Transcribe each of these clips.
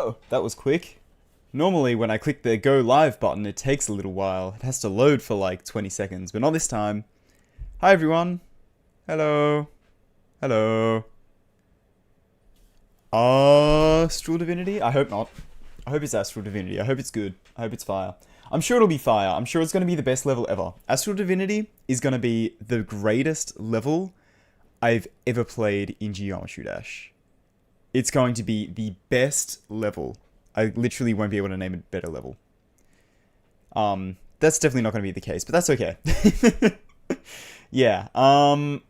Whoa, that was quick. Normally, when I click the go live button, it takes a little while. It has to load for like 20 seconds, but not this time. Hi, everyone. Hello. Hello. Astral Divinity? I hope not. I hope it's Astral Divinity. I hope it's good. I hope it's fire. I'm sure it'll be fire. I'm sure it's going to be the best level ever. Astral Divinity is going to be the greatest level I've ever played in Geometry Dash. It's going to be the best level. I literally won't be able to name a better level. That's definitely not going to be the case, but that's okay. Yeah, I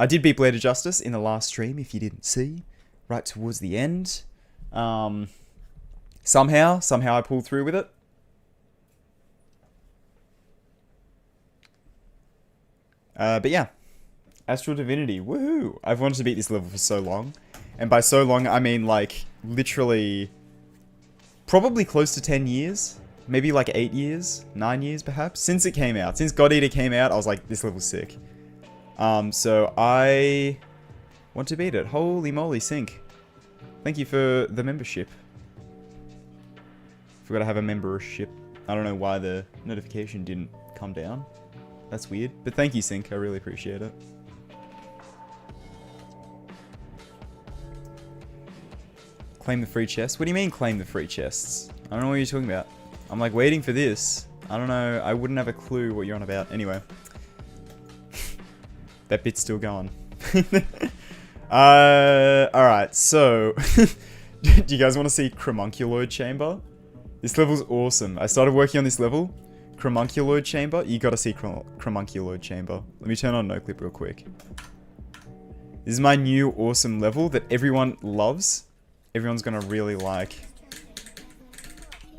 did beat Blade of Justice in the last stream, if you didn't see, right towards the end. Somehow I pulled through with it. But yeah, Astral Divinity, woohoo! I've wanted to beat this level for so long. And by so long, I mean like, literally, probably close to 10 years. Maybe like 8 years, 9 years perhaps, since it came out. Since God Eater came out, I was like, this level's sick. So I want to beat it. Holy moly, Sync. Thank you for the membership. Forgot to have a membership. I don't know why the notification didn't come down. That's weird. But thank you, Sync. I really appreciate it. Claim the free chests? What do you mean claim the free chests? I don't know what you're talking about. I'm like waiting for this. I don't know. I wouldn't have a clue what you're on about. Anyway. That bit's still going. Alright, so do you guys want to see Chromunculoid Chamber? This level's awesome. I started working on this level. Chromunculoid Chamber. You gotta see Chromunculoid Chamber. Let me turn on NoClip real quick. This is my new awesome level that everyone loves. Everyone's gonna really like.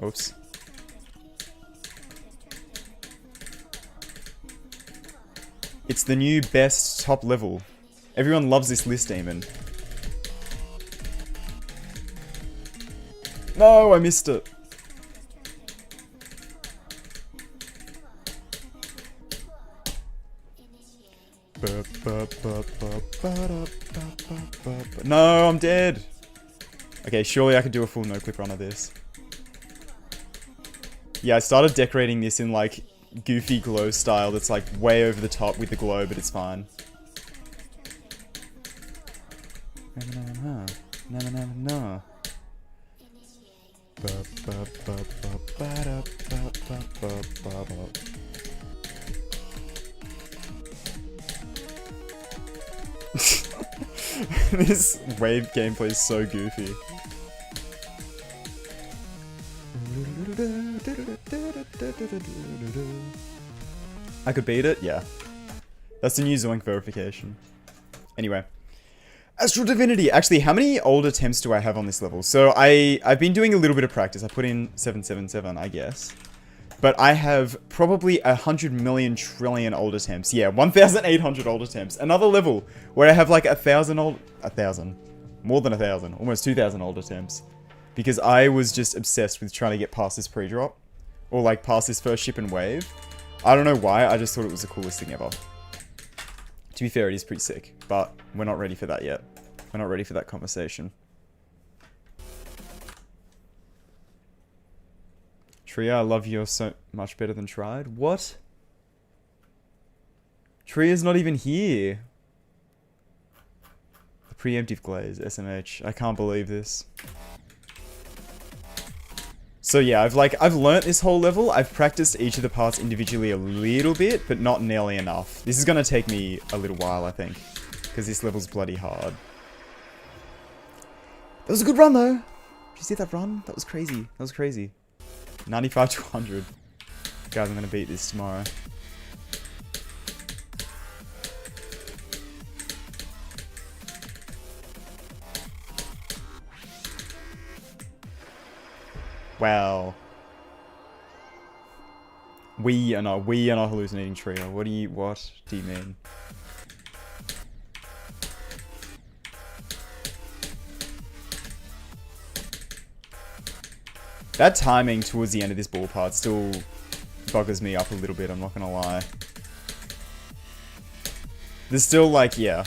Oops. It's the new best top level. Everyone loves this list demon. No, I missed it. No, I'm dead. Okay, surely I could do a full no-clip run of this. Yeah, I started decorating this in like goofy glow style that's like way over the top with the glow, but it's fine. No. This wave gameplay is so goofy. I could beat it? Yeah. That's the new Zoink verification. Anyway. Astral Divinity! Actually, how many old attempts do I have on this level? So, I've been doing a little bit of practice. I put in 777, I guess. But I have probably 100 million trillion old attempts. Yeah, 1,800 old attempts. Another level where I have like 1,000 old... 1,000. More than 1,000. Almost 2,000 old attempts. Because I was just obsessed with trying to get past this pre-drop. Or like past this first ship and wave. I don't know why, I just thought it was the coolest thing ever. To be fair, it is pretty sick. But we're not ready for that yet. We're not ready for that conversation. Tria, I love you so much better than Tride. What? Tria's not even here. The preemptive glaze, SMH. I can't believe this. So yeah, I've learnt this whole level. I've practiced each of the parts individually a little bit, but not nearly enough. This is gonna take me a little while, I think. Because this level's bloody hard. That was a good run though. Did you see that run? That was crazy. That was crazy. 95 to 100. Guys, I'm gonna beat this tomorrow. Wow. We are not hallucinating Trio. What do you mean? That timing towards the end of this ball part still buggers me up a little bit, I'm not gonna lie. There's still like, yeah.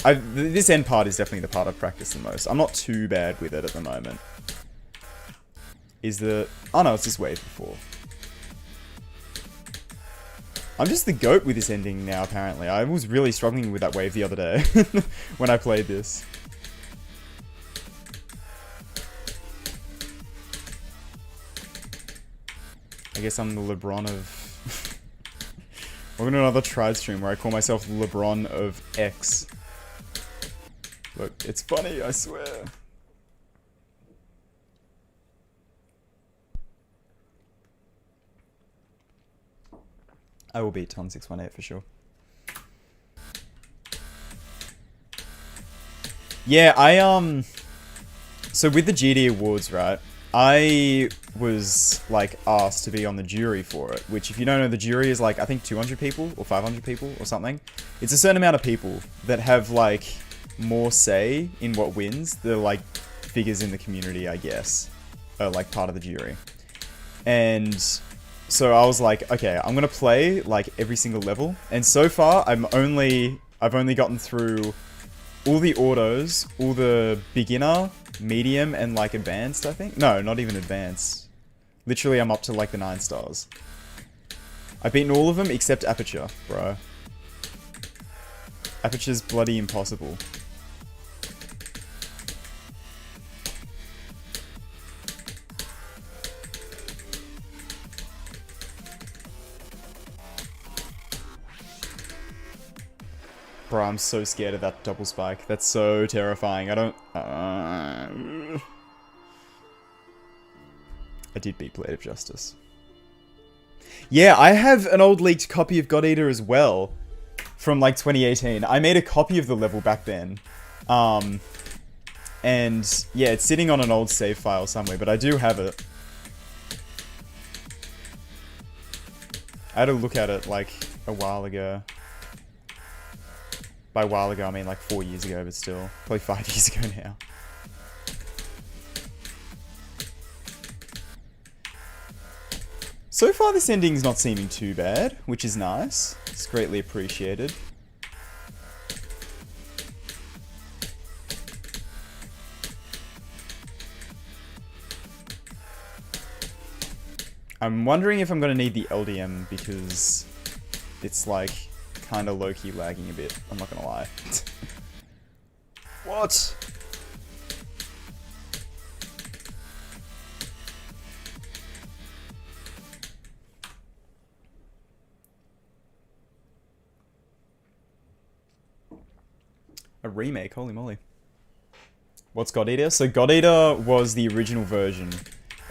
This end part is definitely the part I've practiced the most. I'm not too bad with it at the moment. Oh no, it's this wave before. I'm just the goat with this ending now, apparently. I was really struggling with that wave the other day when I played this. I guess I'm the LeBron of... Welcome to another Tride stream where I call myself LeBron of X. Look, it's funny, I swear. I will beat Ton 618 for sure. Yeah, so with the GD Awards, right, I was, like, asked to be on the jury for it, which, if you don't know, the jury is, like, I think 200 people, or 500 people, or something. It's a certain amount of people that have, like, more say in what wins. The, like, figures in the community, I guess, are, like, part of the jury. And so I was like, okay, I'm gonna play, like, every single level. And so far, I've only gotten through all the autos, all the beginner, medium, and, like, advanced, I think. No, not even advanced. Literally, I'm up to, like, the 9 stars. I've beaten all of them except Aperture, bro. Aperture's bloody impossible. Bro, I'm so scared of that double spike. That's so terrifying. I don't... I did beat Blade of Justice. Yeah, I have an old leaked copy of God Eater as well. From, like, 2018. I made a copy of the level back then. And, yeah, it's sitting on an old save file somewhere, but I do have it. I had a look at it, like, a while ago. By a while ago, I mean like 4 years ago, but still. Probably 5 years ago now. So far, this ending's not seeming too bad, which is nice. It's greatly appreciated. I'm wondering if I'm going to need the LDM because it's like kind of low-key lagging a bit. I'm not going to lie. What? A remake, holy moly. What's God Eater? So God Eater was the original version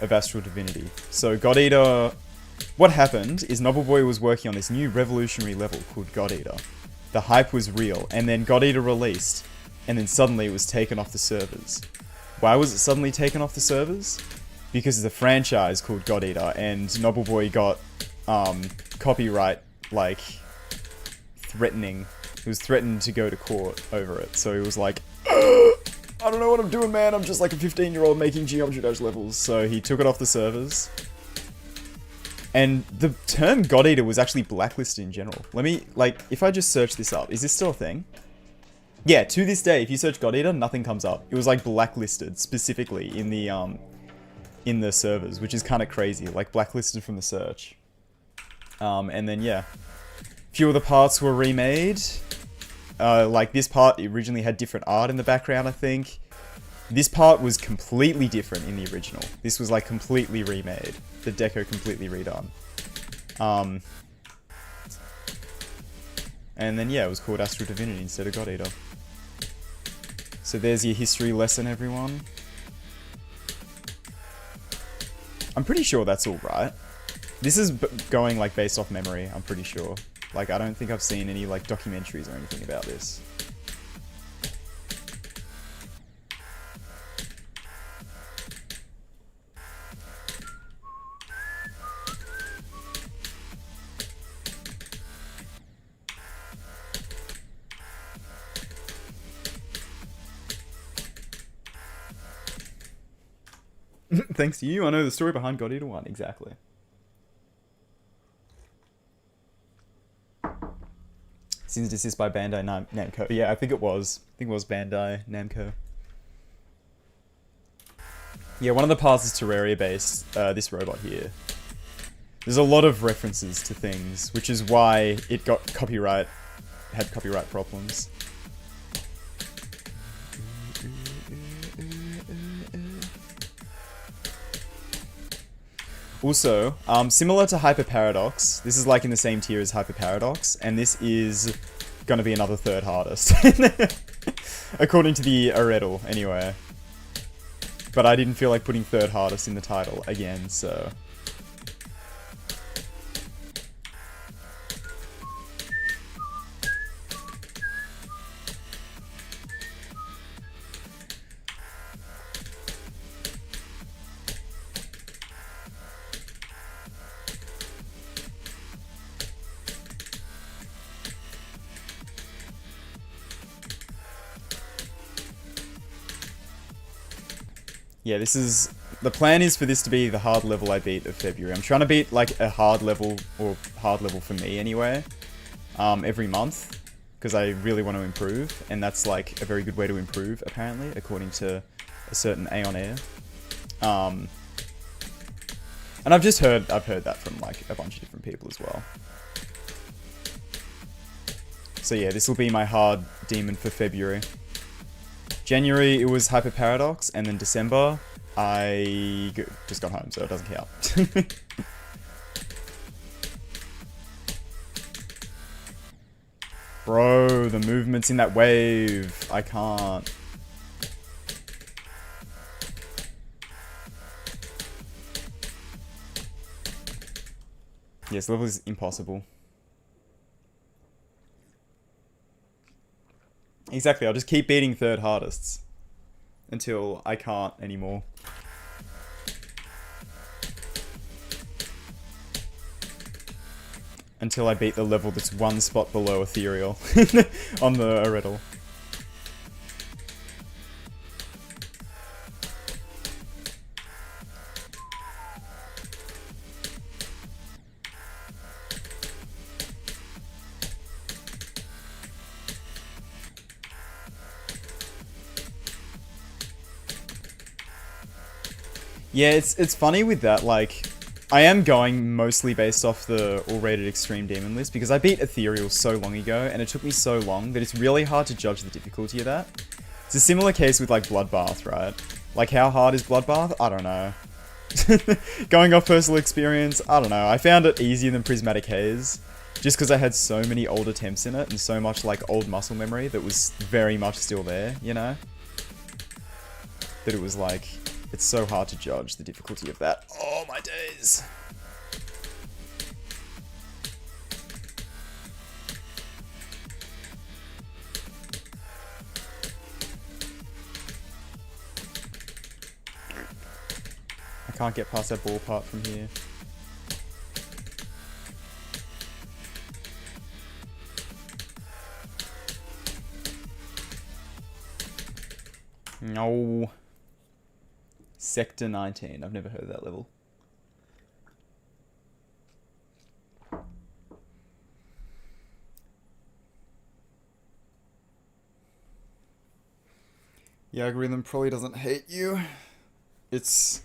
of Astral Divinity. So God Eater... What happened is Nobleboy was working on this new revolutionary level called God Eater. The hype was real, and then God Eater released, and then suddenly it was taken off the servers. Why was it suddenly taken off the servers? Because of the franchise called God Eater, and Nobleboy got copyright, like, threatening. He was threatened to go to court over it, so he was like, I don't know what I'm doing, man, I'm just like a 15-year-old making Geometry Dash levels. So he took it off the servers. And the term God Eater was actually blacklisted in general. Let me, like, if I just search this up, is this still a thing? Yeah, to this day, if you search God Eater, nothing comes up. It was, like, blacklisted specifically in the servers, which is kind of crazy. Like, blacklisted from the search. And then, yeah. A few of the parts were remade. Like, this part originally had different art in the background, I think. This part was completely different in the original. This was, like, completely remade. The deco completely redone. And then, yeah, it was called Astral Divinity instead of God Eater. So there's your history lesson, everyone. I'm pretty sure that's all right. This is going, like, based off memory, I'm pretty sure. Like, I don't think I've seen any, like, documentaries or anything about this. Thanks to you, I know the story behind God Eater 1, exactly. Seems desist by Bandai Namco. Yeah, I think it was. I think it was Bandai Namco. Yeah, one of the parts is Terraria based, this robot here. There's a lot of references to things, which is why it got had copyright problems. Also, similar to Hyper Paradox, this is like in the same tier as Hyper Paradox, and this is gonna be another third hardest. According to the Arredal, anyway. But I didn't feel like putting third hardest in the title again, so... Yeah, this is... The plan is for this to be the hard level I beat of February. I'm trying to beat, like, a hard level, or hard level for me anyway, every month, because I really want to improve, and that's, like, a very good way to improve, apparently, according to a certain Aeon Air. And I've heard that from, like, a bunch of different people as well. So yeah, this will be my hard demon for February. January, it was Hyper Paradox, and then December, I just got home, so it doesn't count. Bro, the movement's in that wave. I can't. Yes, level is impossible. Exactly, I'll just keep beating third hardests until I can't anymore. Until I beat the level that's one spot below Ethereal on the Arredal. Yeah, it's funny with that, like, I am going mostly based off the all-rated extreme demon list, because I beat Ethereal so long ago, and it took me so long that it's really hard to judge the difficulty of that. It's a similar case with, like, Bloodbath, right? Like, how hard is Bloodbath? I don't know. Going off personal experience, I don't know. I found it easier than Prismatic Haze, just because I had so many old attempts in it, and so much, like, old muscle memory that was very much still there, you know? That it was, like... It's so hard to judge the difficulty of that. Oh, my days. I can't get past that ball part from here. No. Sector 19. I've never heard of that level. The algorithm probably doesn't hate you. It's...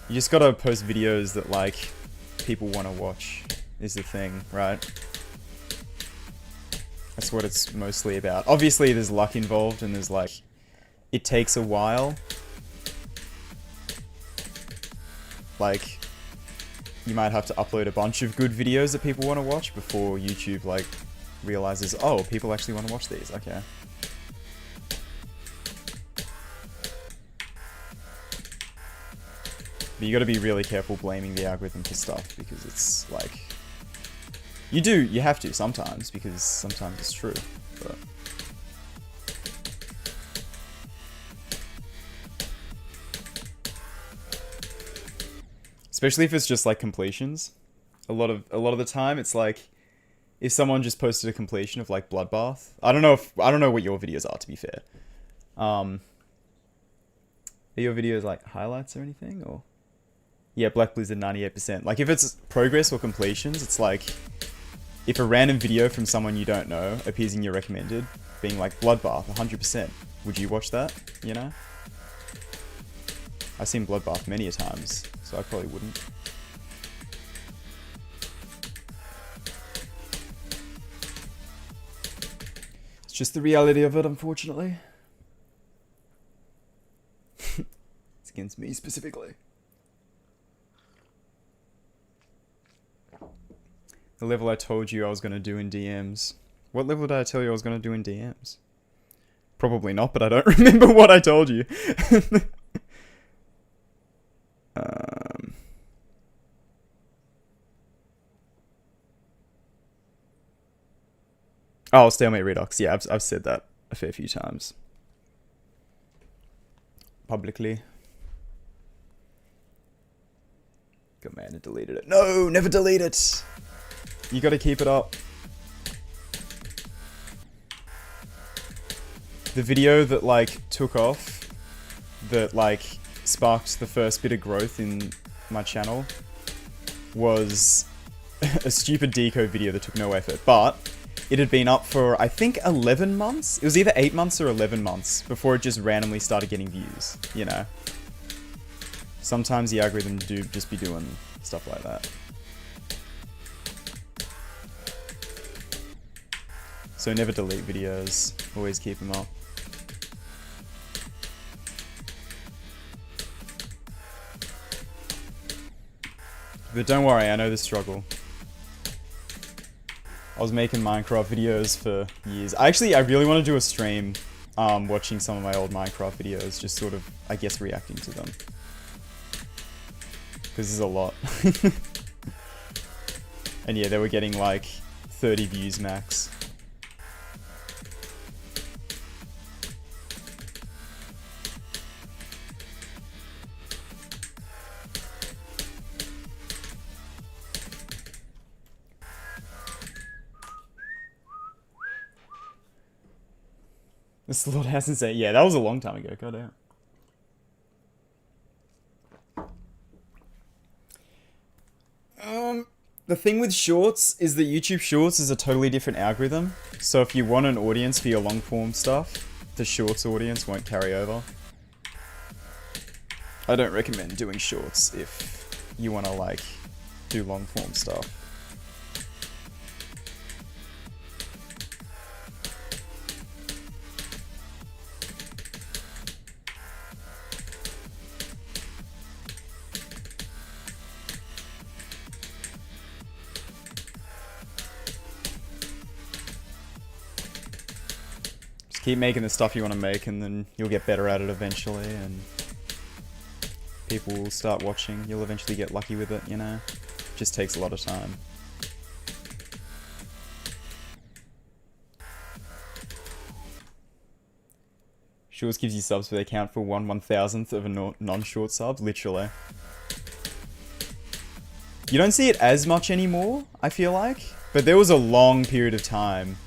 You just gotta post videos that, like, people want to watch, is the thing, right? That's what it's mostly about. Obviously, there's luck involved, and there's, like... It takes a while. Like, you might have to upload a bunch of good videos that people want to watch before YouTube, like, realizes, oh, people actually want to watch these, okay. But you gotta be really careful blaming the algorithm for stuff, because it's, like... You have to sometimes, because sometimes it's true, but... Especially if it's just like completions. A lot of the time it's like if someone just posted a completion of like Bloodbath. I don't know what your videos are, to be fair. Are your videos like highlights or anything, or? Yeah, Black Blizzard 98%. Like if it's progress or completions, it's like if a random video from someone you don't know appears in your recommended, being like Bloodbath 100%, would you watch that? You know? I've seen Bloodbath many a times, so I probably wouldn't. It's just the reality of it, unfortunately. It's against me specifically. The level I told you I was going to do in DMs. What level did I tell you I was going to do in DMs? Probably not, but I don't remember what I told you. Oh, Stalemate Redux. Yeah, I've said that a fair few times. Publicly. Good man, I deleted it. No, never delete it! You gotta keep it up. The video that, like, took off, that, like, sparked the first bit of growth in my channel, was a stupid deco video that took no effort, but it had been up for, I think, 11 months? It was either 8 months or 11 months before it just randomly started getting views, you know? Sometimes the algorithm do just be doing stuff like that. So never delete videos, always keep them up. But don't worry, I know the struggle. I was making Minecraft videos for years. I really want to do a stream watching some of my old Minecraft videos, just sort of, I guess, reacting to them. Because there's a lot. And yeah, they were getting like 30 views max. The slaughterhouse insane. Yeah, that was a long time ago. Goddamn. The thing with shorts is that YouTube Shorts is a totally different algorithm. So if you want an audience for your long form stuff, the shorts audience won't carry over. I don't recommend doing shorts if you want to like do long form stuff. Keep making the stuff you want to make, and then you'll get better at it eventually, and people will start watching. You'll eventually get lucky with it, you know? It just takes a lot of time. Shorts gives you subs, but they count for 1/1000th of a non-short sub, literally. You don't see it as much anymore, I feel like, but there was a long period of time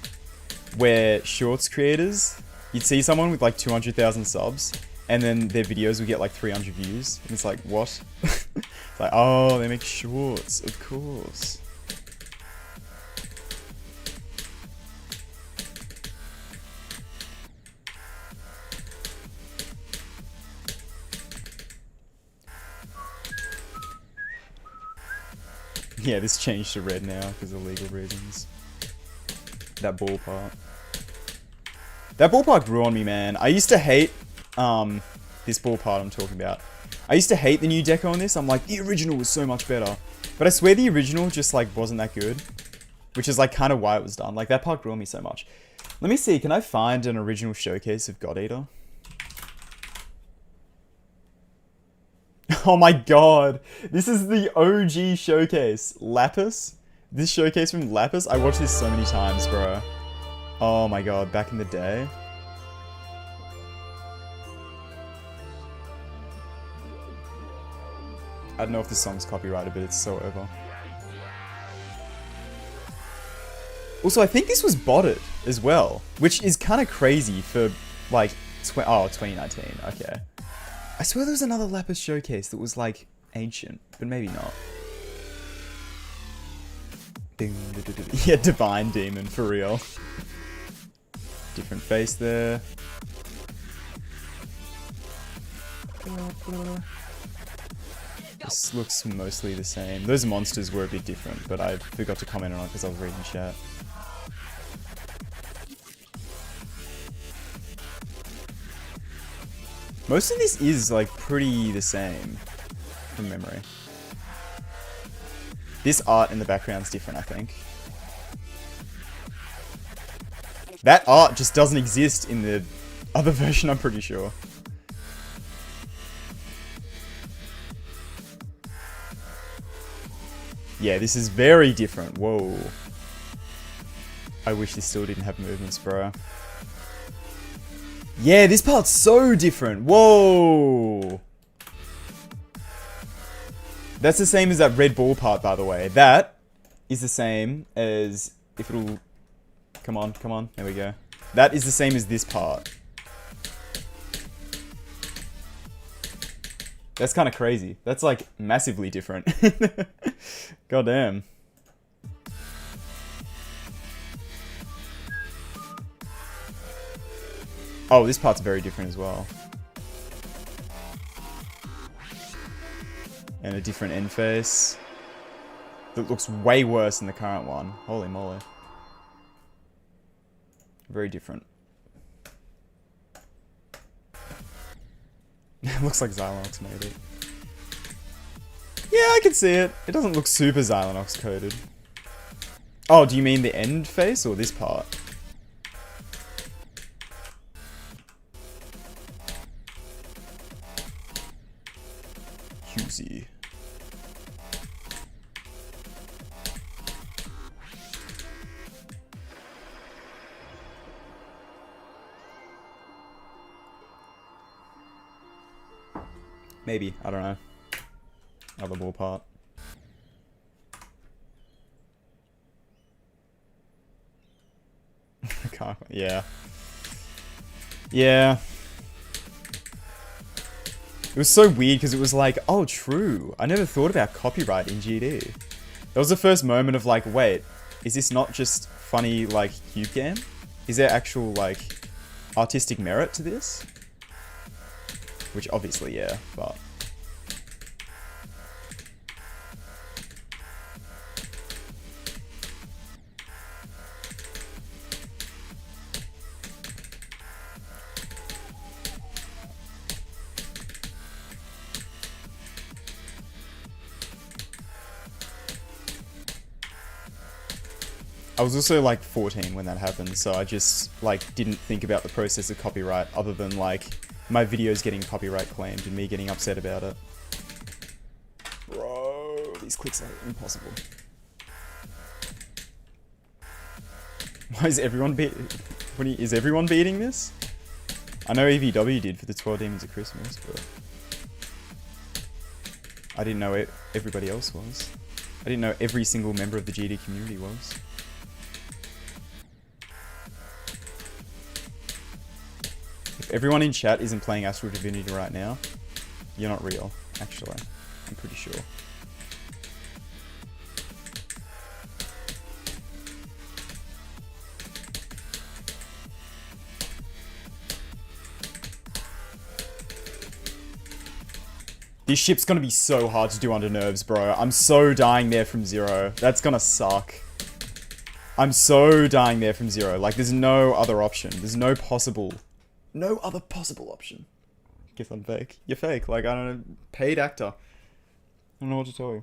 where shorts creators, you'd see someone with like 200,000 subs, and then their videos would get like 300 views, and it's like, what? It's like, oh, they make shorts, of course. Yeah, this changed to red now because of legal reasons. That ball part. That ball part grew on me, man. I used to hate this ball part I'm talking about. I used to hate the new deco on this. I'm like, the original was so much better. But I swear the original just like wasn't that good. Which is like kind of why it was done. Like that part grew on me so much. Let me see, can I find an original showcase of God Eater? Oh my god. This is the OG showcase. Lapis? This showcase from Lapis? I watched this so many times, bro. Oh my god, back in the day. I don't know if this song's copyrighted, but it's so over. Also, I think this was botted as well, which is kind of crazy for, like, 2019, okay. I swear there was another Lapis showcase that was, like, ancient, but maybe not. Yeah, divine demon, for real. Different face there. This looks mostly the same. Those monsters were a bit different, but I forgot to comment on it because I was reading chat. Most of this is, like, pretty the same, from memory. This art in the background's different, I think. That art just doesn't exist in the other version, I'm pretty sure. Yeah, this is very different. Whoa. I wish this still didn't have movements, bro. Yeah, this part's so different. Whoa. That's the same as that red ball part, by the way. That is the same as... If it'll... Come on, come on. There we go. That is the same as this part. That's kind of crazy. That's, like, massively different. Goddamn. Oh, this part's very different as well. And a different end face. That looks way worse than the current one. Holy moly. Very different. Looks like Xylonox made it. Yeah, I can see it. It doesn't look super Xylonox coded. Oh, do you mean the end face or this part? QC. Maybe, I don't know. Other ball part. Yeah. Yeah. It was so weird because it was like, oh, true. I never thought about copyright in GD. That was the first moment of like, wait, is this not just funny, like, cube game? Is there actual, like, artistic merit to this? Which obviously, yeah, but... I was also like 14 when that happened, so I just like didn't think about the process of copyright other than like my videos getting copyright claimed and me getting upset about it. Bro, these clicks are impossible. Why is everyone is everyone beating this? I know EVW did for the 12 Demons of Christmas, but I didn't know everybody else was. I didn't know every single member of the GD community was. If everyone in chat isn't playing Astral Divinity right now, you're not real, actually. I'm pretty sure. This ship's gonna be so hard to do under nerves, bro. I'm so dying there from zero. That's gonna suck. I'm so dying there from zero. Like, there's no other option. There's no other possible option. Guess I'm fake. You're fake. Like, I don't know. Paid actor. I don't know what to tell you.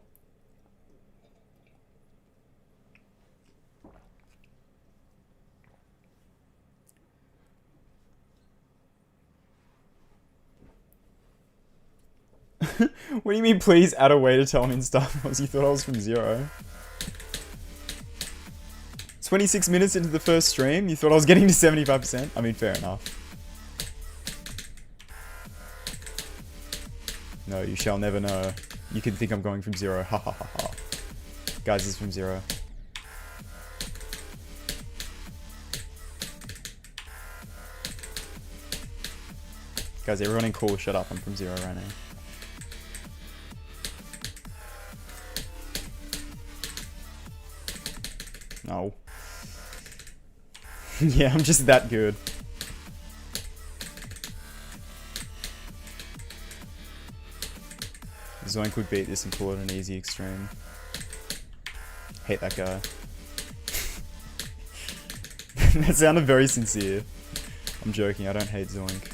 What do you mean, please add a way to tell me in Star Wars? You thought I was from zero. 26 minutes into the first stream, you thought I was getting to 75%? I mean, fair enough. No, you shall never know. You can think I'm going from zero. Ha ha ha ha. Guys, this is from zero. Guys, everyone in call, shut up. I'm from zero right now. No. Yeah, I'm just that good. Zoink would beat this and call it an easy extreme. Hate that guy. That sounded very sincere. I'm joking, I don't hate Zoink.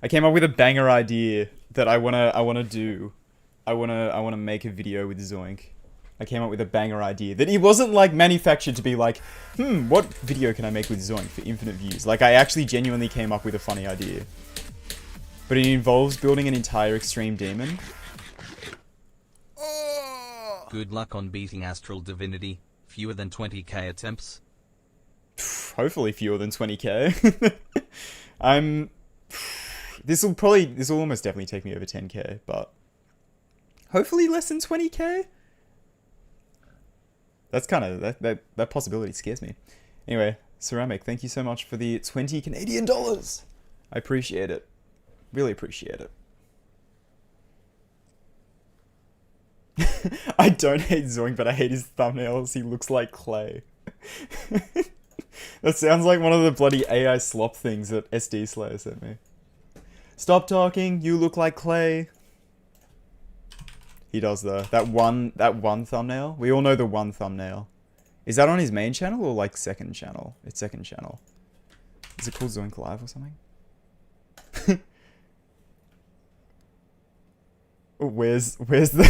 I came up with a banger idea that I wanna do. I wanna make a video with Zoink. I came up with a banger idea that it wasn't like manufactured to be like, what video can I make with Zoink for infinite views? Like I actually genuinely came up with a funny idea. But it involves building an entire extreme demon. Good luck on beating Astral Divinity. Fewer than 20k attempts. Hopefully fewer than 20k. This will almost definitely take me over 10k, but hopefully less than 20k. That's kind of that possibility scares me. Anyway, Ceramic, thank you so much for the 20 Canadian dollars. I appreciate it. Really appreciate it. I don't hate Zoink, but I hate his thumbnails. He looks like clay. That sounds like one of the bloody AI slop things that SD Slayer sent me. Stop talking, you look like clay. He does though. That one thumbnail. We all know the one thumbnail. Is that on his main channel or like second channel? It's second channel. Is it called Zoink Live or something? Where's the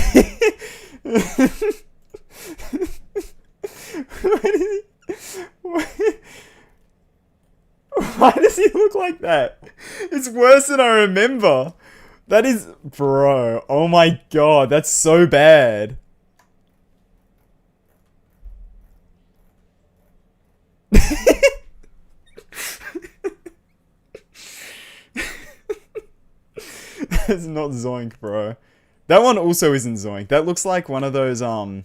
Why does he look like that? It's worse than I remember. That is, bro. Oh my god, that's so bad. That's not Zoink, bro. That one also isn't Zoink. That looks like one of those, you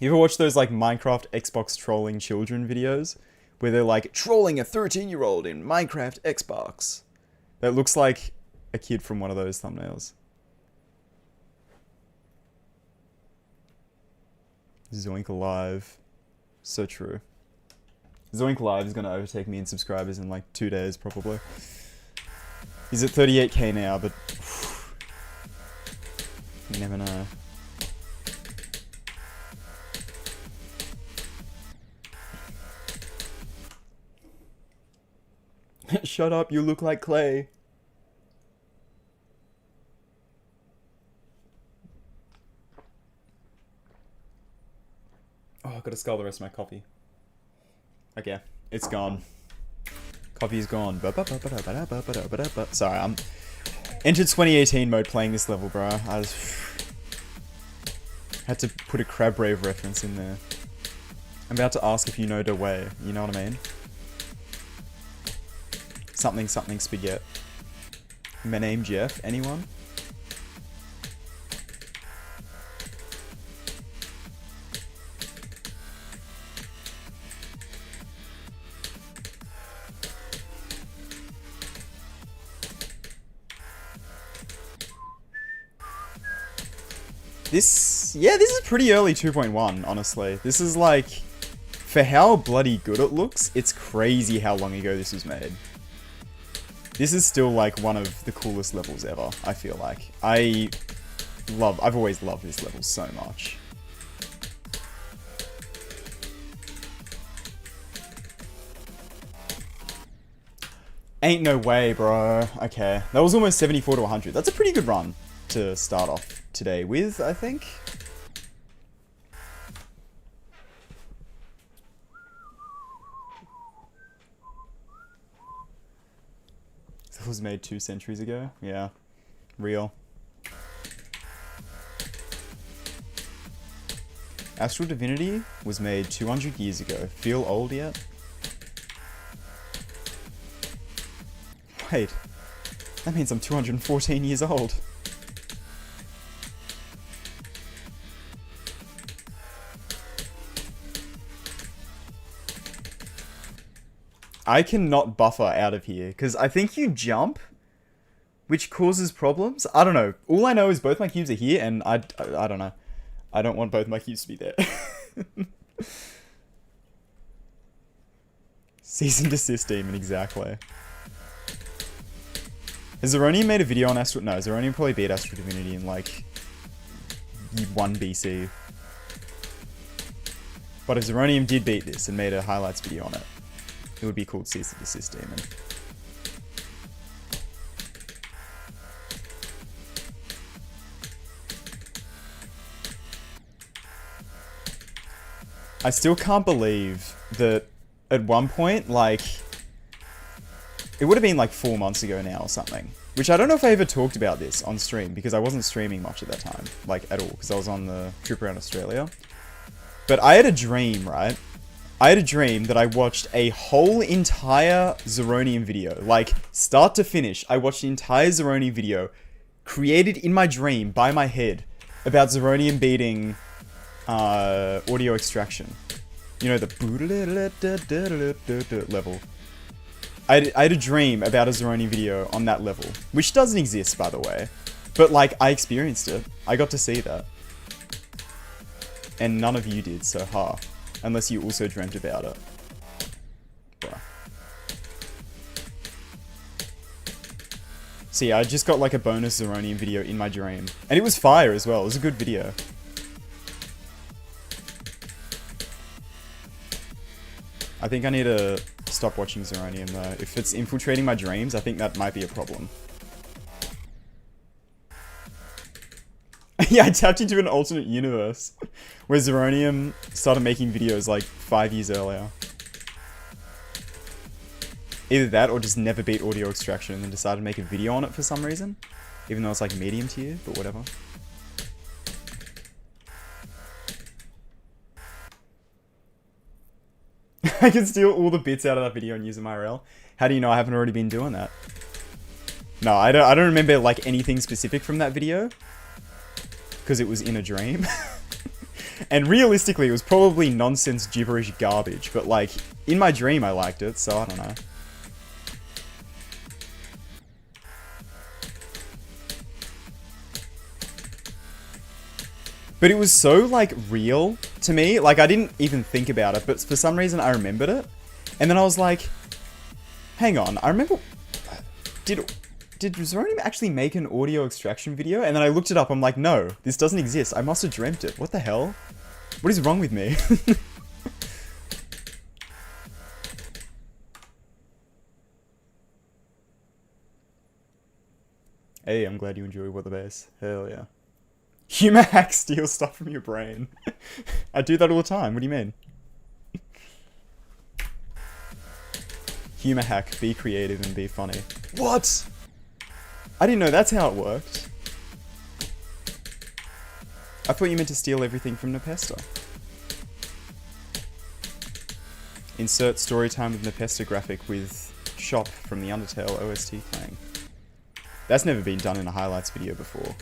ever watch those, like, Minecraft Xbox trolling children videos? Where they're, like, trolling a 13-year-old in Minecraft Xbox. That looks like a kid from one of those thumbnails. Zoink Live. So true. Zoink Live is gonna overtake me in subscribers in, like, 2 days, probably. He's at 38k now, but... you never know. Shut up, you look like clay. Oh, I've got to scull the rest of my coffee. Okay, it's gone. Coffee's gone. Sorry, I'm... entered 2018 mode playing this level, bro. I had to put a Crab Rave reference in there. I'm about to ask if you know the way. You know what I mean? Something something spaghetti. My name Jeff. Anyone? This is pretty early 2.1, honestly. This is like, for how bloody good it looks, it's crazy how long ago this was made. This is still like one of the coolest levels ever, I feel like. I've always loved this level so much. Ain't no way, bro. Okay. That was almost 74 to 100. That's a pretty good run to start off today with, I think. That was made 2 centuries ago. Yeah. Real. Astral Divinity was made 200 years ago. Feel old yet? Wait. That means I'm 214 years old. I cannot buffer out of here, because I think you jump, which causes problems. I don't know. All I know is both my cubes are here, and I don't know. I don't want both my cubes to be there. Cease and desist demon, exactly. Has Zeronium made a video on Astral? No, Zeronium probably beat Astral Divinity in like 1 BC. But if Zeronium did beat this and made a highlights video on it, it would be called Cease and Desist Demon. I still can't believe that at one point, like, it would have been like 4 months ago now or something. Which I don't know if I ever talked about this on stream, because I wasn't streaming much at that time. Like, at all, because I was on the trip around Australia. But I had a dream, right? I had a dream that I watched a whole entire Zeronium video. Like, start to finish, I watched the entire Zeronium video created in my dream by my head about Zeronium beating audio extraction. You know, the level. I had a dream about a Zeronium video on that level, which doesn't exist, by the way. But, like, I experienced it. I got to see that. And none of you did, so ha. Unless you also dreamt about it. Bruh. So yeah, I just got like a bonus Zeronium video in my dream. And it was fire as well. It was a good video. I think I need to stop watching Zeronium though. If it's infiltrating my dreams, I think that might be a problem. Yeah, I tapped into an alternate universe where Zeronium started making videos like 5 years earlier. Either that or just never beat audio extraction and then decided to make a video on it for some reason. Even though it's like medium tier, but whatever. I can steal all the bits out of that video and use them IRL. How do you know I haven't already been doing that? No, I don't remember like anything specific from that video. Because it was in a dream. And realistically, it was probably nonsense, gibberish garbage. But like, in my dream I liked it, so I don't know. But it was so, like, real to me. Like, I didn't even think about it, but for some reason I remembered it. And then I was like, hang on, I remember... Did Zeronium actually make an audio extraction video? And then I looked it up, I'm like, no, this doesn't exist. I must have dreamt it. What the hell? What is wrong with me? Hey, I'm glad you enjoy What the Bass. Hell yeah. Humor hack steals stuff from your brain. I do that all the time. What do you mean? Humor hack, be creative and be funny. What? I didn't know that's how it worked. I thought you meant to steal everything from Nepesta. Insert storytime with Nepesta graphic with Shop from the Undertale OST playing. That's never been done in a highlights video before.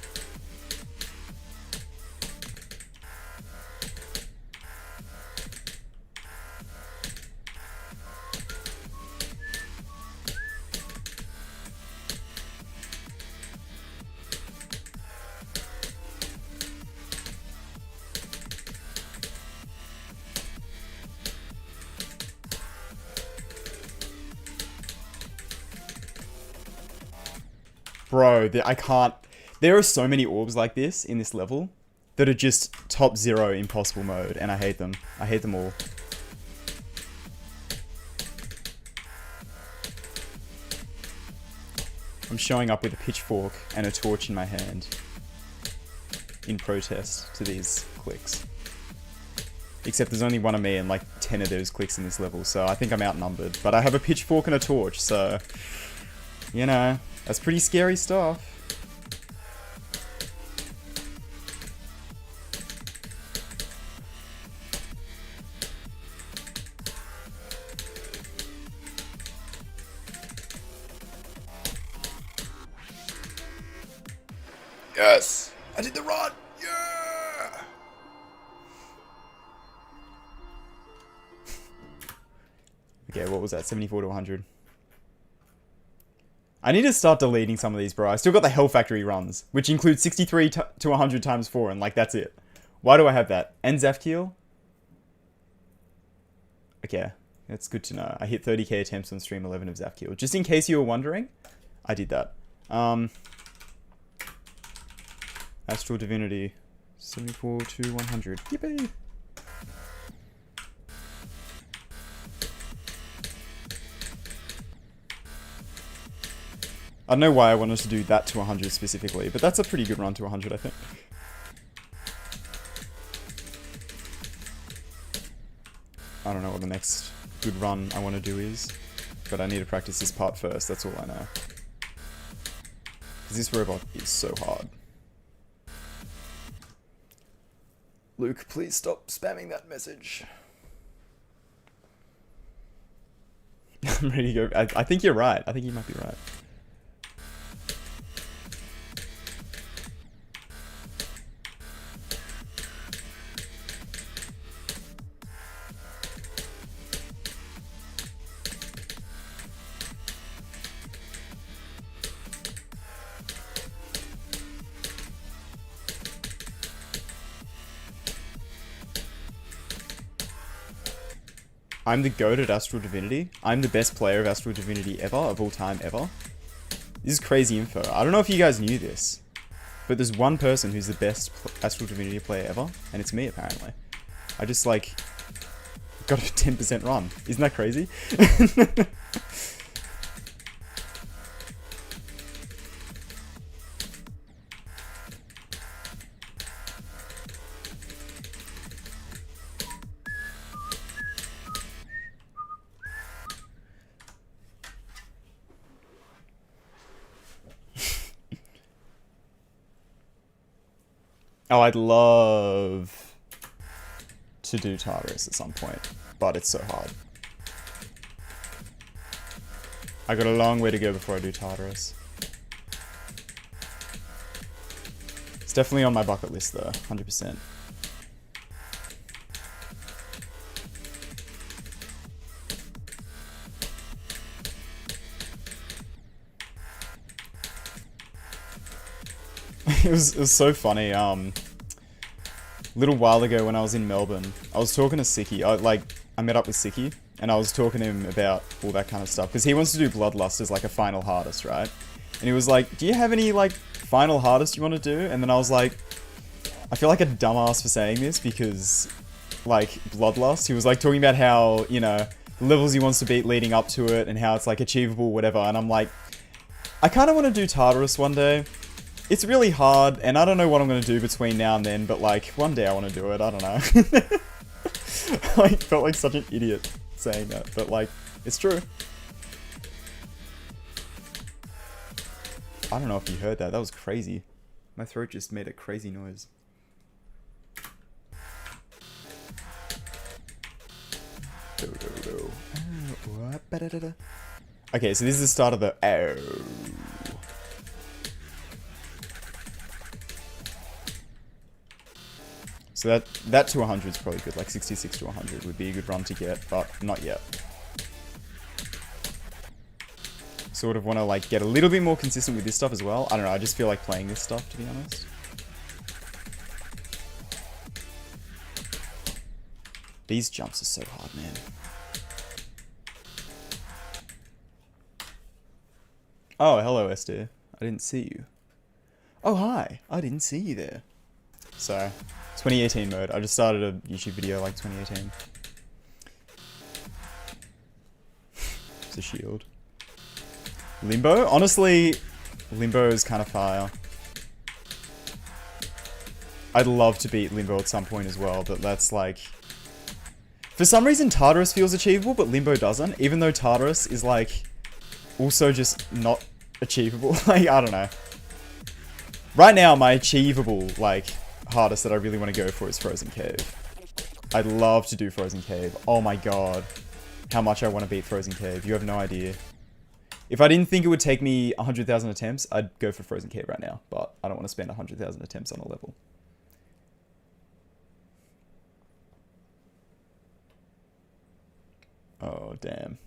Bro, I can't... There are so many orbs like this in this level that are just top 0 impossible mode, and I hate them. I hate them all. I'm showing up with a pitchfork and a torch in my hand in protest to these clicks. Except there's only one of me and like 10 of those clicks in this level, so I think I'm outnumbered. But I have a pitchfork and a torch, so... You know... That's pretty scary stuff. Yes! I did the run! Yeah! Okay, what was that? 74 to 100. I need to start deleting some of these, bro. I still got the Hell Factory runs, which include 63 to 100 times 4, and like, that's it. Why do I have that? And Zaphkiel? Okay, that's good to know. I hit 30k attempts on stream 11 of Zaphkiel. Just in case you were wondering, I did that. Astral Divinity, 74 to 100. Yippee! I don't know why I wanted to do that to 100 specifically, but that's a pretty good run to 100, I think. I don't know what the next good run I want to do is, but I need to practice this part first, that's all I know. Because this robot is so hard. Luke, please stop spamming that message. I'm ready to go. I think you're right. I think you might be right. I'm the GOAT at Astral Divinity. I'm the best player of Astral Divinity ever, of all time ever. This is crazy info. I don't know if you guys knew this, but there's one person who's the best Astral Divinity player ever, and it's me, apparently. I just, like, got a 10% run. Isn't that crazy? Oh, I'd love to do Tartarus at some point, but it's so hard. I got a long way to go before I do Tartarus. It's definitely on my bucket list though, 100%. It was so funny. Little while ago when I was in Melbourne, I was talking to Siki. I met up with Siki, and I was talking to him about all that kind of stuff because he wants to do Bloodlust as like a final hardest, right? And he was like, "Do you have any like final hardest you want to do?" And then I was like, I feel like a dumbass for saying this because like Bloodlust, he was like talking about how, you know, the levels he wants to beat leading up to it and how it's like achievable, whatever. And I'm like, I kind of want to do Tartarus one day. It's really hard, and I don't know what I'm going to do between now and then, but, like, one day I want to do it, I don't know. I felt like such an idiot saying that, but, like, it's true. I don't know if you heard that, that was crazy. My throat just made a crazy noise. Okay, so this is the start of the... So that to 100 is probably good, like 66 to 100 would be a good run to get, but not yet. Sort of want to like get a little bit more consistent with this stuff as well. I don't know, I just feel like playing this stuff, to be honest. These jumps are so hard, man. Oh, hello, Esther. I didn't see you. Oh, hi. I didn't see you there. So... 2018 mode. I just started a YouTube video like 2018. It's a shield. Limbo? Honestly, Limbo is kind of fire. I'd love to beat Limbo at some point as well, but that's like... For some reason, Tartarus feels achievable, but Limbo doesn't, even though Tartarus is like... also just not achievable. Like, I don't know. Right now, my achievable, like... hardest that I really want to go for is Frozen Cave. I'd love to do Frozen Cave. Oh my god. How much I want to beat Frozen Cave. You have no idea. If I didn't think it would take me 100,000 attempts, I'd go for Frozen Cave right now. But I don't want to spend 100,000 attempts on a level. Oh, damn.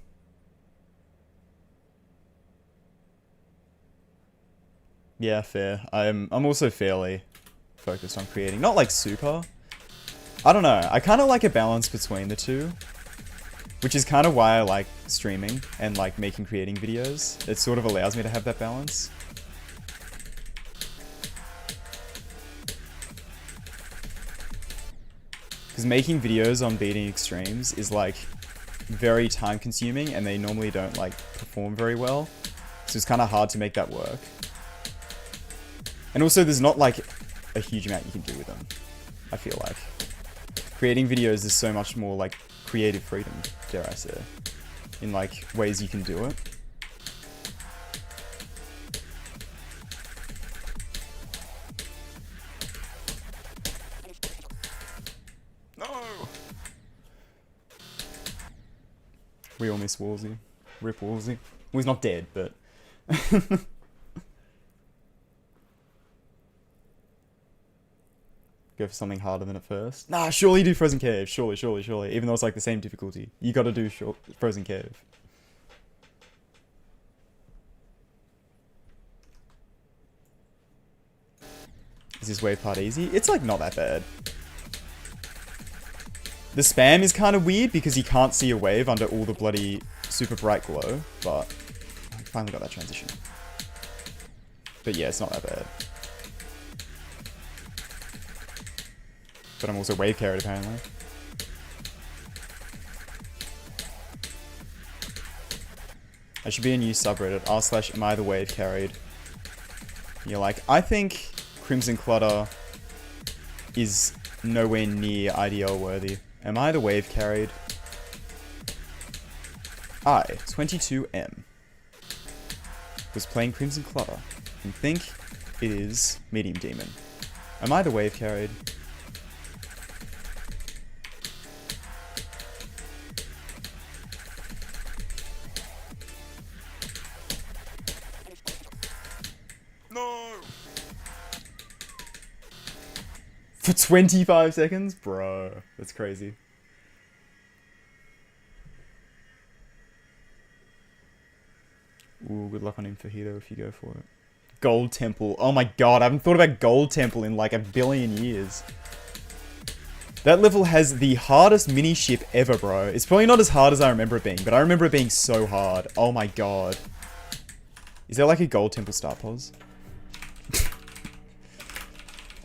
Yeah, fair. I'm also fairly... focused on creating. Not like super. I don't know. I kind of like a balance between the two. Which is kind of why I like streaming and like creating videos. It sort of allows me to have that balance. Because making videos on beating extremes is like very time consuming and they normally don't like perform very well. So it's kind of hard to make that work. And also there's not like a huge amount you can do with them, I feel like. Creating videos is so much more like creative freedom, dare I say, in like ways you can do it. No! We all miss Wolsey. Rip Wolsey. Well, he's not dead, but... Go for something harder than at first. Nah, surely do Frozen Cave. Surely, surely, surely. Even though it's like the same difficulty. You gotta do Frozen Cave. Is this wave part easy? It's like not that bad. The spam is kind of weird because you can't see a wave under all the bloody super bright glow, but I finally got that transition. But yeah, it's not that bad. But I'm also wave carried apparently. I should be a new subreddit, r/am I the wave carried. You're like, I think Crimson Clutter is nowhere near IDL worthy. Am I the wave carried? I, 22M, was playing Crimson Clutter and think it is Medium Demon. Am I the wave carried? No! For 25 seconds? Bro, that's crazy. Ooh, good luck on Infajito if you go for it. Gold Temple. Oh my god, I haven't thought about Gold Temple in like a billion years. That level has the hardest mini ship ever, bro. It's probably not as hard as I remember it being, but I remember it being so hard. Oh my god. Is there like a Gold Temple start pause?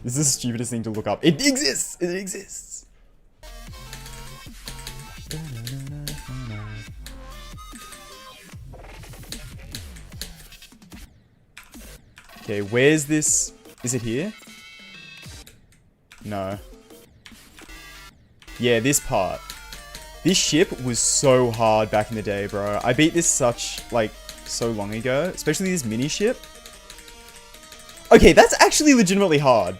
This is the stupidest thing to look up. It exists! It exists! Okay, where's this? Is it here? No. Yeah, this part. This ship was so hard back in the day, bro. I beat this so long ago. Especially this mini ship. Okay, that's actually legitimately hard.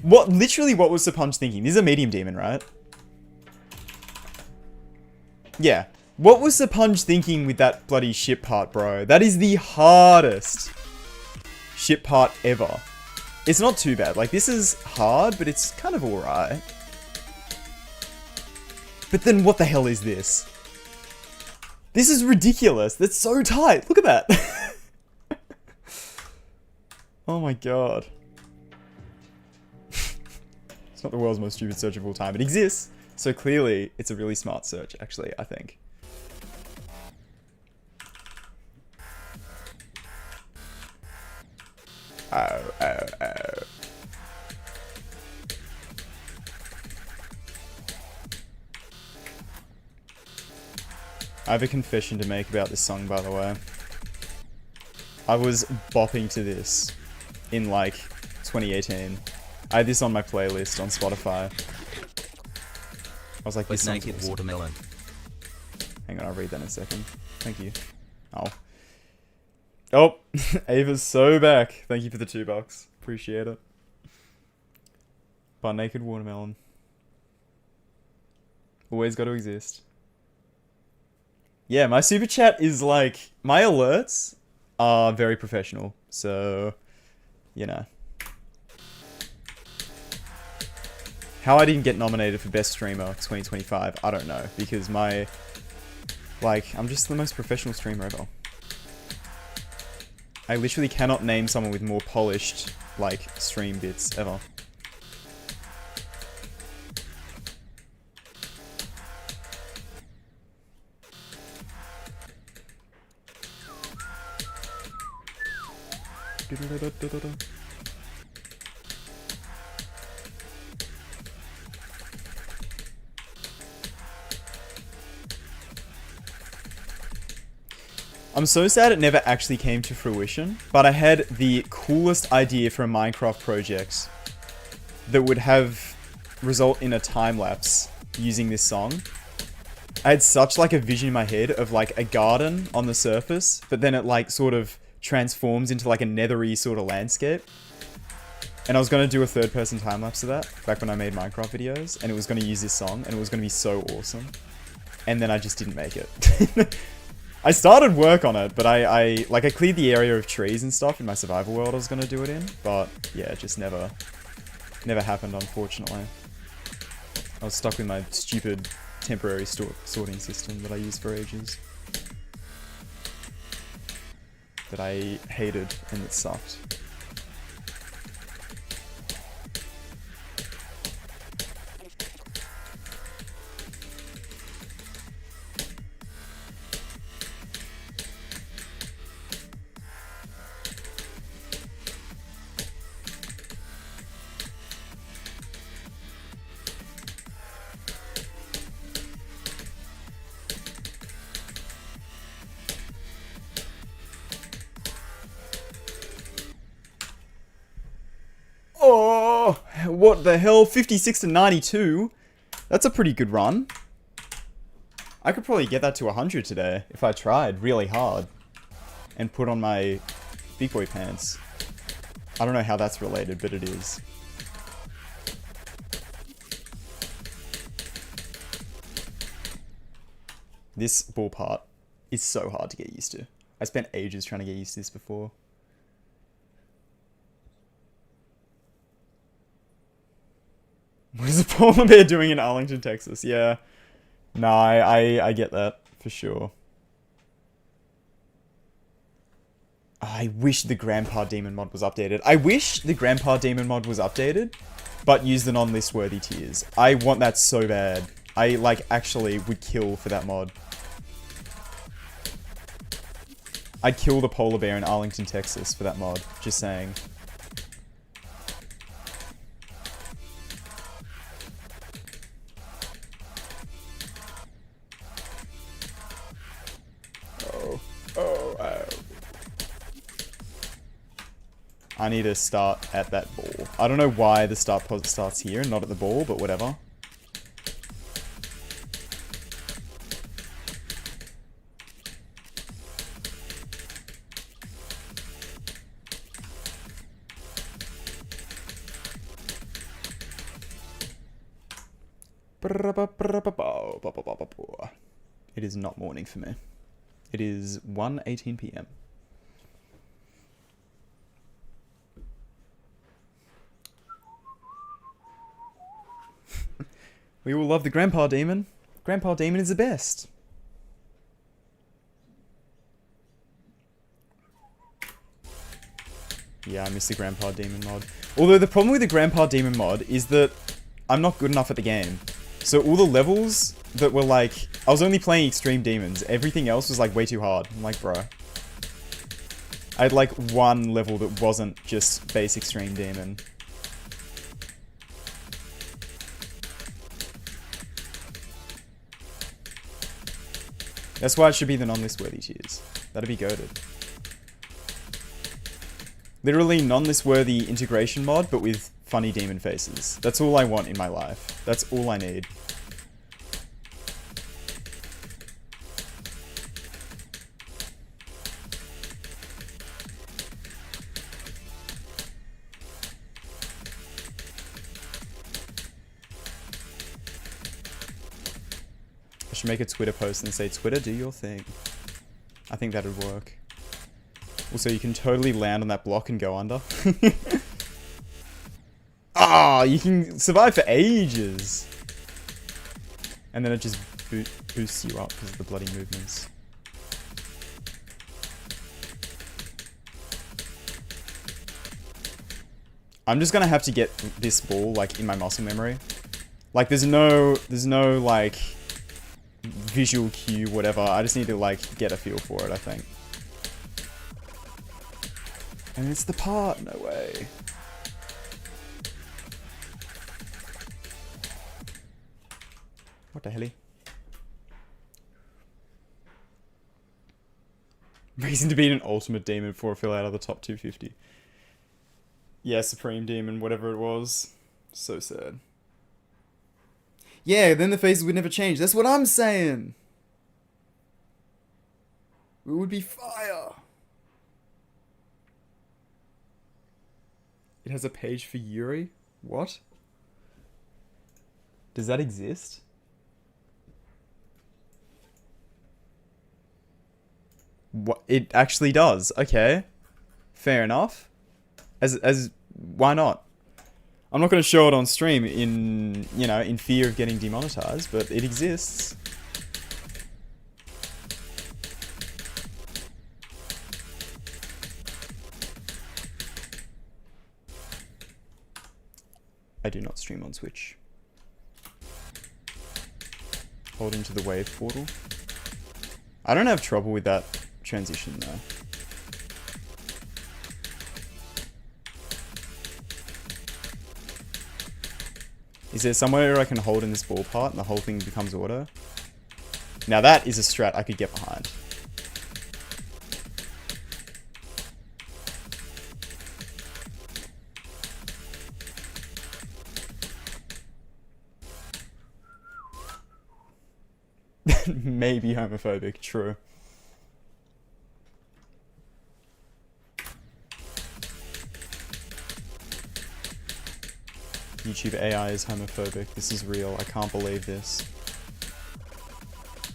Literally what was Sapunj thinking? This is a medium demon, right? Yeah. What was Sapunj thinking with that bloody ship part, bro? That is the hardest ship part ever. It's not too bad. Like, this is hard, but it's kind of alright. But then what the hell is this? This is ridiculous. That's so tight. Look at that. Oh my god. It's not the world's most stupid search of all time. It exists. So clearly, it's a really smart search, actually, I think. Oh. I have a confession to make about this song, by the way. I was bopping to this in, like, 2018. I had this on my playlist on Spotify. I was like, this song's naked awesome. watermelon. Hang on, I'll read that in a second. Thank you. Oh, Ava's so back. Thank you for the $2. Appreciate it. But naked watermelon. Always got to exist. Yeah, my super chat is like, my alerts are very professional. So, you know. How I didn't get nominated for Best Streamer 2025, I don't know. Because I'm just the most professional streamer ever. I literally cannot name someone with more polished, stream bits ever. I'm so sad it never actually came to fruition, but I had the coolest idea for a Minecraft project that would have result in a time lapse using this song. I had such like a vision in my head of like a garden on the surface, but then it like sort of transforms into like a nethery sort of landscape. And I was going to do a third-person time-lapse of that back when I made Minecraft videos, and it was going to use this song, and it was going to be so awesome. And then I just didn't make it. I started work on it, but I cleared the area of trees and stuff in my survival world I was going to do it in, but yeah, it just never happened, unfortunately. I was stuck with my stupid temporary sorting system that I used for ages. That I hated and it sucked. Oh, what the hell? 56 to 92? That's a pretty good run. I could probably get that to 100 today if I tried really hard and put on my big boy pants. I don't know how that's related, but it is. This ball part is so hard to get used to. I spent ages trying to get used to this before. What is a polar bear doing in Arlington, Texas? Yeah. No, I get that, for sure. I wish the Grandpa Demon mod was updated. I wish the Grandpa Demon mod was updated, but use the non-list worthy tiers. I want that so bad. I, like, actually would kill for that mod. I'd kill the polar bear in Arlington, Texas for that mod. Just saying. I need to start at that ball. I don't know why the start pod starts here and not at the ball, but whatever. It is not morning for me. It is 1:18 PM. We all love the Grandpa Demon. Grandpa Demon is the best. Yeah, I miss the Grandpa Demon mod. Although the problem with the Grandpa Demon mod is that I'm not good enough at the game. So all the levels that were like... I was only playing Extreme Demons. Everything else was like way too hard. I'm like, bro. I had like one level that wasn't just base Extreme Demon. That's why it should be the non-list worthy tiers. That'd be goated. Literally non-list worthy integration mod, but with funny demon faces. That's all I want in my life. That's all I need. I should make a Twitter post and say, Twitter, do your thing. I think that'd work. Also, you can totally land on that block and go under. Ah, you can survive for ages. And then it just boosts you up because of the bloody movements. I'm just gonna have to get this ball, like, in my muscle memory. Like, there's no, like, visual cue, whatever. I just need to, like, get a feel for it, I think. And it's the part. No way. What the hell? Reason to beat an ultimate demon before I fill out of the top 250. Yeah, Supreme Demon, whatever it was. So sad. Yeah, then the faces would never change. That's what I'm saying. It would be fire. It has a page for Yuri? What? Does that exist? What? It actually does. Okay. Fair enough. Why not? I'm not going to show it on stream in fear of getting demonetized, but it exists. I do not stream on Twitch. Hold into the wave portal. I don't have trouble with that transition though. Is there somewhere I can hold in this ball part and the whole thing becomes auto? Now that is a strat I could get behind. Maybe homophobic, true. YouTube AI is homophobic. This is real. I can't believe this.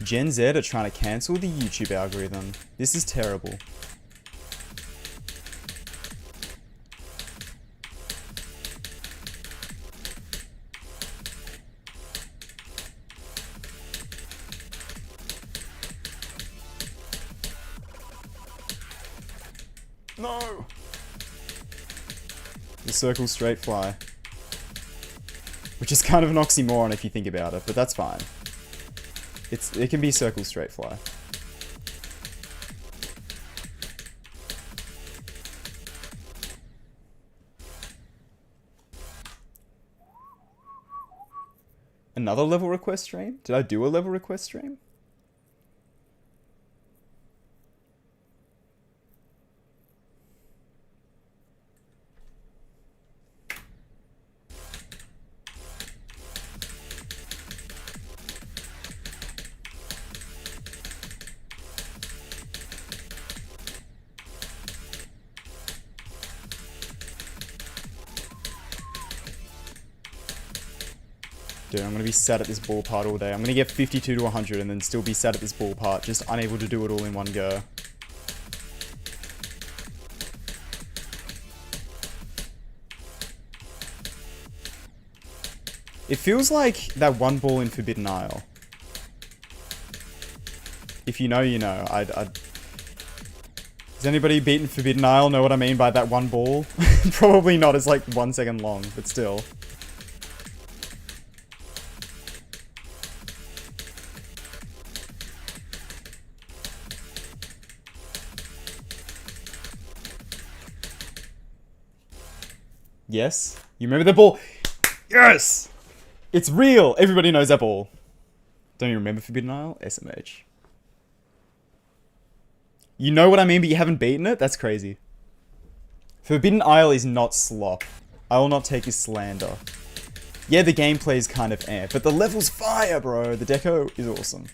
Gen Z are trying to cancel the YouTube algorithm. This is terrible. No! The circle straight fly. Which is kind of an oxymoron if you think about it, but that's fine. It can be circle straight fly. Another level request stream? Did I do a level request stream? Dude, I'm gonna be sat at this ball part all day. I'm gonna get 52 to 100 and then still be sat at this ball part, just unable to do it all in one go. It feels like that one ball in Forbidden Isle. If you know, you know. Has anybody beaten Forbidden Isle know what I mean by that one ball? Probably not, it's like 1 second long, but still. Yes? You remember the ball? Yes! It's real! Everybody knows that ball. Don't you remember Forbidden Isle? SMH. You know what I mean, but you haven't beaten it? That's crazy. Forbidden Isle is not slop. I will not take his slander. Yeah, the gameplay is kind of but the level's fire, bro. The deco is awesome.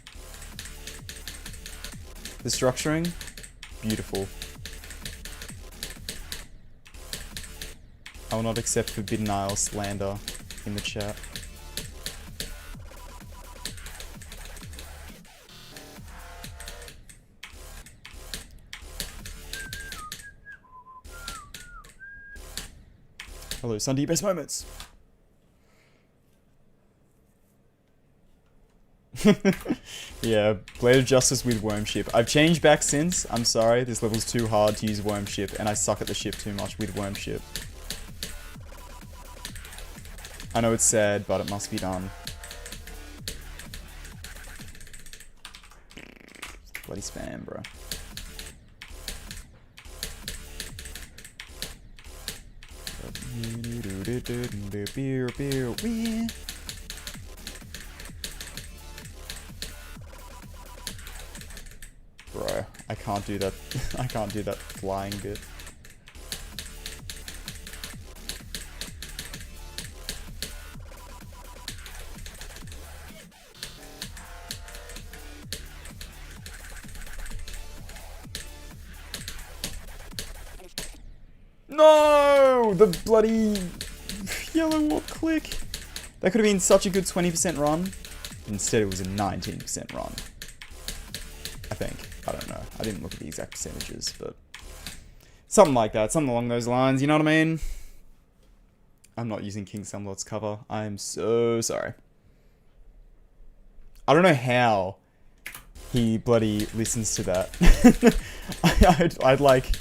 The structuring, beautiful. I will not accept Forbidden Isle slander in the chat. Hello, Sunday best moments. Yeah, Blade of Justice with Wormship. I've changed back since. I'm sorry, this level's too hard to use Wormship, and I suck at the ship too much with Wormship. I know it's sad, but it must be done. Bloody spam, bro. Bro, I can't do that. I can't do that flying bit. No! The bloody yellow warp click. That could have been such a good 20% run. Instead, it was a 19% run. I think. I don't know. I didn't look at the exact percentages, but something like that. Something along those lines. You know what I mean? I'm not using King Sumlot's cover. I am so sorry. I don't know how he bloody listens to that. I'd like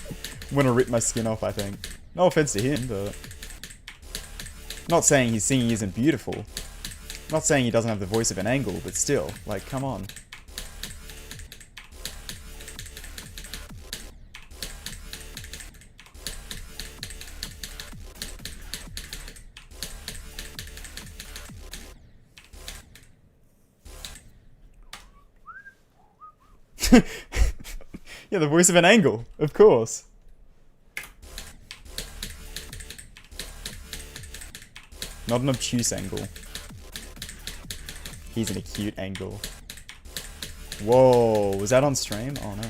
want to rip my skin off, I think. No offense to him, but not saying his singing isn't beautiful. Not saying he doesn't have the voice of an angle, but still, like, come on. Yeah, the voice of an angle, of course. Not an obtuse angle. He's an acute angle. Whoa, was that on stream? Oh no.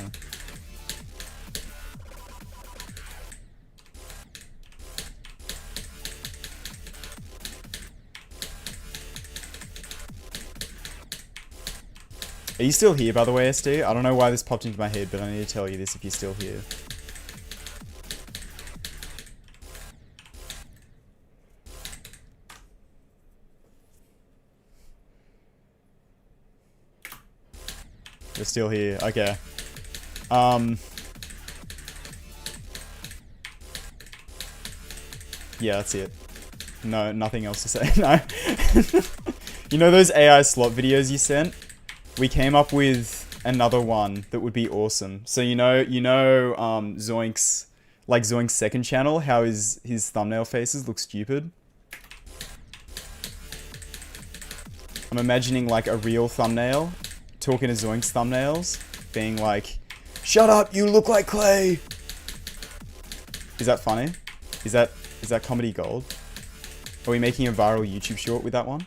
Are you still here, by the way, SD? I don't know why this popped into my head, but I need to tell you this if you're still here. You're still here. Okay. Yeah, that's it. No, nothing else to say. No. You know those AI slot videos you sent? We came up with another one that would be awesome. So you know, Zoink's, like Zoink's second channel, how his thumbnail faces look stupid. I'm imagining like a real thumbnail, talking to Zoink's thumbnails, being like, "Shut up, you look like clay." Is that funny? Is that comedy gold? Are we making a viral YouTube short with that one?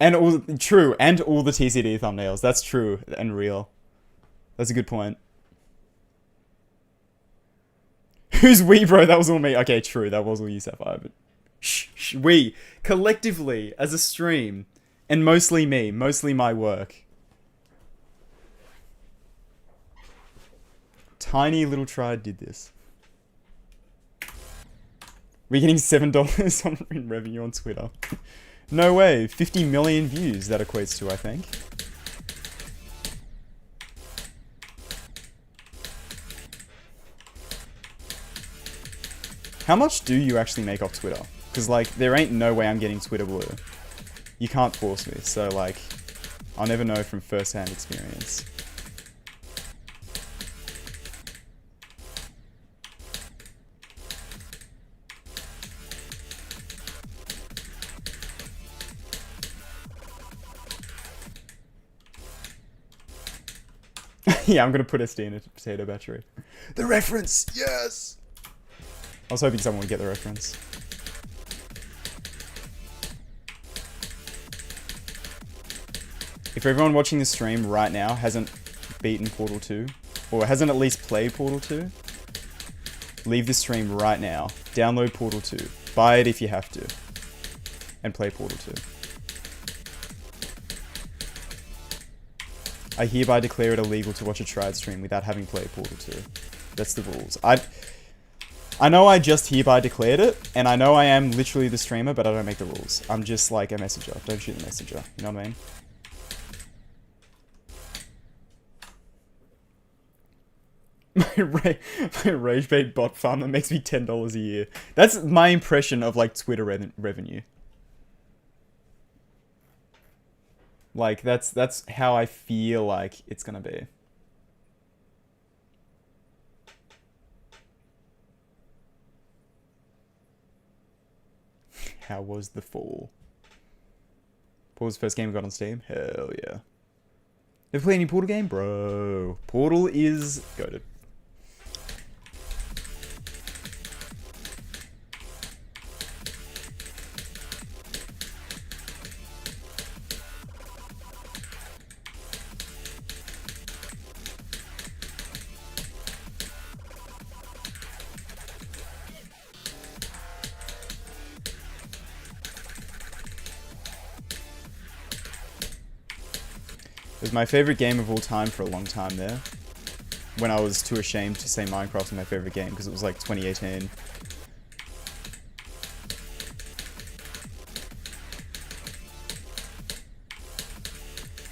And all the TCD thumbnails. That's true and real. That's a good point. Who's we, bro? That was all me. Okay, true. That was all you, Sapphire. But shh, we collectively as a stream, and mostly me, mostly my work. Tiny little Tride did this. We're getting $7 in revenue on Twitter. No way, 50 million views that equates to, I think. How much do you actually make off Twitter? Because, like, there ain't no way I'm getting Twitter blue. You can't force me, so, like, I'll never know from first-hand experience. Yeah, I'm gonna put SD in a potato battery. The reference! Yes! I was hoping someone would get the reference. If everyone watching the stream right now hasn't beaten Portal 2, or hasn't at least played Portal 2, leave the stream right now. Download Portal 2. Buy it if you have to. And play Portal 2. I hereby declare it illegal to watch a Tride stream without having played Portal 2. That's the rules. I know I just hereby declared it, and I know I am literally the streamer, but I don't make the rules. I'm just like a messenger. Don't shoot the messenger. You know what I mean? My rage bait bot farm that makes me $10 a year. That's my impression of like Twitter revenue. Like, that's how I feel like it's gonna be. how was the fall? Portal's first game we got on Steam? Hell yeah. Ever play any Portal game? Bro. Portal is goated. It was my favorite game of all time for a long time there. When I was too ashamed to say Minecraft was my favorite game because it was like 2018.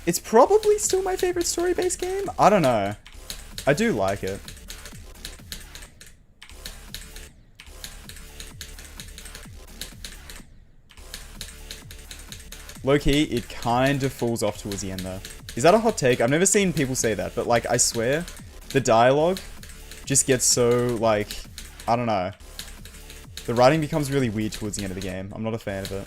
It's probably still my favorite story-based game? I don't know. I do like it. Low-key, it kind of falls off towards the end though. Is that a hot take? I've never seen people say that, but like, I swear, the dialogue just gets so, like, I don't know. The writing becomes really weird towards the end of the game. I'm not a fan of it.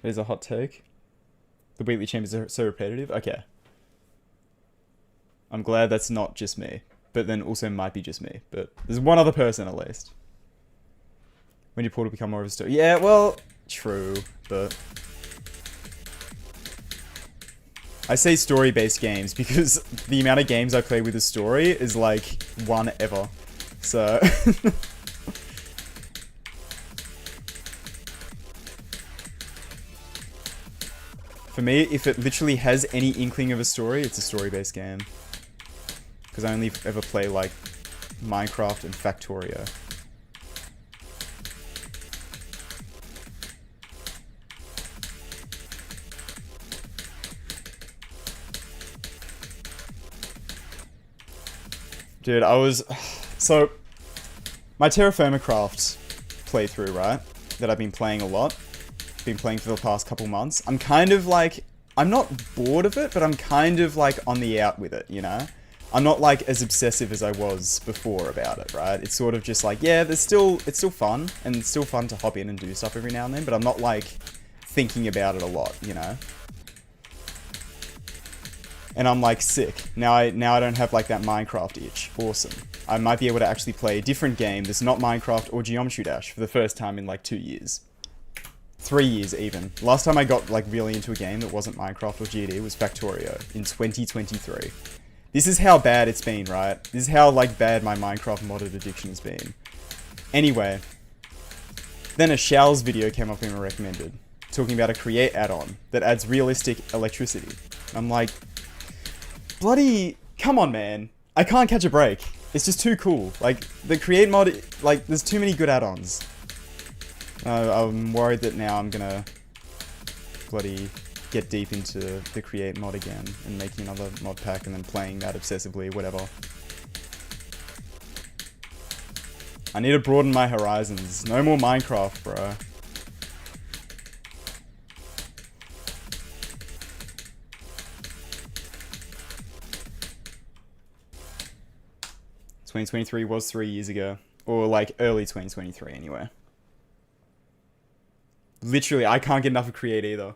There's a hot take. The weekly chambers are so repetitive. Okay. I'm glad that's not just me. But then also might be just me. But there's one other person at least. When did Portal become more of a story? Yeah, well, true. But I say story-based games because the amount of games I play with a story is like one ever. So for me, if it literally has any inkling of a story, it's a story-based game. Because I only ever play, like, Minecraft and Factorio. Dude, I was... So, my Terra Firma Craft playthrough, right? That I've been playing a lot. Been playing for the past couple months. I'm kind of like, I'm not bored of it, but I'm kind of like on the out with it, you know? I'm not like as obsessive as I was before about it, right? It's sort of just like, yeah, it's still fun, and it's still fun to hop in and do stuff every now and then, but I'm not like thinking about it a lot, you know? And I'm like sick. Now I don't have like that Minecraft itch. Awesome. I might be able to actually play a different game that's not Minecraft or Geometry Dash for the first time in like 2 years. 3 years even. Last time I got like really into a game that wasn't Minecraft or GD was Factorio in 2023. This is how bad it's been, right? This is how like bad my Minecraft modded addiction has been. Anyway, then a Shal's video came up in my recommended, talking about a Create add-on that adds realistic electricity. I'm like, bloody, come on man. I can't catch a break. It's just too cool. Like, the Create mod, like, there's too many good add-ons. I'm worried that now I'm gonna bloody get deep into the Create mod again and making another mod pack and then playing that obsessively, whatever. I need to broaden my horizons. No more Minecraft, bro. ...2023 was 3 years ago. Or, like, early 2023, anyway. Literally, I can't get enough of Create either.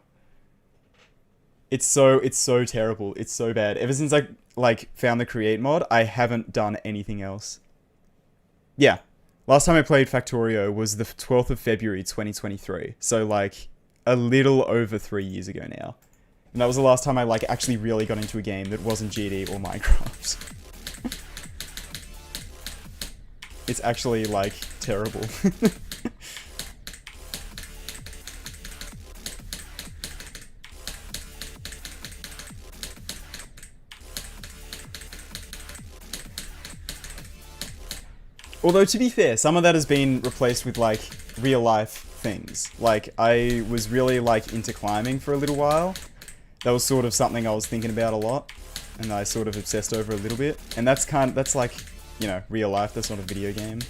It's so terrible. It's so bad. Ever since I, like, found the Create mod, I haven't done anything else. Yeah. Last time I played Factorio was the 12th of February, 2023. So, like, a little over 3 years ago now. And that was the last time I, like, actually really got into a game that wasn't GD or Minecraft. It's actually, like, terrible. Although, to be fair, some of that has been replaced with, like, real-life things. Like, I was really, like, into climbing for a little while. That was sort of something I was thinking about a lot. And I sort of obsessed over a little bit. And that's like, you know, real life. That's not a video game.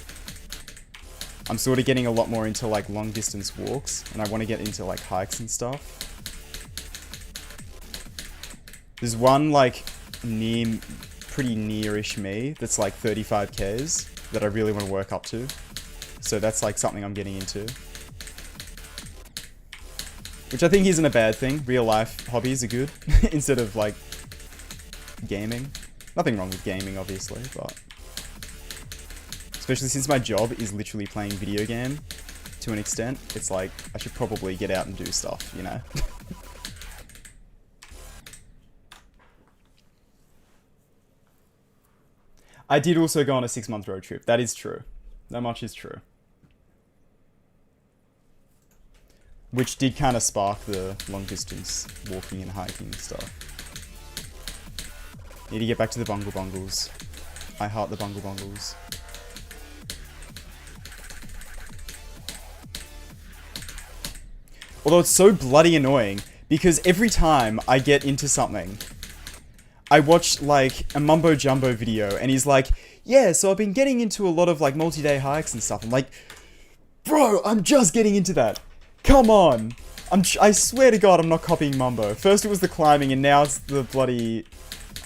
I'm sort of getting a lot more into like long distance walks, and I want to get into like hikes and stuff. There's one like pretty nearish me that's like 35 Ks that I really want to work up to. So that's like something I'm getting into. Which I think isn't a bad thing. Real life hobbies are good instead of like gaming. Nothing wrong with gaming, obviously, but especially since my job is literally playing video game to an extent, it's like I should probably get out and do stuff, you know? I did also go on a 6-month road trip. That is true. That much is true. Which did kind of spark the long distance walking and hiking stuff. Need to get back to the Bungle Bungles. I heart the Bungle Bungles. Although it's so bloody annoying, because every time I get into something, I watch like a mumbo jumbo video and he's like, yeah, so I've been getting into a lot of like multi-day hikes and stuff. I'm like, bro, I'm just getting into that. Come on. I swear to God, I'm not copying Mumbo. First it was the climbing and now it's the bloody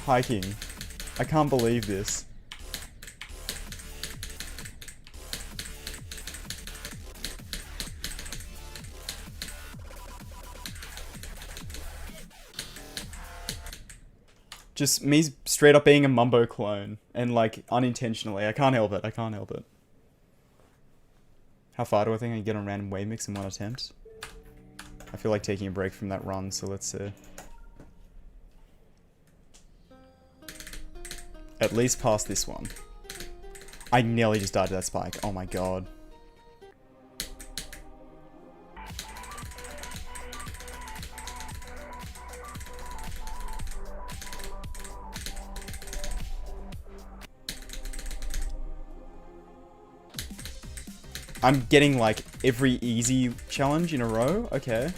hiking. I can't believe this. Just me straight up being a Mumbo clone. And like, unintentionally. I can't help it. I can't help it. How far do I think I can get on random wave mix in one attempt? I feel like taking a break from that run, so let's see. At least past this one. I nearly just died to that spike. Oh my god. I'm getting like every easy challenge in a row. Okay.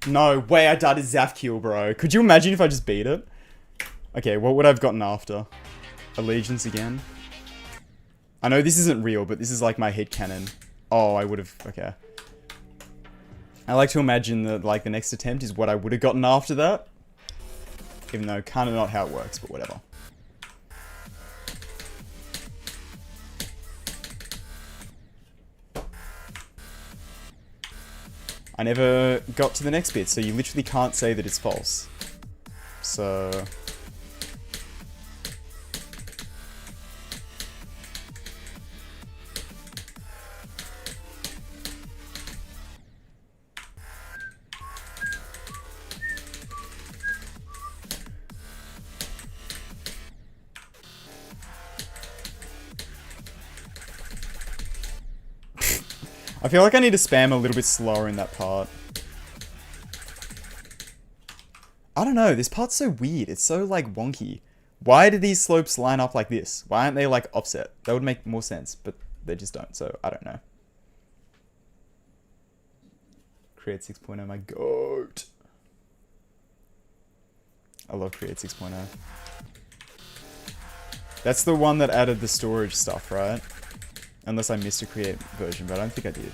No way, I died to Zaphkiel, bro. Could you imagine if I just beat it? Okay, what would I have gotten after? Allegiance again? I know this isn't real, but this is like my headcanon. Oh, I would have... Okay. I like to imagine that, like, the next attempt is what I would have gotten after that. Even though kind of not how it works, but whatever. I never got to the next bit, so you literally can't say that it's false. So... I feel like I need to spam a little bit slower in that part. I don't know, this part's so weird. It's so, like, wonky. Why do these slopes line up like this? Why aren't they, like, offset? That would make more sense, but they just don't, so I don't know. Create 6.0, my goat. I love Create 6.0. That's the one that added the storage stuff, right? Unless I missed a Create version, but I don't think I did.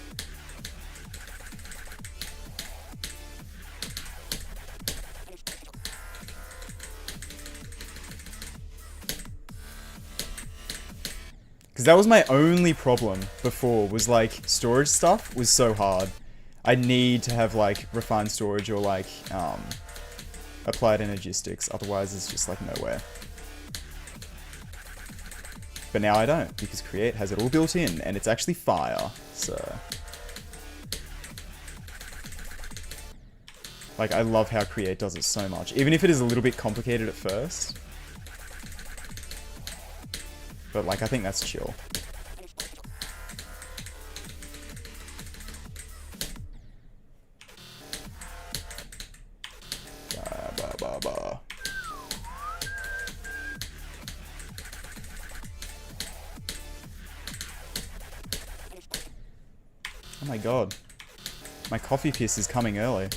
Because that was my only problem before, was like, storage stuff was so hard. I need to have like, refined storage or like, applied energistics, otherwise it's just like nowhere. But now I don't, because Create has it all built in, and it's actually fire, so... Like, I love how Create does it so much, even if it is a little bit complicated at first. But, like, I think that's chill. my god. My coffee piss is coming early.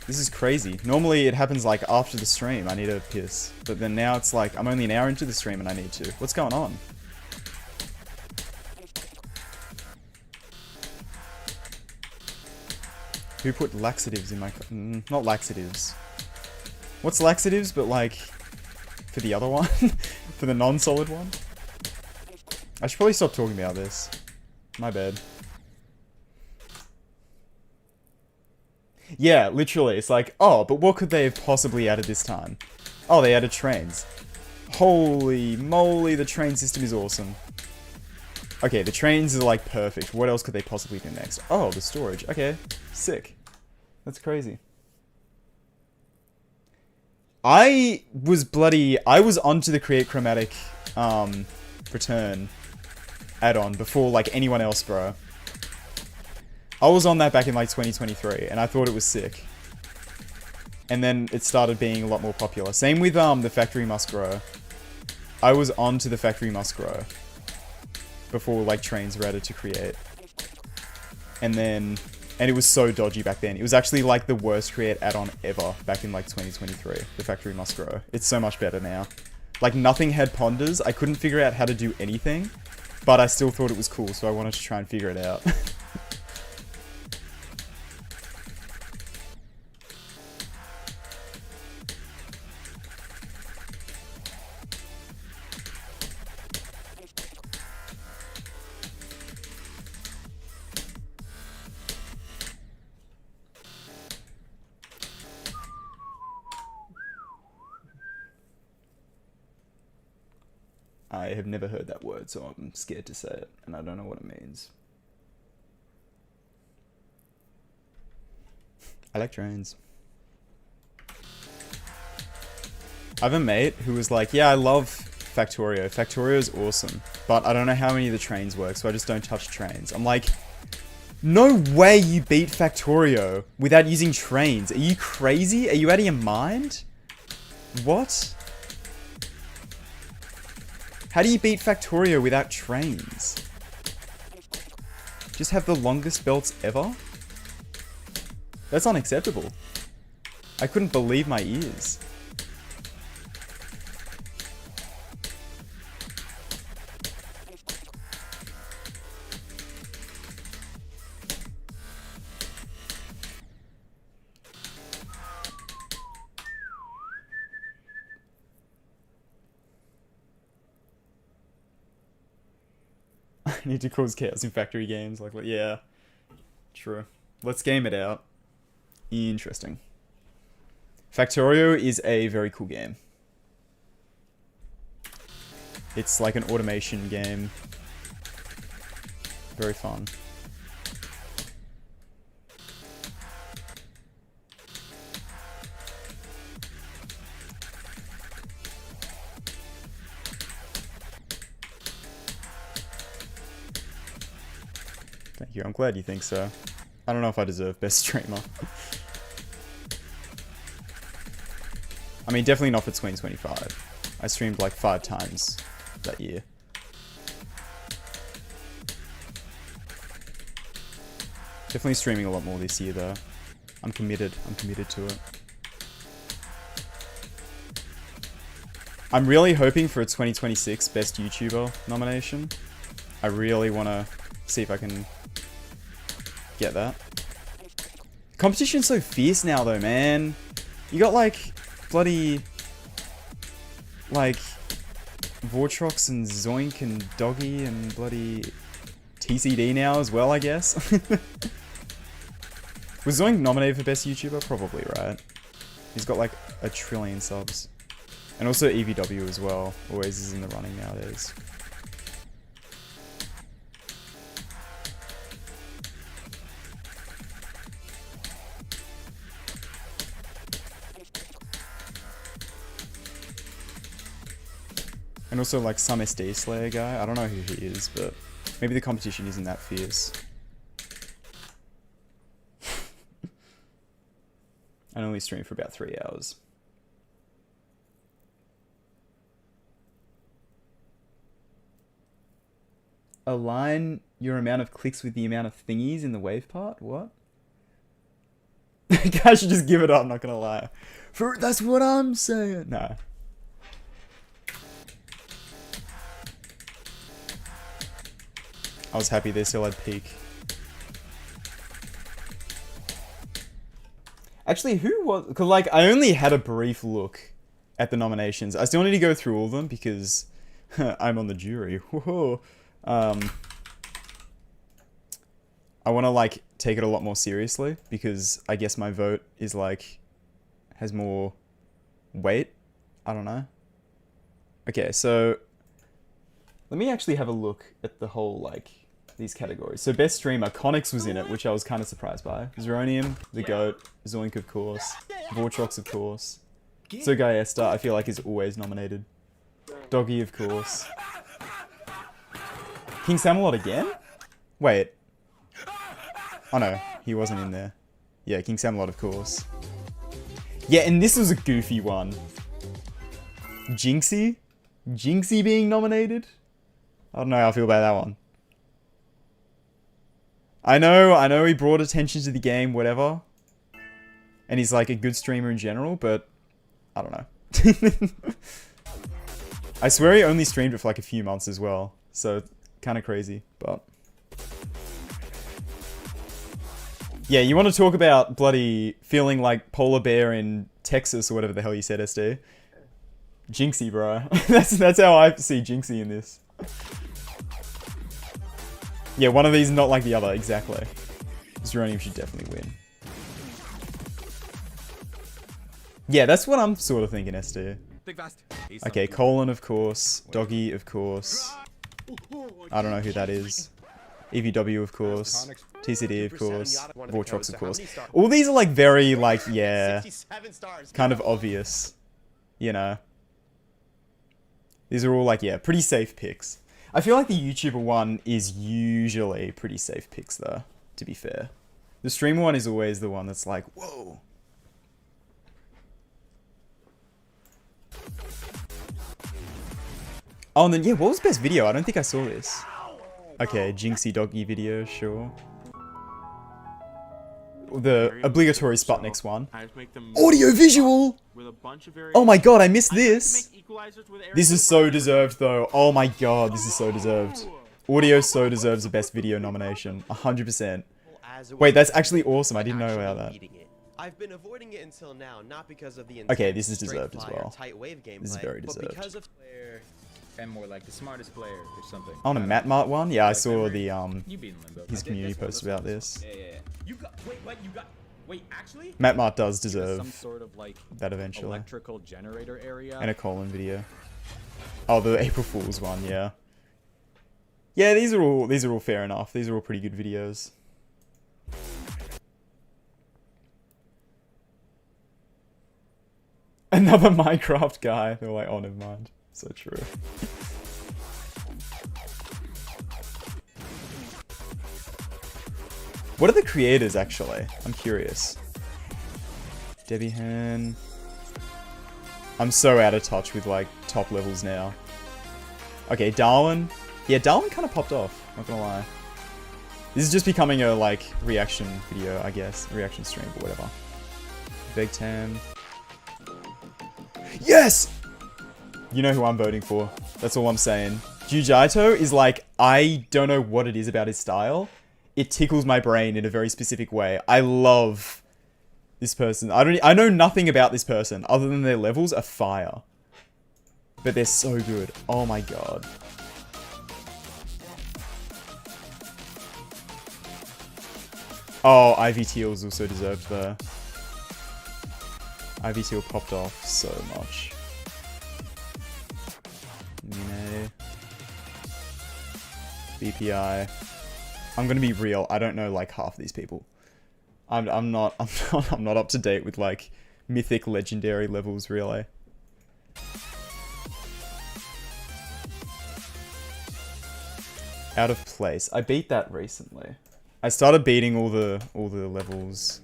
This is crazy. Normally it happens like after the stream, I need a piss. But then now it's like, I'm only an hour into the stream and I need to. What's going on? Who put laxatives in my... not laxatives. What's laxatives, but like... for the other one? For the non-solid one? I should probably stop talking about this. My bad. Yeah, literally. It's like, oh, but what could they have possibly added this time? Oh, they added trains. Holy moly, the train system is awesome. Okay, the trains are like perfect. What else could they possibly do next? Oh, the storage. Okay, sick. That's crazy. I was onto the Create Chromatic return add-on before like anyone else, bro. I was on that back in like 2023 and I thought it was sick. And then it started being a lot more popular. Same with the Factory Must Grow. I was onto the Factory Must Grow before like trains were added to Create. And it was so dodgy back then. It was actually like the worst Create add-on ever back in like 2023. The Factory Must Grow. It's so much better now. Like nothing had ponders. I couldn't figure out how to do anything, but I still thought it was cool, so I wanted to try and figure it out. I have never heard that word, so I'm scared to say it, and I don't know what it means. I like trains. I have a mate who was like, yeah, I love Factorio. Factorio is awesome, but I don't know how many of the trains work, so I just don't touch trains. I'm like, no way you beat Factorio without using trains. Are you crazy? Are you out of your mind? What? How do you beat Factorio without trains? Just have the longest belts ever? That's unacceptable. I couldn't believe my ears. I need to cause chaos in factory games. Like, yeah, true. Let's game it out. Interesting. Factorio is a very cool game. It's like an automation game. Very fun. Thank you. I'm glad you think so. I don't know if I deserve best streamer. I mean, definitely not for 2025. I streamed like 5 times that year. Definitely streaming a lot more this year though. I'm committed. I'm committed to it. I'm really hoping for a 2026 Best YouTuber nomination. I really want to see if I can get that. Competition's so fierce now though, man. You got like bloody like Vortrox and Zoink and Doggy and bloody TCD now as well, I guess. Was Zoink nominated for Best YouTuber? Probably, right? He's got like 1 trillion subs. And also EVW as well. Always is in the running nowadays. And also like some SD Slayer guy. I don't know who he is, but maybe the competition isn't that fierce. I only stream for about 3 hours. align your amount of clicks with the amount of thingies in the wave part? What? I should just give it up, not gonna lie. That's what I'm saying. No. I was happy they still had peak. Actually, who was... Because, like, I only had a brief look at the nominations. I still need to go through all of them because I'm on the jury. Whoa. I want to, like, take it a lot more seriously because I guess my vote is, like, has more weight. I don't know. Okay, so let me actually have a look at the whole, like, these categories. So best streamer, Connix was in it, which I was kind of surprised by. Zeronium, The Goat, Zoink of course, Vortrox of course. So Guy Esther, I feel like is always nominated. Doggy of course. King Samalot again? Wait. Oh no, he wasn't in there. Yeah, King Samalot of course. Yeah, and this was a goofy one. Jinxie? Jinxie being nominated? I don't know how I feel about that one. I know he brought attention to the game, whatever. And he's like a good streamer in general, but I don't know. I swear he only streamed it for like a few months as well. So kind of crazy, but yeah, you want to talk about bloody feeling like polar bear in Texas or whatever the hell you said, SD. Jinxie, bro. that's how I see Jinxie in this. Yeah, one of these is not like the other, exactly. Zeronium should definitely win. Yeah, that's what I'm sort of thinking, SD. Okay, Colin, of course. Doggy, of course. I don't know who that is. EVW, of course. TCD, of course. Vortrox, of course. All these are like very, like, yeah, kind of obvious. You know? These are all like, yeah, pretty safe picks. I feel like the YouTuber one is usually pretty safe picks, though, to be fair. The streamer one is always the one that's like, whoa. Oh, and then, yeah, what was best video? I don't think I saw this. Okay, Jinxie Doggy video, sure. The obligatory Sputniks one. Audio visual! Oh my god, I missed this! This is so deserved though. Oh my god, this is so deserved. Audio so deserves a best video nomination. 100%. Wait, that's actually awesome. I didn't know about that. I've been avoiding it until now, not because of the okay, this is deserved as well. This is very deserved. Because of and more like the smartest player or something. On a Matt Mart one? Yeah, I saw the his community post about this. Yeah. You got wait, actually? Matt Mart does deserve some sort of like that eventually. Electrical generator area. And a Colin video. Oh, the April Fool's one, yeah. Yeah, these are all fair enough. These are all pretty good videos. Another Minecraft guy. They're like, oh, never mind. So true. What are the creators, actually? I'm curious. Debbie Han. I'm so out of touch with, like, top levels now. Okay, Darwin. Yeah, Darwin kind of popped off. Not gonna lie. This is just becoming a, like, reaction video, I guess. Reaction stream, or whatever. Big Tam. Yes! You know who I'm voting for. That's all I'm saying. Jujaito is like, I don't know what it is about his style. It tickles my brain in a very specific way. I love this person. I know nothing about this person other than their levels are fire. But they're so good. Oh my god. Oh, Ivy Teal's also deserved though. Ivy Teal popped off so much. Mine. BPI. I'm gonna be real. I don't know like half of these people. I'm not up to date with like mythic legendary levels really. Out of place. I beat that recently. I started beating all the levels.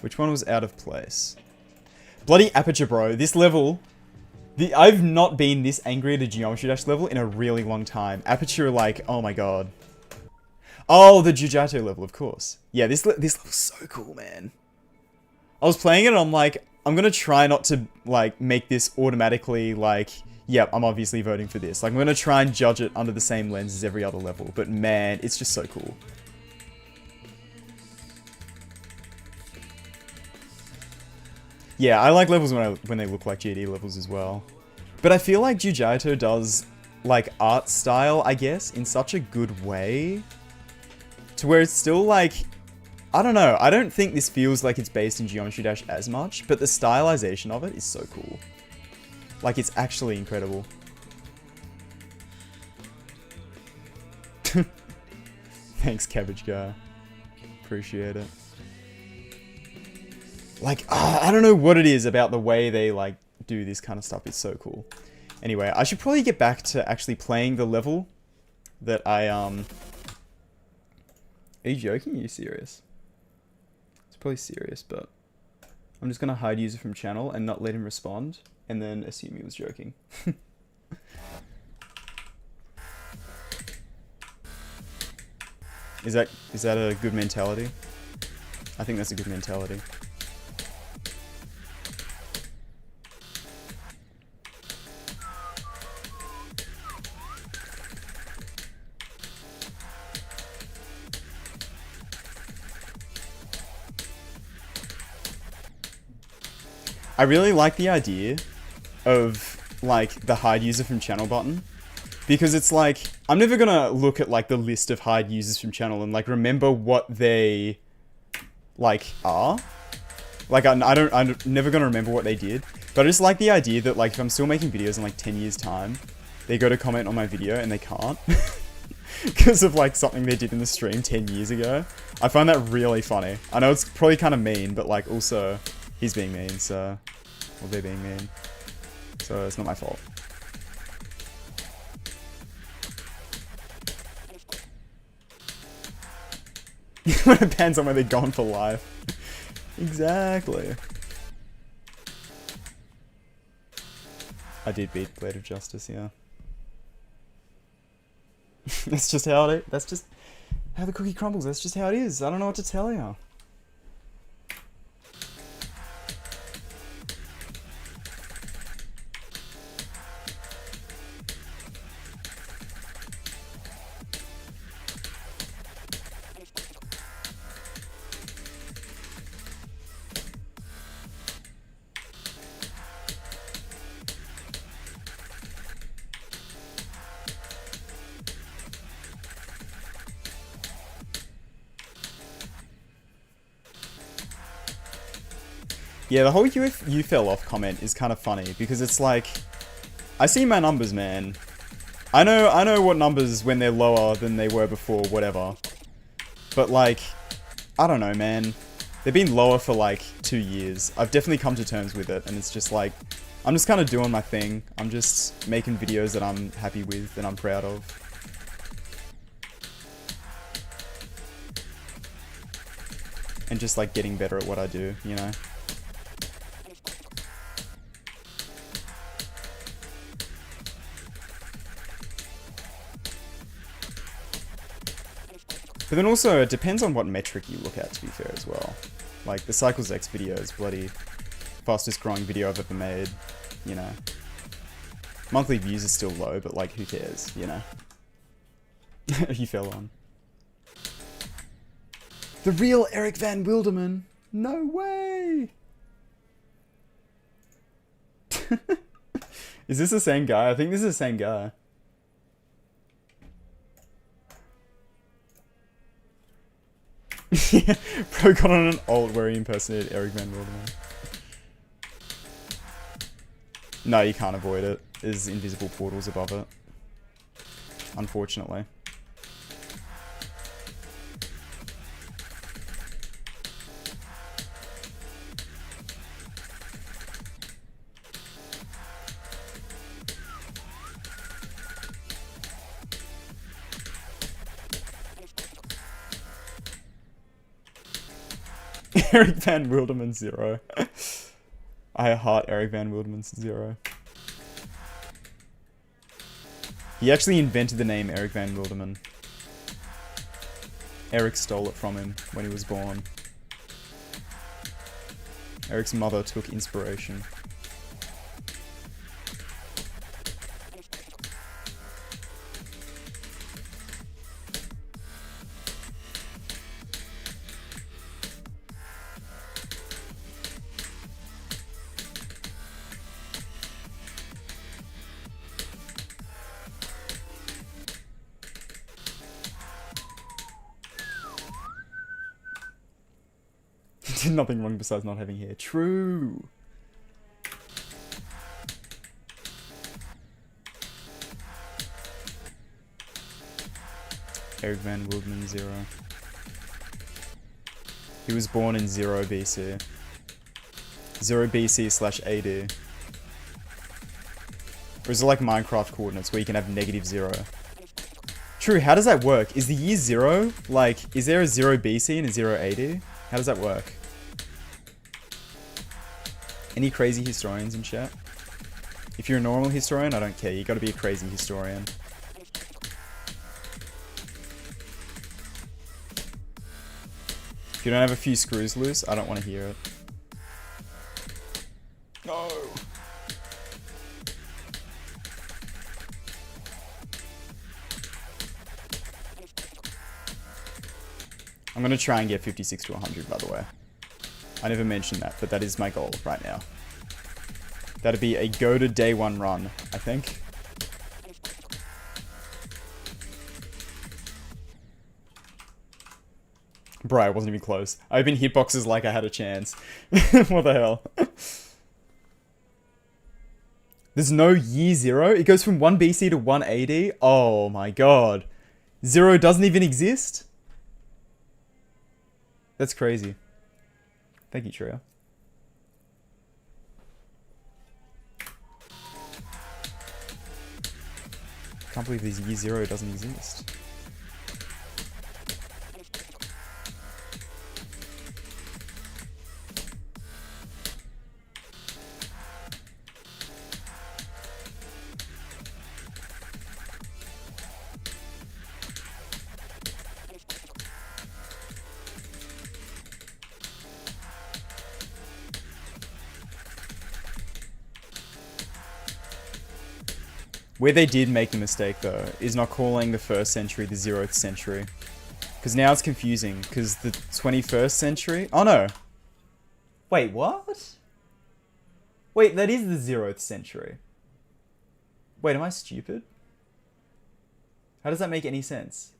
Which one was out of place? Bloody Aperture, bro. This level I've not been this angry at a Geometry Dash level in a really long time. Aperture, like, oh my god. Oh, the Jujutsu level, of course. Yeah, this level's so cool, man. I was playing it and I'm like, I'm gonna try not to, like, make this automatically, like, yep, I'm obviously voting for this. Like, I'm gonna try and judge it under the same lens as every other level. But man, it's just so cool. Yeah, I like levels when they look like GD levels as well. But I feel like Jujutsu does, like, art style, I guess, in such a good way. To where it's still, like, I don't know. I don't think this feels like it's based in Geometry Dash as much. But the stylization of it is so cool. Like, it's actually incredible. Thanks, Cabbage Guy. Appreciate it. Like, I don't know what it is about the way they, like, do this kind of stuff. It's so cool. Anyway, I should probably get back to actually playing the level that I, Are you joking? Are you serious? It's probably serious, but I'm just gonna hide user from channel and not let him respond, and then assume he was joking. Is that a good mentality? I think that's a good mentality. I really like the idea of, like, the hide user from channel button. Because it's like, I'm never gonna look at, like, the list of hide users from channel and, like, remember what they, like, are. Like, I'm never gonna remember what they did. But I just like the idea that, like, if I'm still making videos in, like, 10 years' time, they go to comment on my video and they can't. Because of, like, something they did in the stream 10 years ago. I find that really funny. I know it's probably kind of mean, but, like, also, he's being mean, so... Well, they're being mean. So, it's not my fault. When it depends on where they're gone for life. Exactly. I did beat Blade of Justice, yeah. That's just how it is. That's just how the cookie crumbles. That's just how it is. I don't know what to tell you. Yeah, the whole you fell off comment is kind of funny because it's like, I see my numbers, man. I know what numbers when they're lower than they were before, whatever. But like, I don't know, man. They've been lower for like 2 years. I've definitely come to terms with it, and it's just like, I'm just kind of doing my thing. I'm just making videos that I'm happy with and I'm proud of. And just like getting better at what I do, you know? But then also, it depends on what metric you look at, to be fair, as well. Like, the Cycles X video is bloody fastest growing video I've ever made, you know. Monthly views are still low, but like, who cares, you know? You fell on. The real Eric Van Wilderman? No way! Is this the same guy? I think this is the same guy. Yeah, bro got on an alt where he impersonated Eric Van Wilderman. No, you can't avoid it. There's invisible portals above it. Unfortunately. Eric Van Wilderman 0. I heart Eric Van Wilderman 0. He actually invented the name Eric Van Wilderman. Eric stole it from him when he was born. Eric's mother took inspiration. Did nothing wrong besides not having hair. True. Eric Van Wildman 0. He was born in 0 BC. 0 BC slash AD. Or is it like Minecraft coordinates where you can have -0? True, how does that work? Is the year 0? Like, is there a 0 BC and a 0 AD? How does that work? Any crazy historians in chat? If you're a normal historian, I don't care. You gotta be a crazy historian. If you don't have a few screws loose, I don't want to hear it. No! I'm gonna try and get 56 to 100, by the way. I never mentioned that, but that is my goal right now. That'd be a go to day 1 run, I think. Bro, I wasn't even close. I opened hitboxes like I had a chance. What the hell? There's no year 0? It goes from 1 BC to 1 AD? Oh my god. 0 doesn't even exist? That's crazy. Thank you, Trio. Can't believe this year 0 doesn't exist. Where they did make the mistake, though, is not calling the 1st century the 0th century. Because now it's confusing, because the 21st century... Oh, no. Wait, what? Wait, that is the 0th century. Wait, am I stupid? How does that make any sense?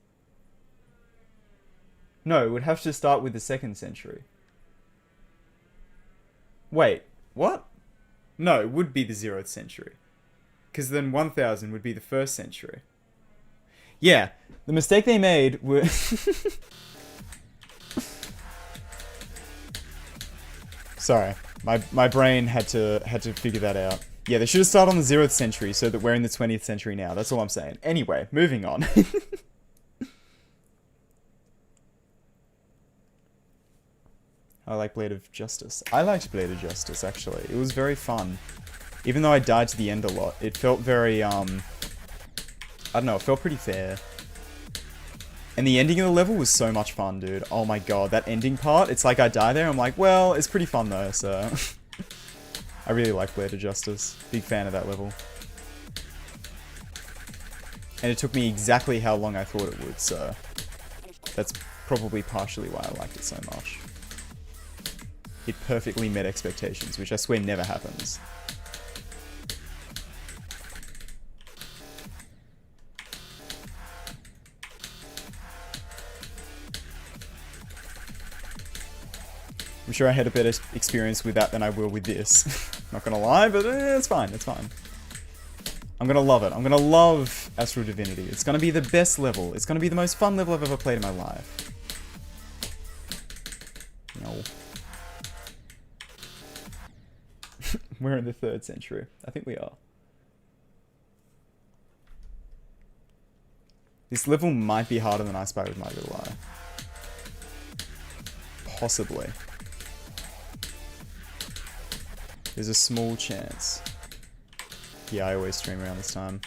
No, it would have to start with the 2nd century. Wait, what? No, it would be the 0th century. Because then 1000 would be the 1st century. Yeah, the mistake they made was... Sorry, my brain had to figure that out. Yeah, they should have started on the 0th century so that we're in the 20th century now. That's all I'm saying. Anyway, moving on. I like Blade of Justice. I liked Blade of Justice, actually. It was very fun. Even though I died to the end a lot, it felt very, I don't know, it felt pretty fair. And the ending of the level was so much fun, dude. Oh my god, that ending part, it's like I die there, I'm like, well, it's pretty fun though, so... I really like Blade of Justice. Big fan of that level. And it took me exactly how long I thought it would, so... That's probably partially why I liked it so much. It perfectly met expectations, which I swear never happens. I'm sure I had a better experience with that than I will with this. Not gonna lie, but it's fine, it's fine. I'm gonna love it. I'm gonna love Astral Divinity. It's gonna be the best level. It's gonna be the most fun level I've ever played in my life. No. We're in the 3rd century. I think we are. This level might be harder than I Spy with My Little Eye. Possibly. There's a small chance. Yeah, I always stream around this time.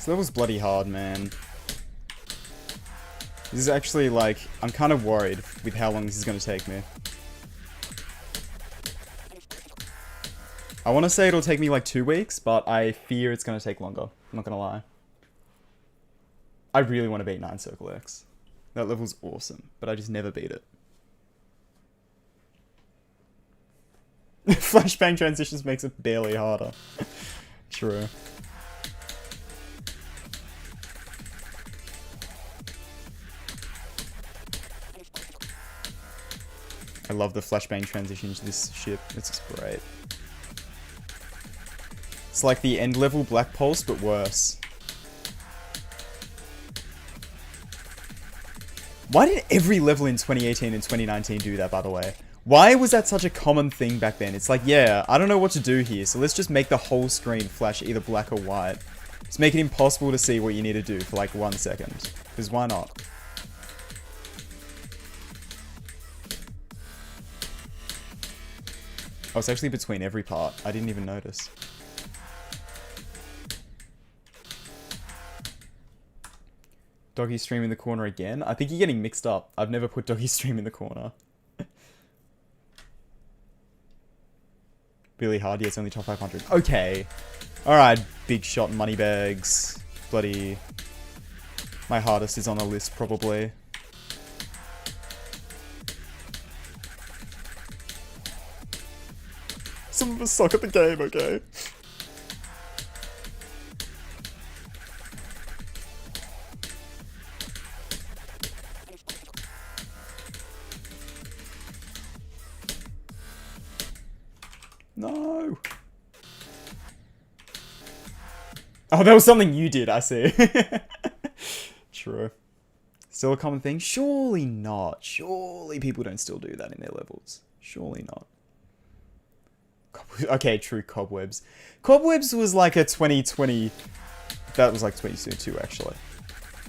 This level's bloody hard, man. This is actually, like, I'm kind of worried with how long this is going to take me. I want to say it'll take me like 2 weeks, but I fear it's going to take longer. I'm not going to lie. I really want to beat 9 Circle X. That level's awesome, but I just never beat it. Flashbang transitions makes it barely harder. True. I love the flashbang transition to this ship. It's just great. It's like the end level Black Pulse, but worse. Why did every level in 2018 and 2019 do that, by the way? Why was that such a common thing back then? It's like, yeah, I don't know what to do here, so let's just make the whole screen flash either black or white. Just make it impossible to see what you need to do for like 1 second. Because why not? Oh, it's actually between every part. I didn't even notice. Doggy stream in the corner again? I think you're getting mixed up. I've never put doggy stream in the corner. Really hard, yeah, it's only top 500. Okay. Alright, big shot moneybags. Bloody... My hardest is on the list, probably. Some of us suck at the game, okay? No. Oh, that was something you did, I see. True. Still a common thing? Surely not. Surely people don't still do that in their levels. Surely not. Okay, true, Cobwebs. Cobwebs was like a 2020... That was like 2022, actually.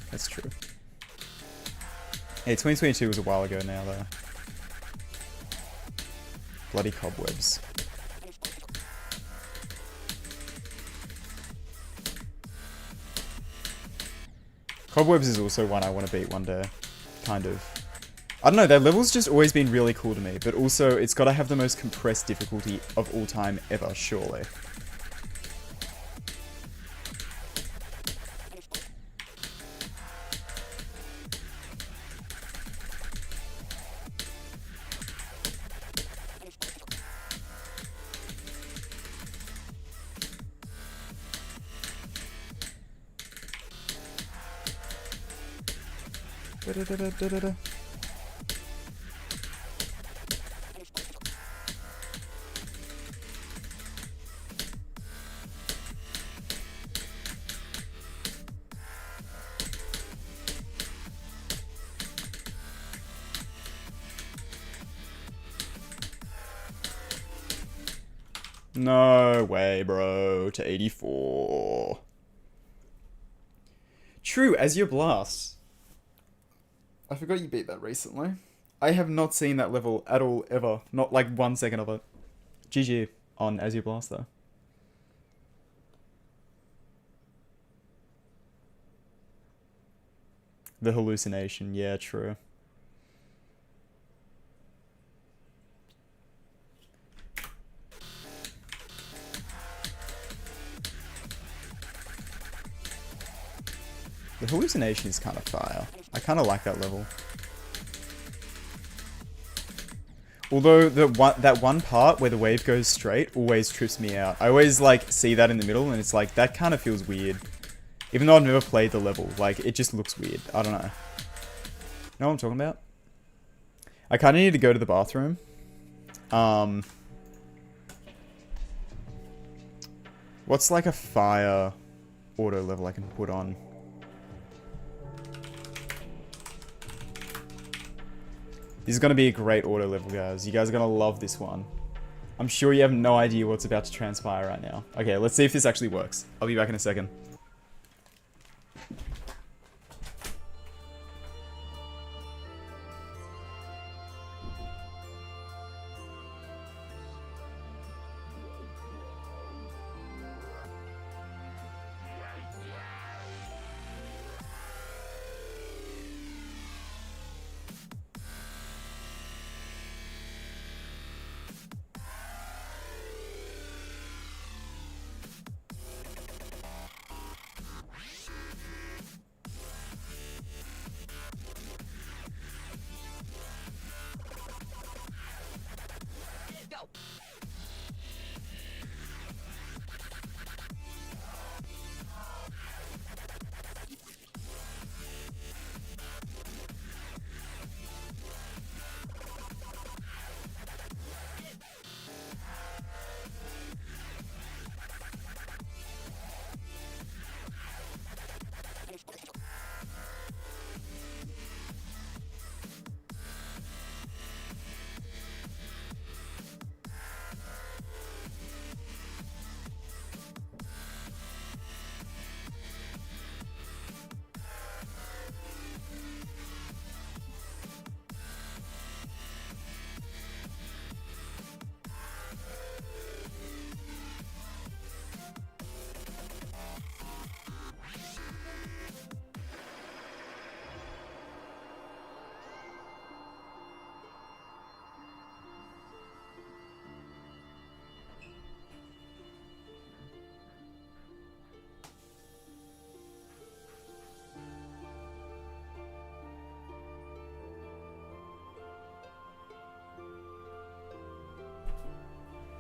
That's true. Hey, 2022 was a while ago now, though. Bloody Cobwebs. Cobwebs is also one I want to beat one day. Kind of. I don't know, that level's just always been really cool to me, but also it's got to have the most compressed difficulty of all time ever, surely. Da-da-da-da-da-da. No way, bro. To 84. True, as your blast. I forgot you beat that recently. I have not seen that level at all, ever. Not like 1 second of it. GG on As You Blast, though. The hallucination, yeah, true. The hallucination is kind of fire. I kind of like that level. Although that one part where the wave goes straight always trips me out. I always like see that in the middle and it's like, that kind of feels weird. Even though I've never played the level, like it just looks weird. I don't know. You know what I'm talking about? I kind of need to go to the bathroom. What's like a fire auto level I can put on? This is going to be a great auto level, guys. You guys are going to love this one. I'm sure you have no idea what's about to transpire right now. Okay, let's see if this actually works. I'll be back in a second.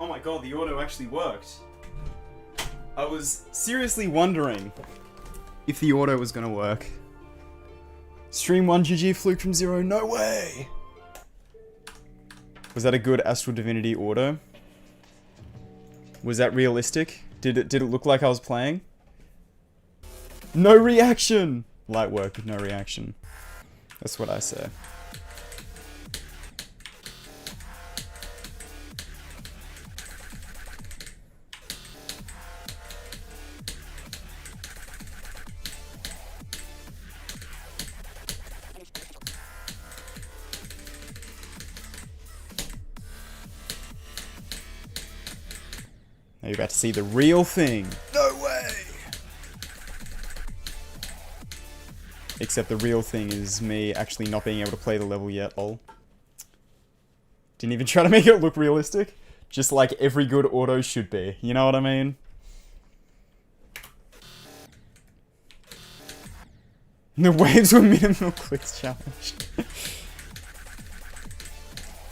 Oh my god, the auto actually worked. I was seriously wondering if the auto was gonna work. Stream 1 GG fluke from 0, no way! Was that a good Astral Divinity auto? Was that realistic? Did it look like I was playing? No reaction! Light work with no reaction. That's what I say. Now you're about to see the real thing. No way! Except the real thing is me actually not being able to play the level yet, lol. Didn't even try to make it look realistic. Just like every good auto should be. You know what I mean? The waves were minimal clicks challenge.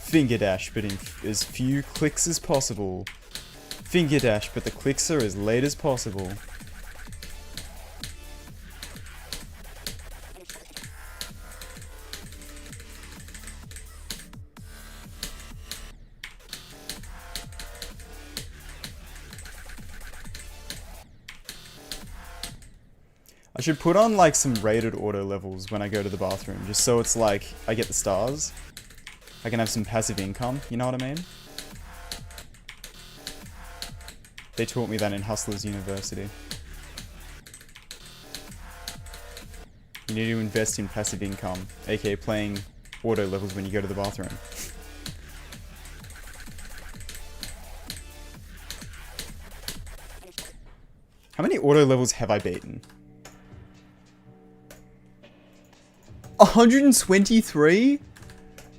Finger dash, but in as few clicks as possible. Finger dash, but the clicks are as late as possible. I should put on like some rated auto levels when I go to the bathroom, just so it's like I get the stars. I can have some passive income, you know what I mean? They taught me that in Hustlers University. You need to invest in passive income, aka playing auto levels when you go to the bathroom. How many auto levels have I beaten? 123?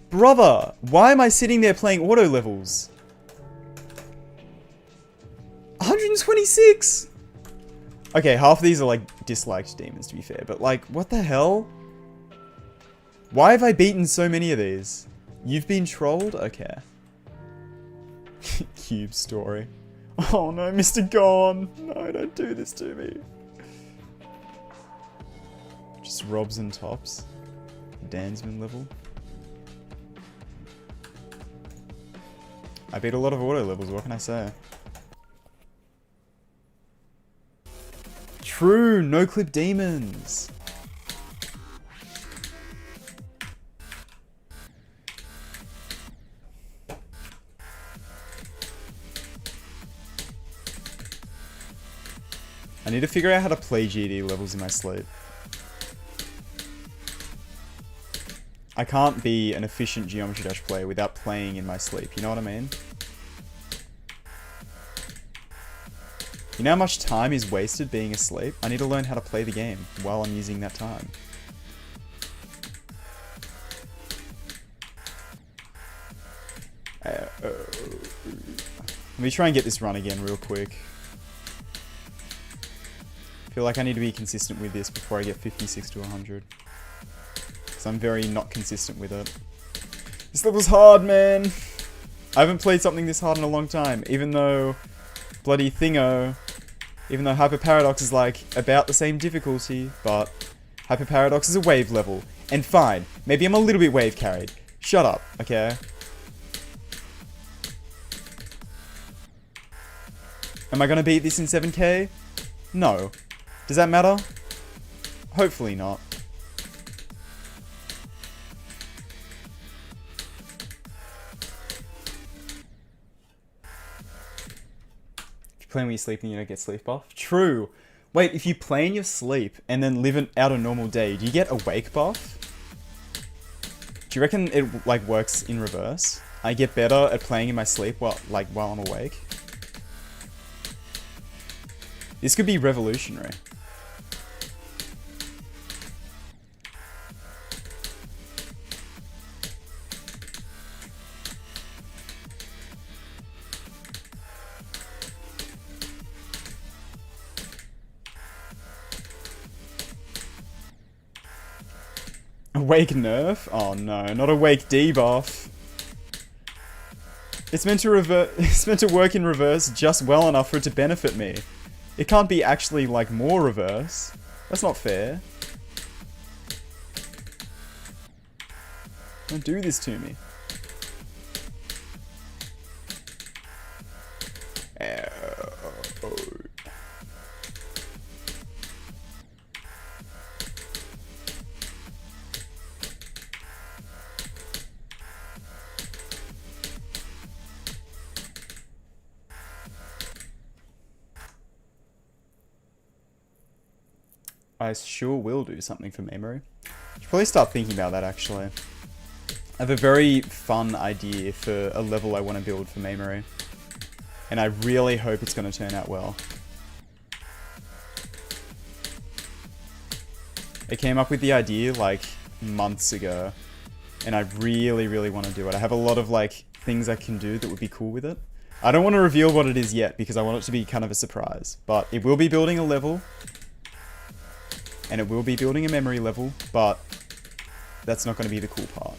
Brother, why am I sitting there playing auto levels? 126! Okay, half of these are like disliked demons to be fair, but like, what the hell? Why have I beaten so many of these? You've been trolled? Okay. Cube story. Oh no, Mr. Gone! No, don't do this to me. Just robs and tops. Dansman level. I beat a lot of auto levels, what can I say? True, no clip demons. I need to figure out how to play GD levels in my sleep. I can't be an efficient Geometry Dash player without playing in my sleep, you know what I mean? You know how much time is wasted being asleep? I need to learn how to play the game while I'm using that time. Let me try and get this run again real quick. I feel like I need to be consistent with this before I get 56 to 100. Because I'm very not consistent with it. This level's hard, man! I haven't played something this hard in a long time, even though bloody Thingo, even though Hyper Paradox is like about the same difficulty, but Hyper Paradox is a wave level. And fine, maybe I'm a little bit wave carried. Shut up, okay? Am I gonna beat this in 7k? No. Does that matter? Hopefully not. If you play when you sleep and you don't get sleep buff? True. Wait, if you play in your sleep and then live out a normal day, do you get a wake buff? Do you reckon it like works in reverse? I get better at playing in my sleep while I'm awake? This could be revolutionary. Awake nerf? Oh no, not awake debuff. It's meant to it's meant to work in reverse just well enough for it to benefit me. It can't be actually like more reverse. That's not fair. Don't do this to me. I sure will do something for memory. Should probably start thinking about that actually. I have a very fun idea for a level I want to build for memory. And I really hope it's going to turn out well. I came up with the idea like months ago. And I really, really want to do it. I have a lot of like things I can do that would be cool with it. I don't want to reveal what it is yet because I want it to be kind of a surprise. But it will be building a level. And it will be building a memory level, but that's not going to be the cool part.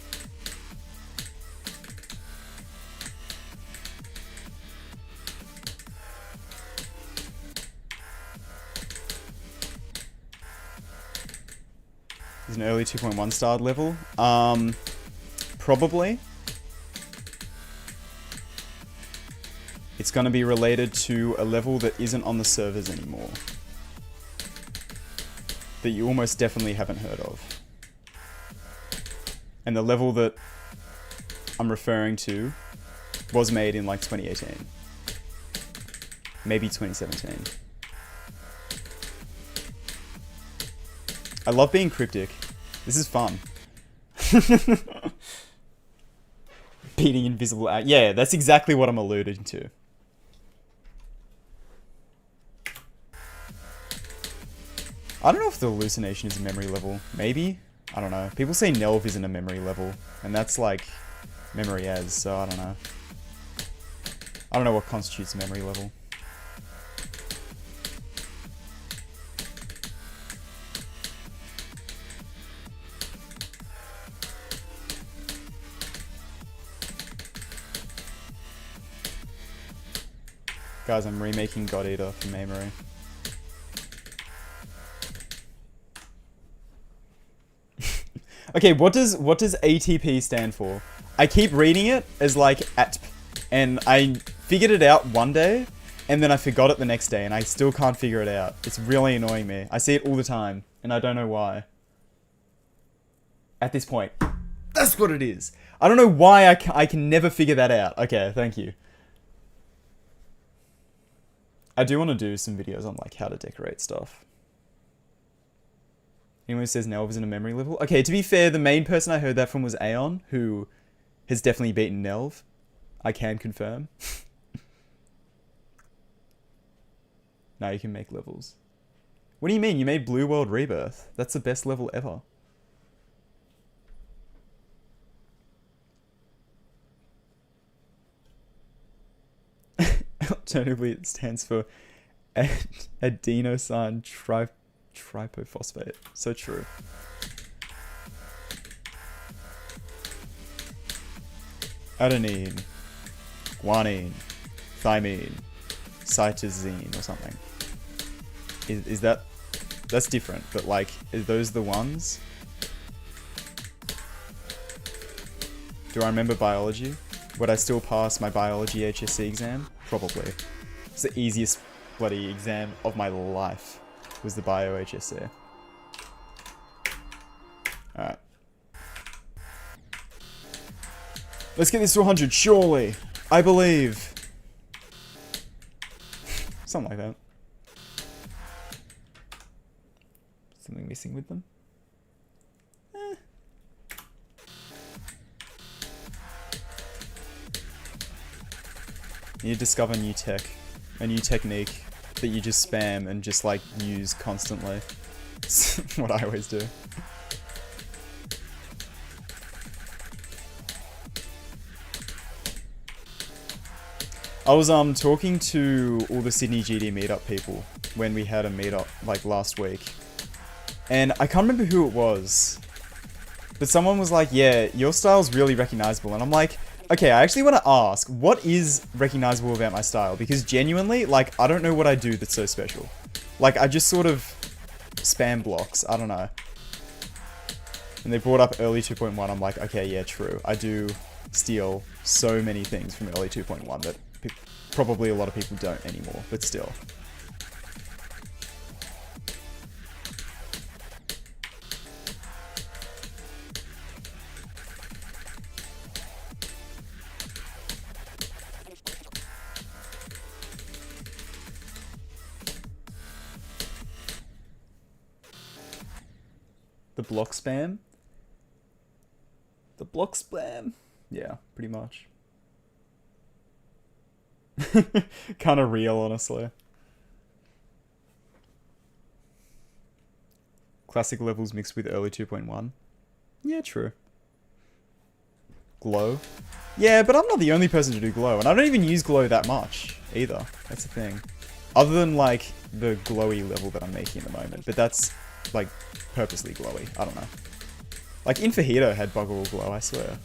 Is an early 2.1 starred level? Probably. It's going to be related to a level that isn't on the servers anymore. That you almost definitely haven't heard of. And the level that I'm referring to was made in like 2018. Maybe 2017. I love being cryptic. This is fun. Beating invisible out. Yeah, that's exactly what I'm alluding to. I don't know if the hallucination is a memory level. Maybe? I don't know. People say Nelv isn't a memory level. And that's like memory as, so I don't know. I don't know what constitutes a memory level. Guys, I'm remaking God Eater for memory. Okay, what does ATP stand for? I keep reading it as like ATP, and I figured it out one day, and then I forgot it the next day, and I still can't figure it out. It's really annoying me. I see it all the time, and I don't know why. At this point, that's what it is. I don't know why I can never figure that out. Okay, thank you. I do want to do some videos on like how to decorate stuff. Anyone who says Nelv isn't a memory level? Okay, to be fair, the main person I heard that from was Aeon, who has definitely beaten Nelv. I can confirm. Now you can make levels. What do you mean? You made Blue World Rebirth. That's the best level ever. Alternatively, it stands for adenosine tripophosphate. So true. Adenine, guanine, thymine, cytosine or something. Is that... That's different, but like, are those the ones? Do I remember biology? Would I still pass my biology HSC exam? Probably. It's the easiest bloody exam of my life. Was the bio HSC. Alright. Let's get this to 100, surely. I believe. Something like that. Something missing with them? You discover new tech. A new technique that you just spam and just like use constantly. It's what I always do. I was talking to all the Sydney GD meetup people when we had a meetup like last week. And I can't remember who it was. But someone was like, yeah, your style's really recognizable. And I'm like, Okay, I actually want to ask, what is recognizable about my style? Because genuinely, like, I don't know what I do that's so special. Like, I just sort of spam blocks. I don't know. And they brought up early 2.1. I'm like, okay, yeah, true. I do steal so many things from early 2.1 that probably a lot of people don't anymore, but still. The block spam? The block spam? Yeah, pretty much. Kind of real, honestly. Classic levels mixed with early 2.1. Yeah, true. Glow? Yeah, but I'm not the only person to do glow, and I don't even use glow that much, either. That's the thing. Other than, like, the glowy level that I'm making at the moment, but that's, like, purposely glowy. I don't know. Like, Infajito had bugger all glow, I swear.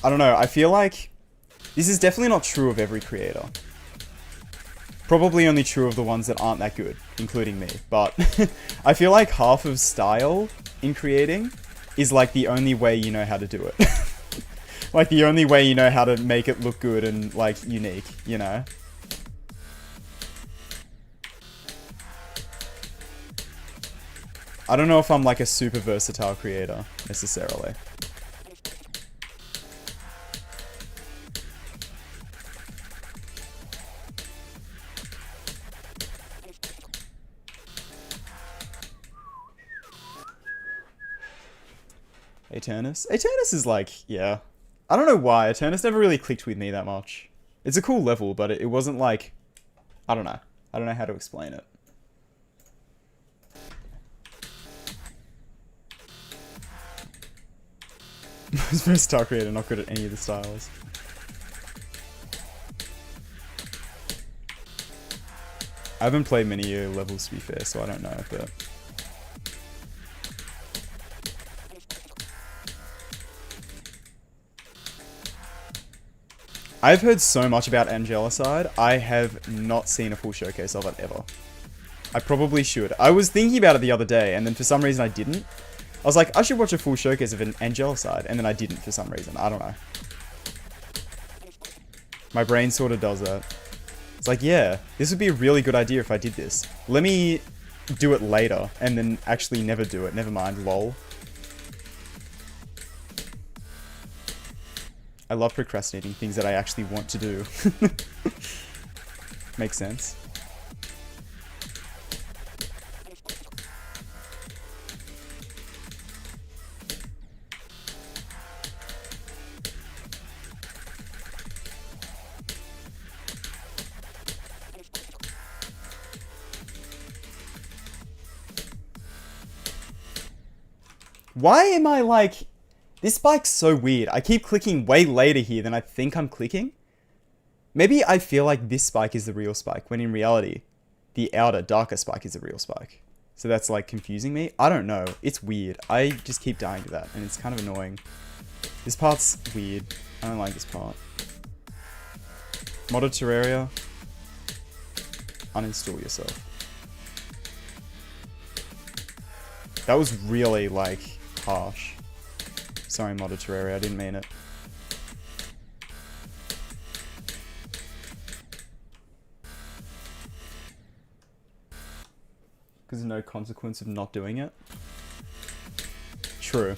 I don't know, I feel like this is definitely not true of every creator. Probably only true of the ones that aren't that good, including me. But I feel like half of style in creating is like the only way you know how to do it. Like the only way you know how to make it look good and like unique, you know? I don't know if I'm like a super versatile creator, necessarily. Eternus? Eternus is like, yeah. I don't know why, Eternus never really clicked with me that much. It's a cool level, but it wasn't like... I don't know. I don't know how to explain it. Most versatile creator, not good at any of the styles. I haven't played many levels, to be fair, so I don't know, but... I've heard so much about Angelicide, I have not seen a full showcase of it ever. I probably should. I was thinking about it the other day, and then for some reason I didn't. I was like, I should watch a full showcase of an Angelicide, and then I didn't for some reason. I don't know. My brain sort of does that. It's like, yeah, this would be a really good idea if I did this. Let me do it later, and then actually never do it. Never mind, lol. I love procrastinating things that I actually want to do. Makes sense. Why am I like... This spike's so weird. I keep clicking way later here than I think I'm clicking. Maybe I feel like this spike is the real spike, when in reality, the outer, darker spike is the real spike. So that's like confusing me. I don't know. It's weird. I just keep dying to that, and it's kind of annoying. This part's weird. I don't like this part. Modded Terraria. Uninstall yourself. That was really, like, harsh. Sorry, modded Terraria, I didn't mean it. Because there's no consequence of not doing it. True.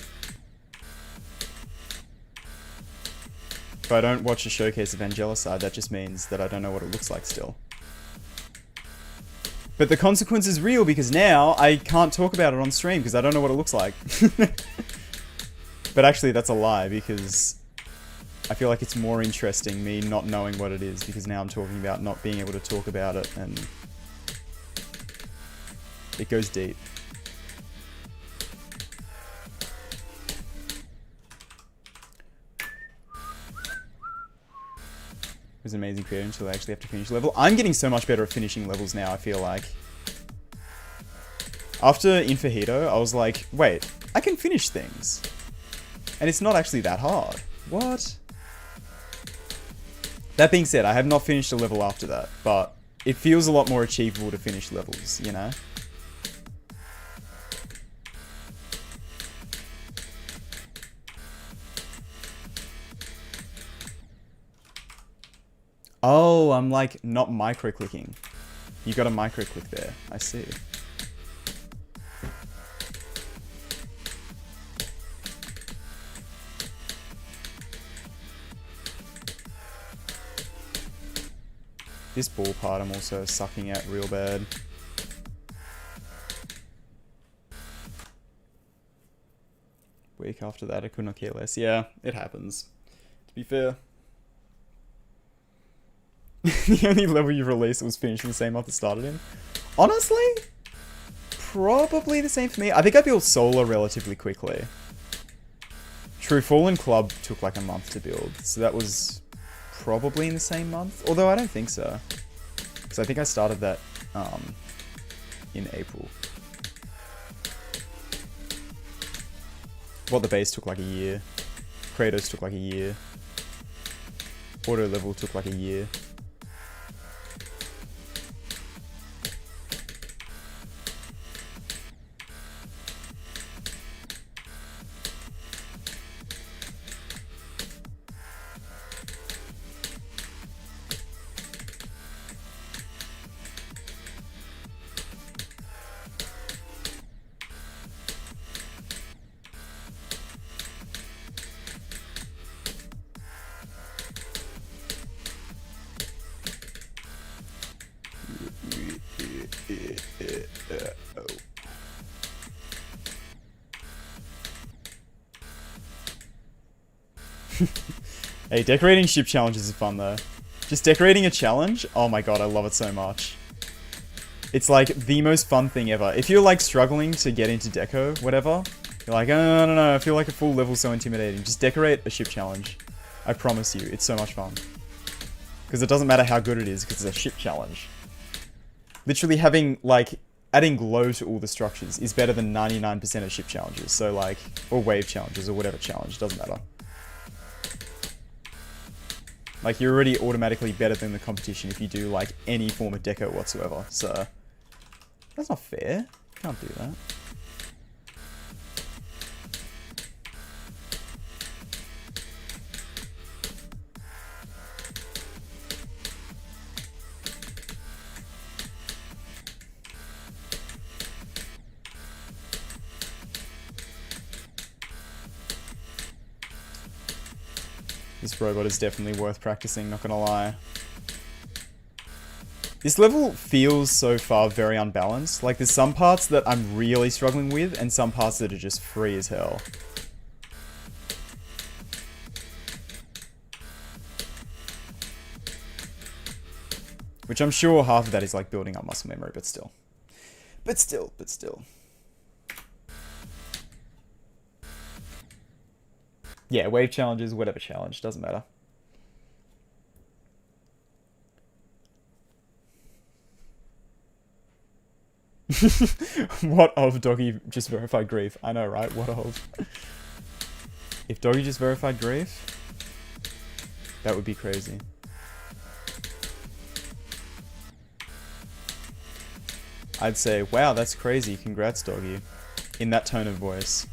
If I don't watch a showcase of Angelicide, that just means that I don't know what it looks like still. But the consequence is real because now I can't talk about it on stream because I don't know what it looks like. But actually, that's a lie, because I feel like it's more interesting me not knowing what it is, because now I'm talking about not being able to talk about it, and it goes deep. It was an amazing creator until I actually have to finish level. I'm getting so much better at finishing levels now, I feel like. After Infahito, I was like, wait, I can finish things. And it's not actually that hard. What? That being said, I have not finished a level after that, but it feels a lot more achievable to finish levels, you know? Oh, I'm like not micro-clicking. You got a micro-click there. I see. This ball part I'm also sucking at real bad. Week after that, I could not care less. Yeah, it happens. To be fair. The only level you released was finished in the same month it started in. Honestly, probably the same for me. I think I built Solar relatively quickly. True, Fallen Club took like a month to build, so that was probably in the same month. Although I don't think so, because I think I started that in April. What the base took like a year. Kratos took like a year. Auto level took like a year. Hey, decorating ship challenges is fun though. Just decorating a challenge, oh my god, I love it so much. It's like the most fun thing ever. If you're like struggling to get into deco, whatever, you're like, oh, no, I feel like a full level's so intimidating. Just decorate a ship challenge. I promise you, it's so much fun. Because it doesn't matter how good it is, because it's a ship challenge. Literally having, like, adding glow to all the structures is better than 99% of ship challenges. So like, or wave challenges, or whatever challenge, doesn't matter. Like, you're already automatically better than the competition if you do, like, any form of deco whatsoever. So, that's not fair. You can't do that. This robot is definitely worth practicing, not gonna lie. This level feels so far very unbalanced. Like, there's some parts that I'm really struggling with, and some parts that are just free as hell. Which I'm sure half of that is like building up muscle memory, but still. But still. Yeah, wave challenges, whatever challenge, doesn't matter. What of Doggy just verified grief? I know, right? What of? If Doggy just verified grief, that would be crazy. I'd say, wow, that's crazy. Congrats, Doggy. In that tone of voice.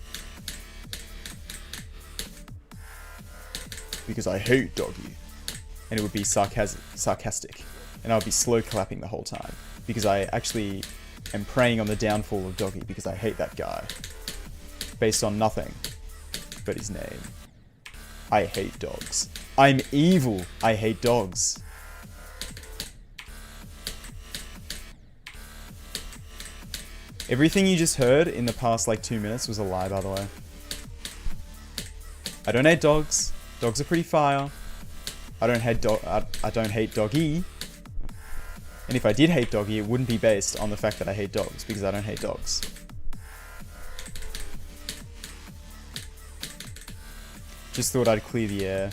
Because I hate Doggy. And it would be sarcastic. And I would be slow clapping the whole time. Because I actually am preying on the downfall of Doggy because I hate that guy. Based on nothing but his name. I hate dogs. I'm evil. I hate dogs. Everything you just heard in the past like 2 minutes was a lie, by the way. I don't hate dogs. Dogs are pretty fire. I don't hate doggy. And if I did hate doggy, it wouldn't be based on the fact that I hate dogs, because I don't hate dogs. Just thought I'd clear the air.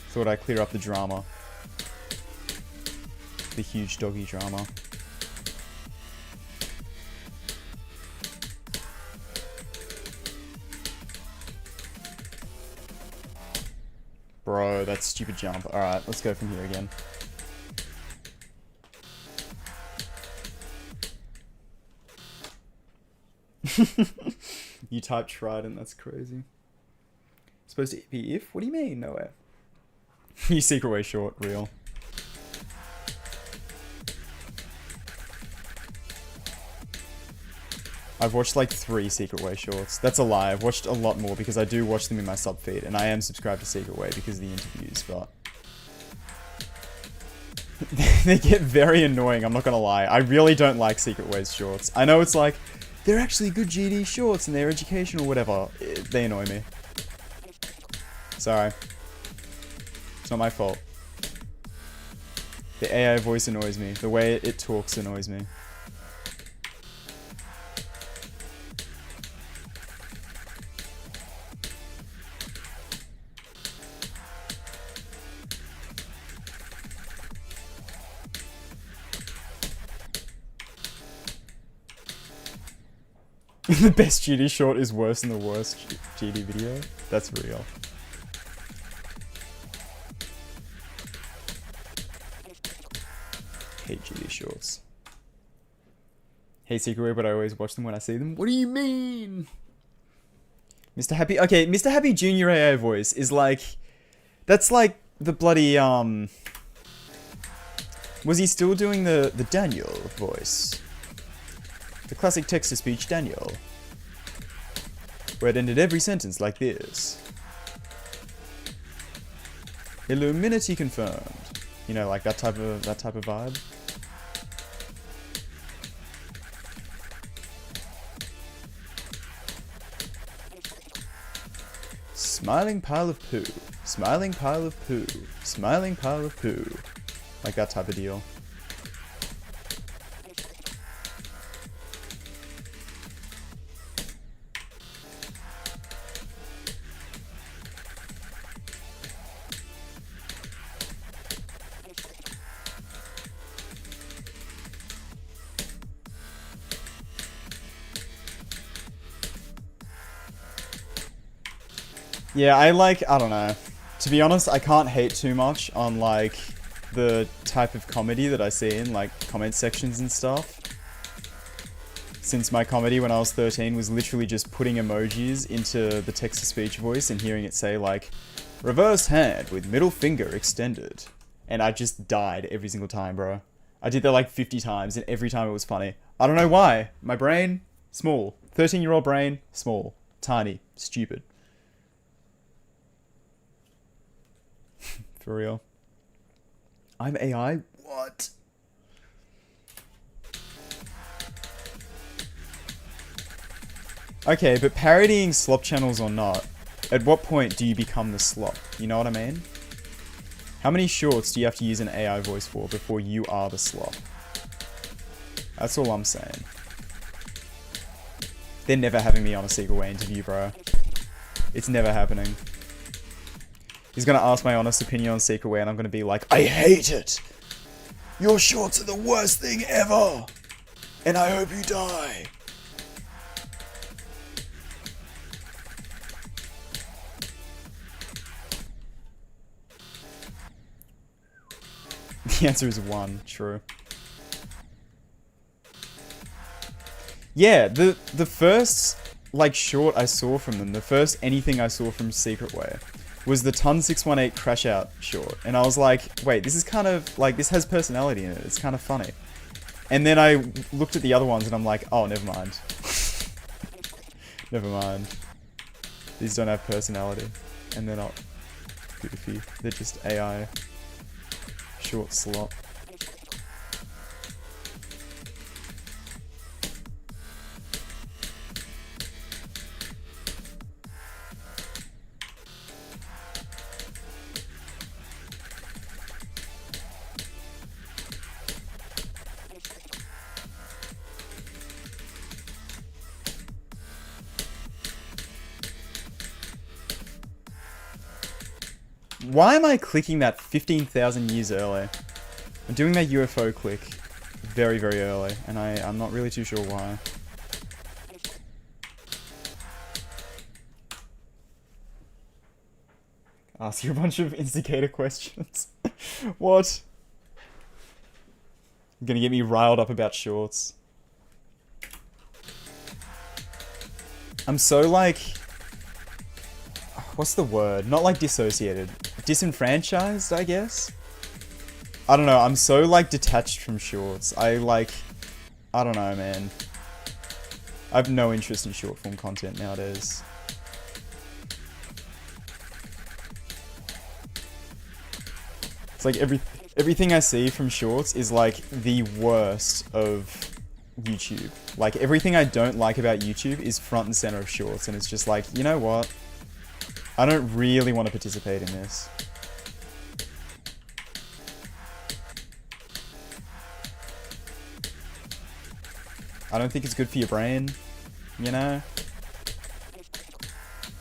Thought I'd clear up the drama. The huge doggy drama. Bro, that stupid jump. Alright, let's go from here again. You typed Trident, that's crazy. Supposed to be if? What do you mean? No way. You secret way short, real. I've watched like 3 Secret Way shorts. That's a lie. I've watched a lot more because I do watch them in my sub feed, and I am subscribed to Secret Way because of the interviews, but they get very annoying, I'm not gonna lie. I really don't like Secret Way's shorts. I know it's like, they're actually good GD shorts and they're educational, whatever. They annoy me. Sorry. It's not my fault. The AI voice annoys me. The way it talks annoys me. The best GD short is worse than the worst GD video? That's real. Hate GD shorts. Hate Secret Way, but I always watch them when I see them. What do you mean? Mr. Happy... Okay, Mr. Happy Junior AI voice is like... That's like the bloody, Was he still doing the Daniel voice? The classic text-to-speech Daniel. Where it ended every sentence like this. Illuminati confirmed. You know, like that type of vibe. Smiling pile of poo. Smiling pile of poo. Smiling pile of poo. Like that type of deal. Yeah, I don't know. To be honest, I can't hate too much on, like, the type of comedy that I see in, like, comment sections and stuff. Since my comedy when I was 13 was literally just putting emojis into the text-to-speech voice and hearing it say, like, reverse hand with middle finger extended. And I just died every single time, bro. I did that like 50 times, and every time it was funny. I don't know why. My brain, small. 13-year-old brain, small. Tiny. Stupid. For real. I'm AI? What? Okay, but parodying slop channels or not, at what point do you become the slop? You know what I mean? How many shorts do you have to use an AI voice for before you are the slop? That's all I'm saying. They're never having me on a Secret Way interview, bro. It's never happening. He's gonna ask my honest opinion on Secret Way and I'm gonna be like, I hate it! Your shorts are the worst thing ever! And I hope you die! The answer is 1, true. Yeah, the first, like, short I saw from them, the first anything I saw from Secret Way, was the Ton 618 Crash Out short. And I was like, wait, this is kind of, like, this has personality in it. It's kind of funny. And then I looked at the other ones and I'm like, oh, never mind. Never mind. These don't have personality. And they're not goofy. They're just AI short slop. Why am I clicking that 15,000 years early? I'm doing that UFO click very, very early, and I'm not really too sure why. Ask you a bunch of instigator questions. What? You're gonna get me riled up about shorts. I'm so like... What's the word? Not like dissociated. Disenfranchised, I guess? I don't know, I'm so like detached from shorts. I don't know, man. I have no interest in short form content nowadays. It's like everything I see from shorts is like the worst of YouTube. Like everything I don't like about YouTube is front and center of shorts, and it's just like, you know what? I don't really want to participate in this. I don't think it's good for your brain, you know?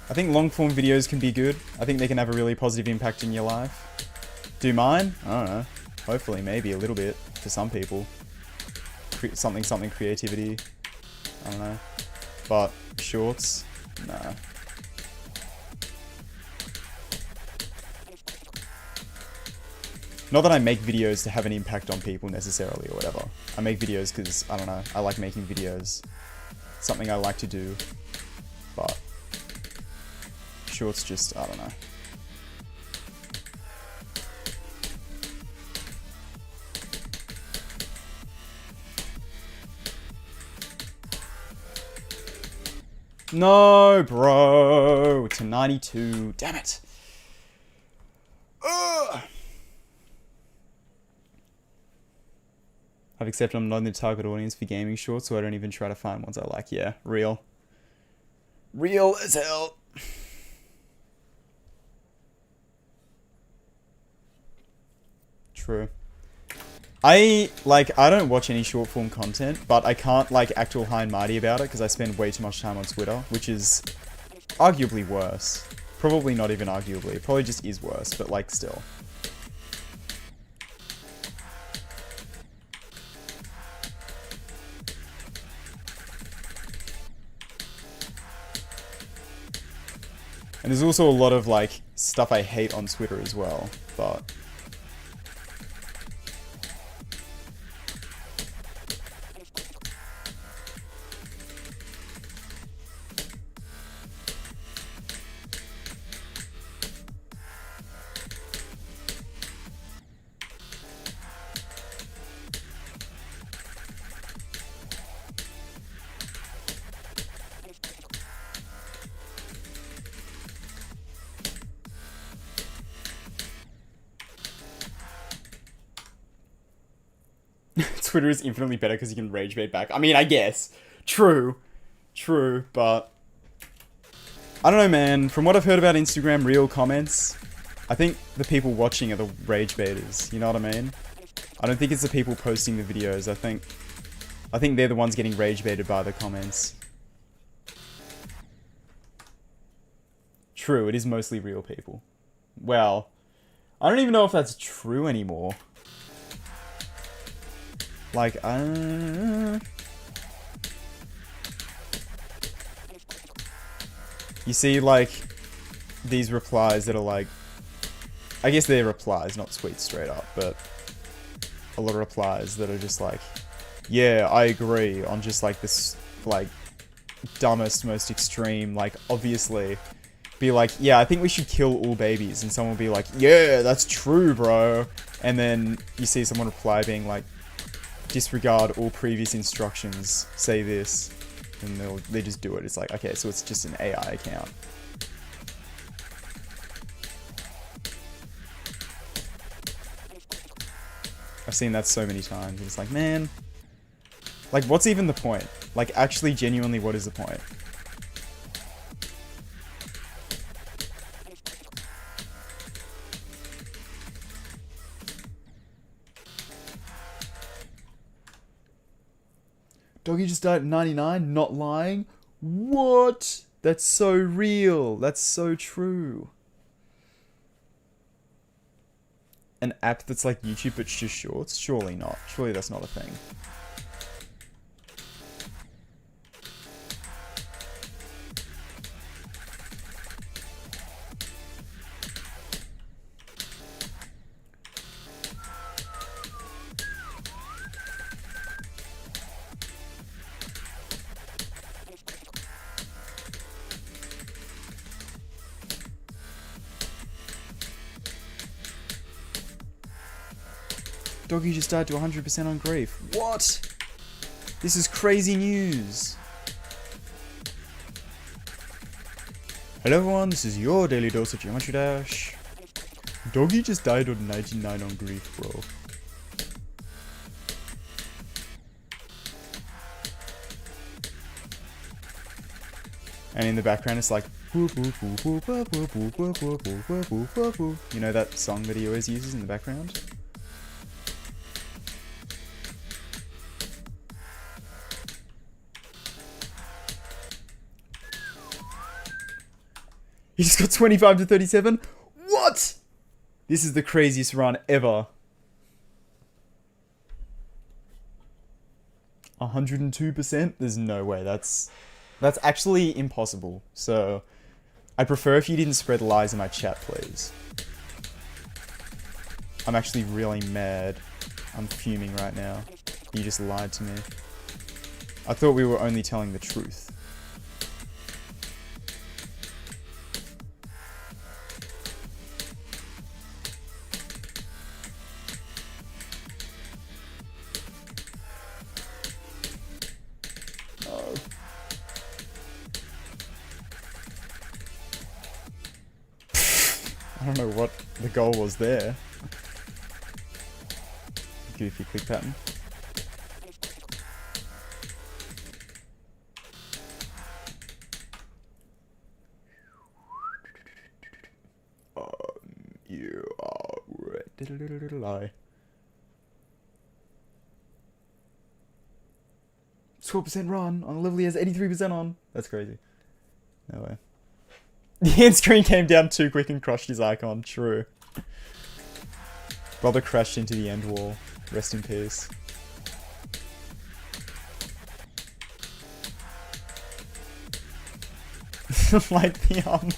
I think long form videos can be good. I think they can have a really positive impact in your life. Do mine? I don't know. Hopefully, maybe a little bit for some people. Something creativity. I don't know. But shorts? Nah. Not that I make videos to have an impact on people necessarily or whatever. I make videos because, I don't know, I like making videos. Something I like to do. But shorts just, I don't know. No, bro. To 92. Damn it. Ugh. I've accepted I'm not in the target audience for gaming shorts, so I don't even try to find ones I like. Yeah, real. Real as hell. True. I don't watch any short form content, but I can't act all high and mighty about it because I spend way too much time on Twitter, which is arguably worse. Probably not even arguably. It probably just is worse, but still. And there's also a lot of stuff I hate on Twitter as well, but Twitter is infinitely better because you can rage bait back. I mean, I guess. True. True, but I don't know, man. From what I've heard about Instagram Reel comments, I think the people watching are the rage baiters. You know what I mean? I don't think it's the people posting the videos. I think they're the ones getting rage baited by the comments. True, it is mostly real people. Well, I don't even know if that's true anymore. You see, these replies that are I guess they're replies, not tweets straight up, but a lot of replies that are just yeah, I agree, on just this, dumbest, most extreme, obviously, be yeah, I think we should kill all babies, and someone will be yeah, that's true, bro, and then you see someone reply being disregard all previous instructions, say this, and they just do it. It's okay, so it's just an AI account. I've seen that so many times. It's man, what's even the point? Actually, genuinely, what is the point? Doggy just died at 99, not lying? What? That's so real. That's so true. an app that's like YouTube but just shorts? Surely not. Surely that's not a thing. Doggy just died to 100% on grief. What? This is crazy news. Hello everyone, this is your daily dose of Geometry Dash. Doggy just died on 99 on grief, bro. And in the background it's like, you know that song that he always uses in the background? He just got 25 to 37? What? This is the craziest run ever. 102%? There's no way. That's actually impossible. So, I'd prefer if you didn't spread lies in my chat, please. I'm actually really mad. I'm fuming right now. You just lied to me. I thought we were only telling the truth. I don't know what the goal was there. Goofy click pattern. You are right. Lie. 12% run on a level he has 83% on. That's crazy. No way. The end screen came down too quick and crushed his icon. True. Brother crashed into the end wall. Rest in peace. Like the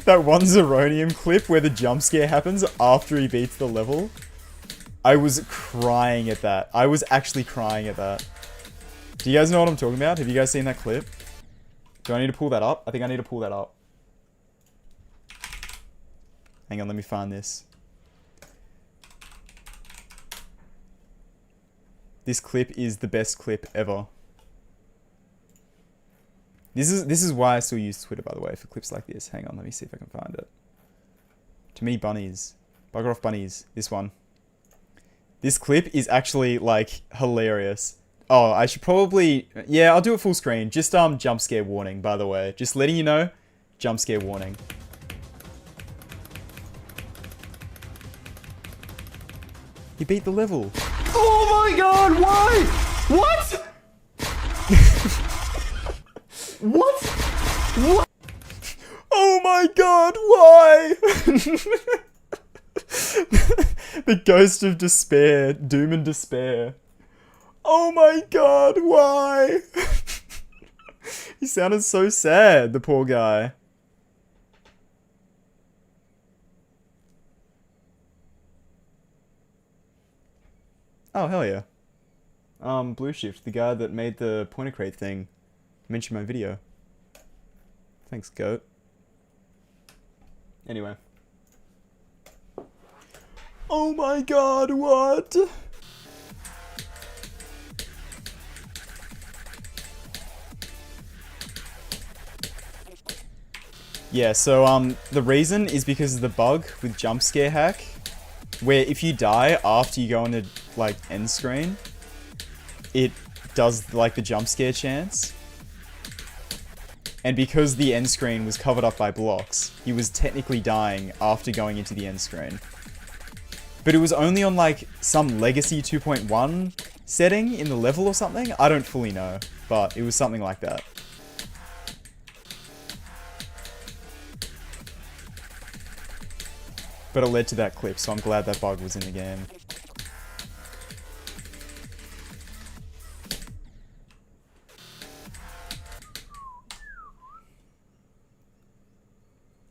that one Zeronium clip where the jump scare happens after he beats the level. I was crying at that. I was actually crying at that. Do you guys know what I'm talking about? Have you guys seen that clip? Do I need to pull that up? I think I need to pull that up. Hang on, let me find this. This clip is the best clip ever. This is why I still use Twitter, by the way, for clips like this. Hang on, let me see if I can find it. Too many bunnies. Bugger off bunnies. This one. This clip is actually, like, hilarious. Oh, I should probably... Yeah, I'll do it full screen. Just, jump scare warning, by the way. Just letting you know, jump scare warning. He beat the level. Oh my god, why? What? What? What? Oh my god, why? The ghost of despair. Doom and despair. Oh my god, why? He sounded so sad, the poor guy. Oh, hell yeah. Blue Shift, the guy that made the pointer crate thing, mentioned my video. Thanks, goat. Anyway. Oh my god, what? Yeah, so, the reason is because of the bug with jump scare hack, where if you die after you go into, like, end screen, it does, like, the jump scare chance. And because the end screen was covered up by blocks, he was technically dying after going into the end screen. But it was only on, like, some Legacy 2.1 setting in the level or something? I don't fully know, but it was something like that. But it led to that clip, so I'm glad that bug was in the game.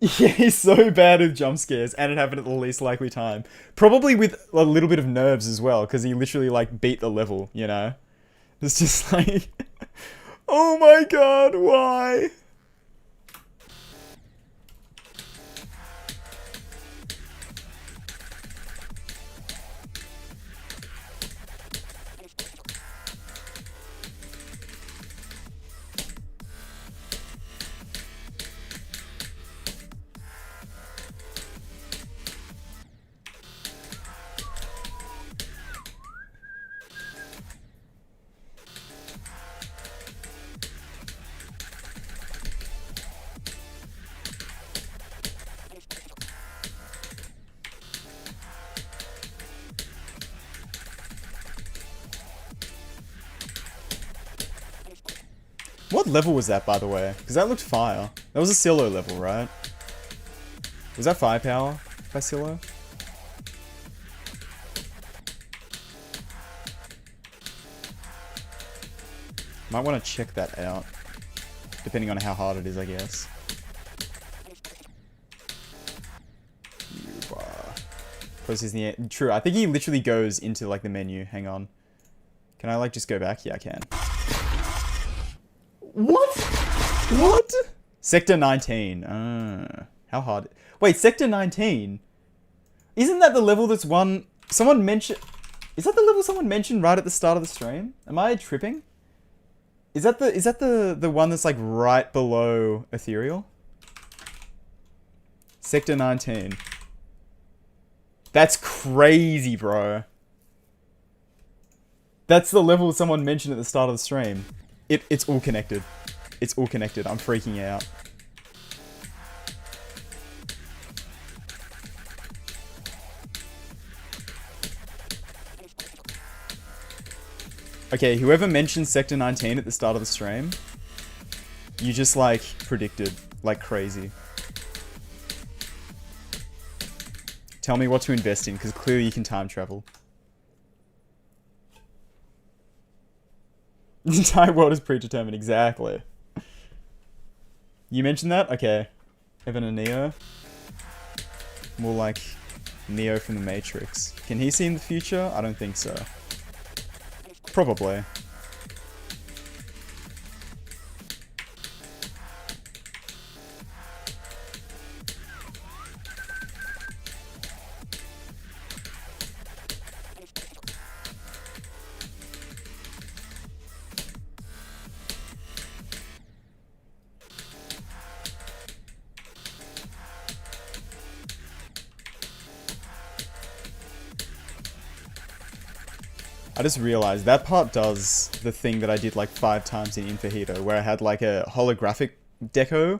Yeah, he's so bad with jump scares, and it happened at the least likely time. Probably with a little bit of nerves as well, because he literally, like, beat the level, you know? It's just like... oh my god, why? What level was that, by the way? Because that looked fire. That was a Silo level, right? Was that Firepower by Silo? Might want to check that out. Depending on how hard it is, I guess. Process the end. True, I think he literally goes into, like, the menu. Hang on. Can I, like, just go back? Yeah, I can. What? What? Sector 19. How hard? Wait, Sector 19? Isn't that the level that's one... Someone mentioned... Is that the level someone mentioned right at the start of the stream? Am I tripping? Is that the one that's like right below Ethereal? Sector 19. That's crazy, bro. That's the level someone mentioned at the start of the stream. It's all connected. It's all connected. I'm freaking out. Okay, whoever mentioned Sector 19 at the start of the stream, you just, like, predicted like crazy. Tell me what to invest in, because clearly you can time travel. The entire world is predetermined, exactly. You mentioned that? Okay. Evan and Neo. More like Neo from the Matrix. Can he see in the future? I don't think so. Probably. I just realized that part does the thing that I did like 5 times in Infajito, where I had like a holographic deco,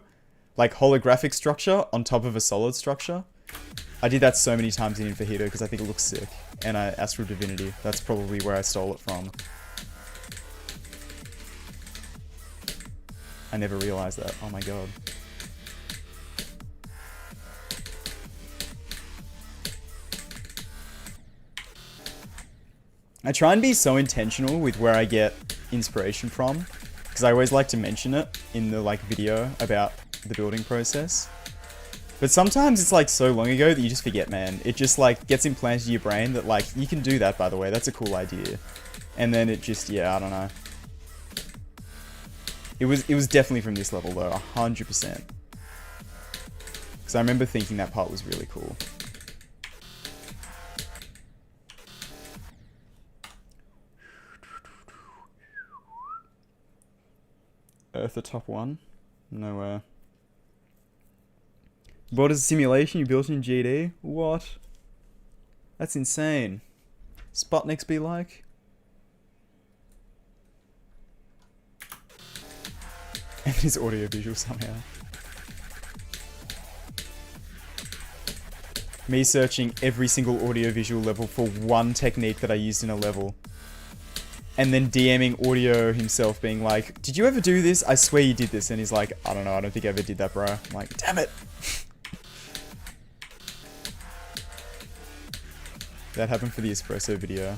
like holographic structure on top of a solid structure. I did that so many times in Infajito because I think it looks sick. And Astral Divinity, that's probably where I stole it from. I never realized that. Oh my god. I try and be so intentional with where I get inspiration from, because I always like to mention it in the like video about the building process. But sometimes it's like so long ago that you just forget, man. It just like gets implanted in your brain that like, you can do that, by the way, that's a cool idea. And then it just, yeah, I don't know. It was definitely from this level though, 100%. Because I remember thinking that part was really cool. Earth the top one? Nowhere. What is a simulation you built in GD? What? That's insane. Sputniks be like? And his audio visual somehow. Me searching every single audio visual level for one technique that I used in a level. And then DMing Audio himself being like, did you ever do this? I swear you did this. And he's like, I don't know, I don't think I ever did that, bro. I'm like, damn it. That happened for the espresso video.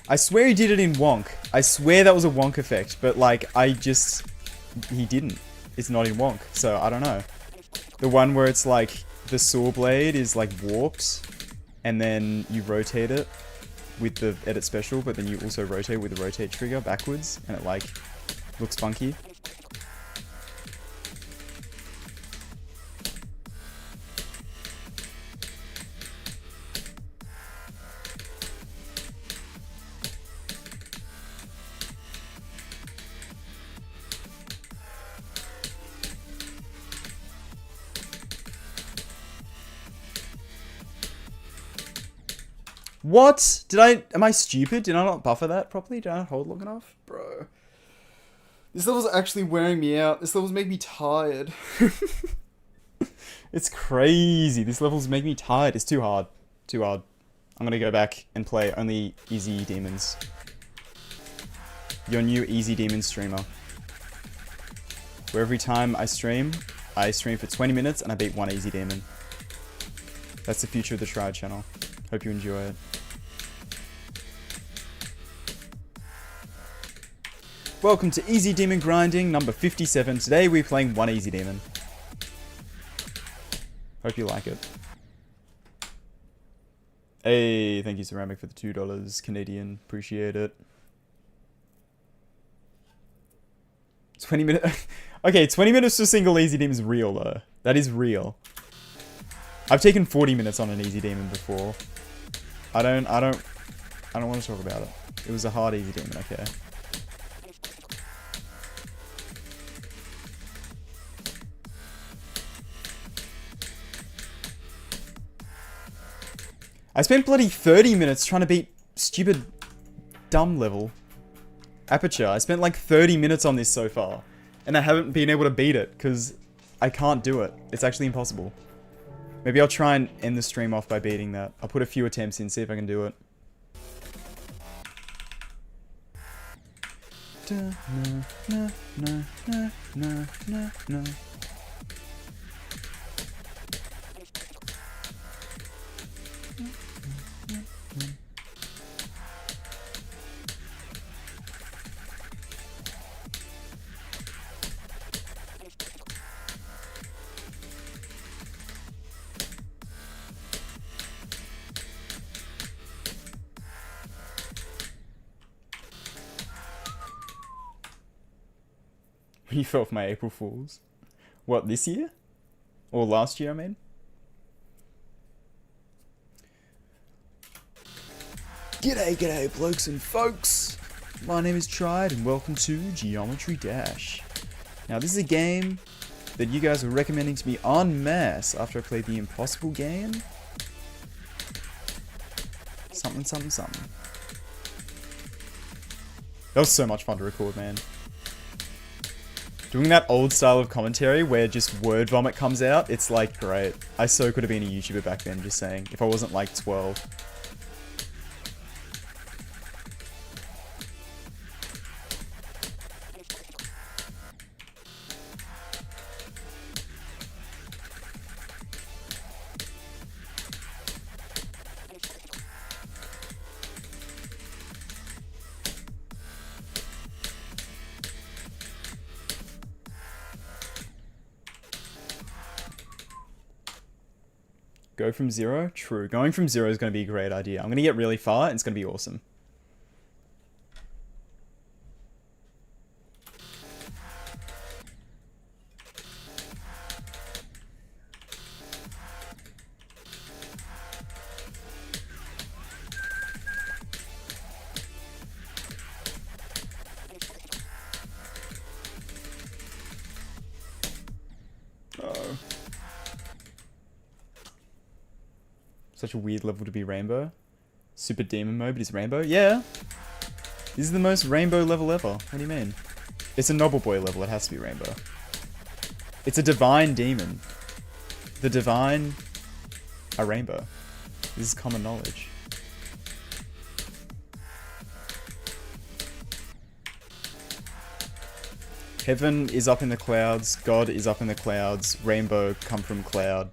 I swear he did it in Wonk. I swear that was a Wonk effect, but like, he didn't. It's not in Wonk, so I don't know. The one where it's like, the saw blade is like warped, and then you rotate it with the edit special, but then you also rotate with the rotate trigger backwards, and it like, looks funky. What? Am I stupid? Did I not buffer that properly? Did I not hold long enough? Bro. This level's actually wearing me out. This level's making me tired. It's crazy. This level's making me tired. It's too hard. Too hard. I'm gonna go back and play only easy demons. Your new easy demon streamer. Where every time I stream for 20 minutes and I beat one easy demon. That's the future of the Tride channel. Hope you enjoy it. Welcome to Easy Demon Grinding number 57. Today we're playing one easy demon. Hope you like it. Hey, thank you Ceramic for the $2 Canadian. Appreciate it. 20 minutes. Okay, 20 minutes to single easy demon is real though. That is real. I've taken 40 minutes on an easy demon before. I don't want to talk about it. It was a hard easy demon, okay. I spent bloody 30 minutes trying to beat stupid dumb level. Aperture. I spent like 30 minutes on this so far. And I haven't been able to beat it because I can't do it. It's actually impossible. Maybe I'll try and end the stream off by beating that. I'll put a few attempts in, see if I can do it. You fell for my April Fools. What, this year? Or last year, I mean? G'day blokes and folks! My name is Tride and welcome to Geometry Dash. Now this is a game that you guys were recommending to me en masse after I played the impossible game. Something. That was so much fun to record, man. Doing that old style of commentary where just word vomit comes out, it's like great. I so could have been a YouTuber back then, just saying, if I wasn't like 12. Go from zero? True. Going from zero is going to be a great idea. I'm going to get really far and it's going to be awesome. Uh-oh. Such a weird level to be rainbow. Super demon mode, but it's rainbow? Yeah! This is the most rainbow level ever. What do you mean? It's a Noble Boy level, it has to be rainbow. It's a divine demon. The divine are rainbow. This is common knowledge. Heaven is up in the clouds, God is up in the clouds, rainbow come from cloud.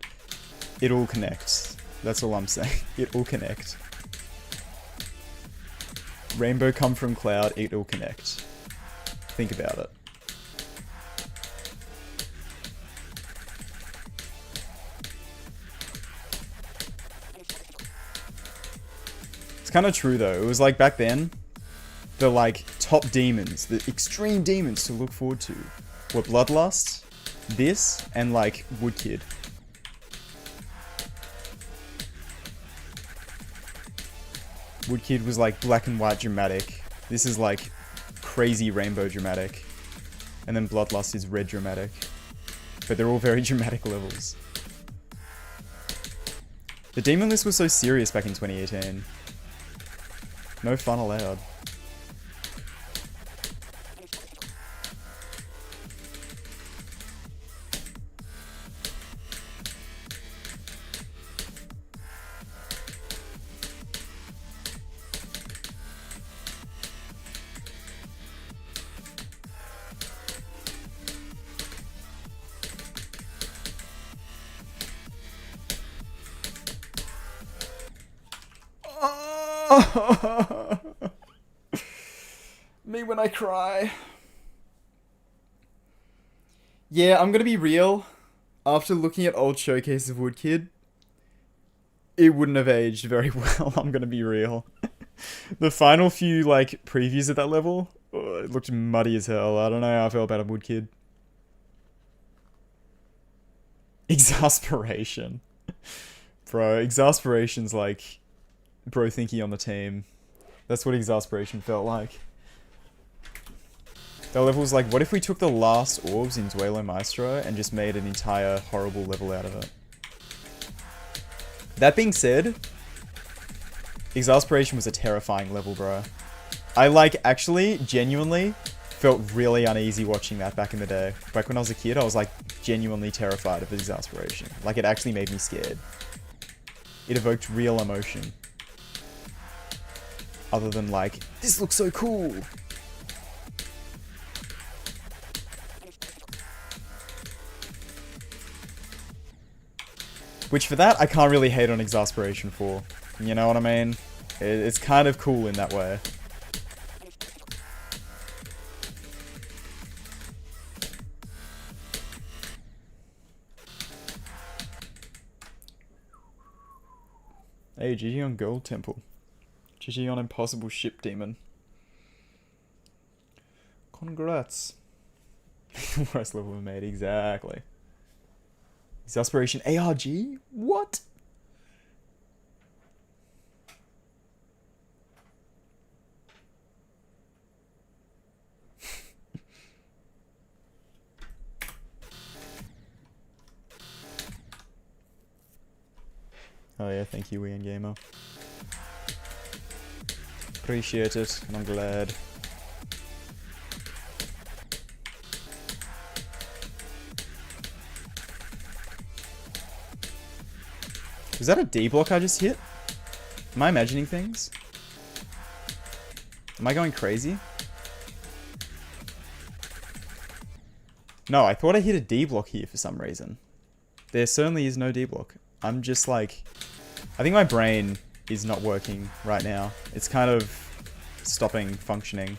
It all connects. That's all I'm saying. It all connect. Rainbow come from cloud, it all connect. Think about it. It's kind of true though. It was like back then, the like top demons, the extreme demons to look forward to were Bloodlust, this, and like Woodkid. Woodkid was like black and white dramatic. This is like crazy rainbow dramatic. And then Bloodlust is red dramatic. But they're all very dramatic levels. The demon list was so serious back in 2018. No fun allowed. Me when I cry. Yeah, I'm gonna be real. After looking at old showcase of Woodkid, it wouldn't have aged very well. I'm gonna be real. The final few like previews at that level, it looked muddy as hell. I don't know how I felt about a Woodkid. Exasperation. Bro, exasperation's like bro thinky on the team. That's what exasperation felt like. That level was like, what if we took the last orbs in Duelo Maestro and just made an entire horrible level out of it? That being said, exasperation was a terrifying level, bro. I like actually genuinely felt really uneasy watching that back in the day. Back when I was a kid, I was like genuinely terrified of exasperation. Like it actually made me scared. It evoked real emotion. Other than like, this looks so cool. Which for that, I can't really hate on exasperation for. You know what I mean? It's kind of cool in that way. Hey, GG on Gold Temple. GG on Impossible Ship Demon. Congrats. Worst level we made, exactly. Exasperation ARG? What? Oh yeah, thank you, Ian Gamer. Appreciate it, and I'm glad. Was that a D block I just hit? Am I imagining things? Am I going crazy? No, I thought I hit a D block here for some reason. There certainly is no D block. I'm just like... I think my brain is not working right now. It's kind of stopping functioning.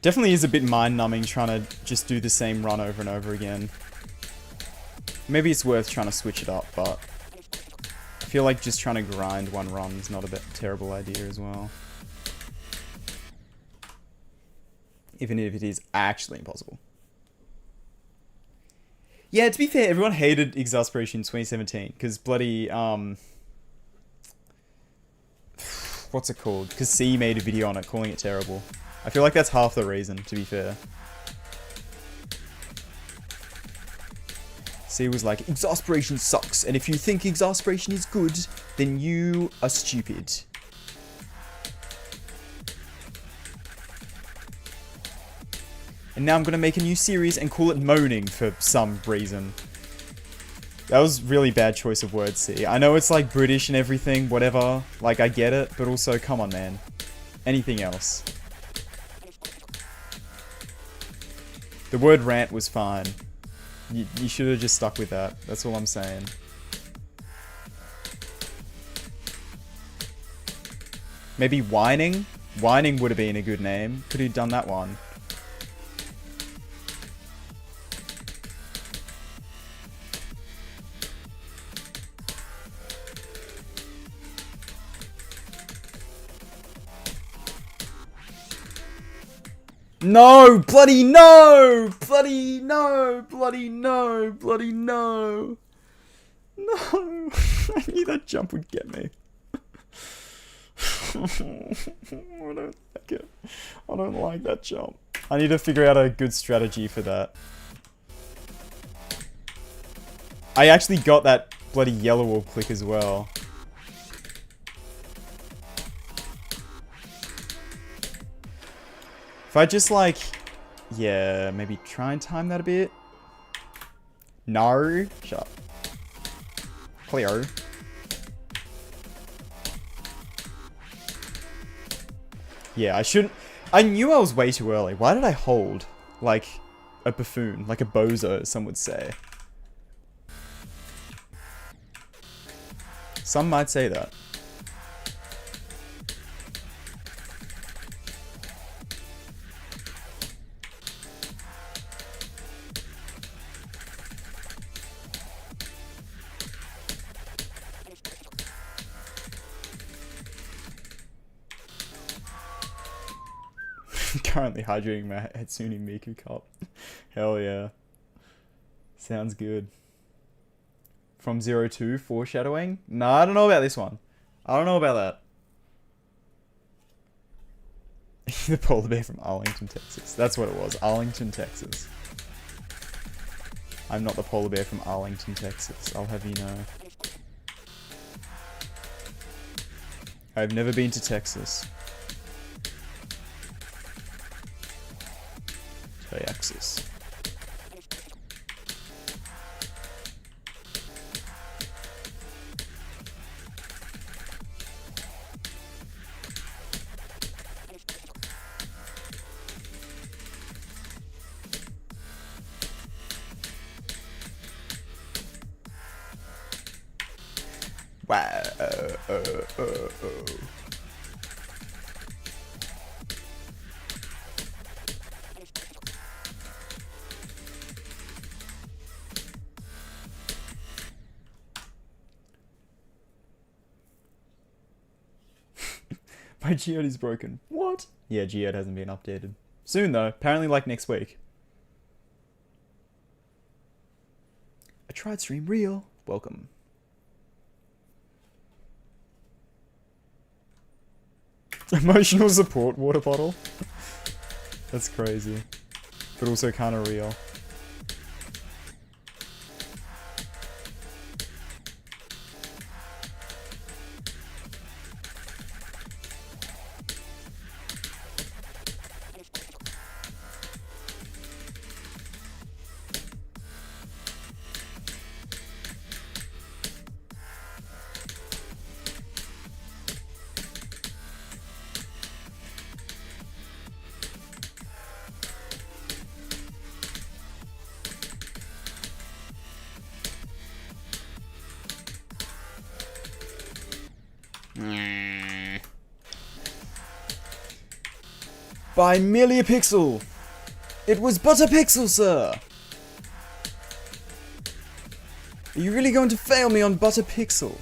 Definitely is a bit mind-numbing trying to just do the same run over and over again. Maybe it's worth trying to switch it up, but I feel like just trying to grind one run is not a terrible idea as well. Even if it is actually impossible. Yeah, to be fair, everyone hated Exasperation in 2017, because bloody, what's it called? Because C made a video on it calling it terrible. I feel like that's half the reason, to be fair. C was like, exasperation sucks, and if you think exasperation is good, then you are stupid. And now I'm gonna make a new series and call it Moaning for some reason. That was really bad choice of words, C. I know it's like British and everything, whatever. Like, I get it, but also, come on, man. Anything else. The word rant was fine. You should have just stuck with that. That's all I'm saying. Maybe whining? Whining would have been a good name. Could have done that one. No! Bloody no! Bloody no! Bloody no! Bloody no! No! I knew that jump would get me. I don't like it. I don't like that jump. I need to figure out a good strategy for that. I actually got that bloody yellow wall click as well. If I just like, yeah, maybe try and time that a bit. No, shut up. Cleo. Yeah, I shouldn't. I knew I was way too early. Why did I hold like a buffoon, like a bozo, some would say? Some might say that. Currently hydrating my Hatsune Miku cup. Hell yeah. Sounds good. From 02, foreshadowing? Nah, I don't know about this one. I don't know about that. The polar bear from Arlington, Texas. That's what it was. Arlington, Texas. I'm not the polar bear from Arlington, Texas. I'll have you know. I've never been to Texas. Texas. Wow. My geode is broken. What? Yeah, geode hasn't been updated. Soon though. Apparently like next week. A Tride stream real. Welcome. Emotional support water bottle. That's crazy. But also kind of real. By merely a pixel. It was but a pixel, sir. Are you really going to fail me on but a pixel?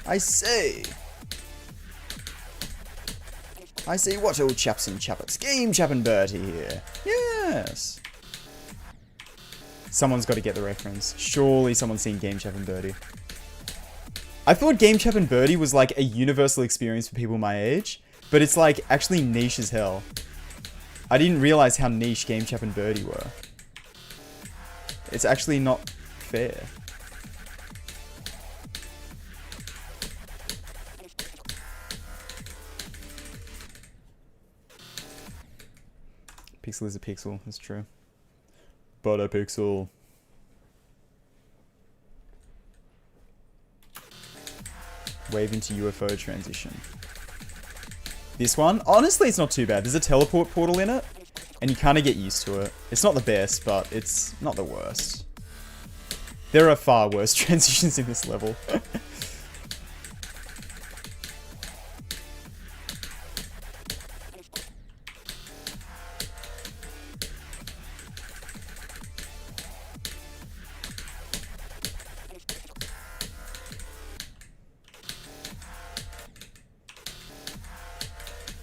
I say what, old chaps and chappets? Game Chap and Bertie here. Yes. Someone's got to get the reference. Surely someone's seen Game Chap and Bertie. I thought Game Chap and Bertie was like a universal experience for people my age, but it's like actually niche as hell. I didn't realize how niche Game Chap and Birdie were. It's actually not fair. Pixel is a pixel, that's true. But a pixel. Wave into UFO transition. This one, honestly, it's not too bad. There's a teleport portal in it, and you kind of get used to it. It's not the best, but it's not the worst. There are far worse transitions in this level.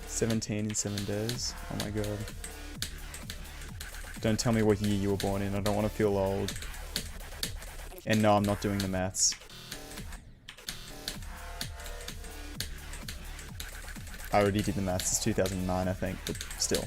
$17 in 7 days. Oh my god. Don't tell me what year you were born in. I don't want to feel old. And no, I'm not doing the maths. I already did the maths. It's 2009, I think, but still.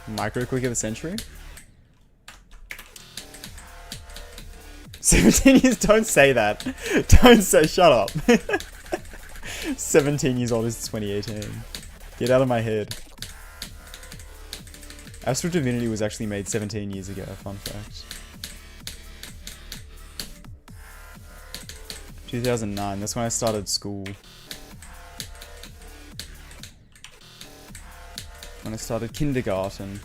Micro click of the century? 17 years, don't say that. Don't say, shut up. 17 years old is 2018. Get out of my head. Astral Divinity was actually made 17 years ago, fun fact. 2009, that's when I started school. When I started kindergarten.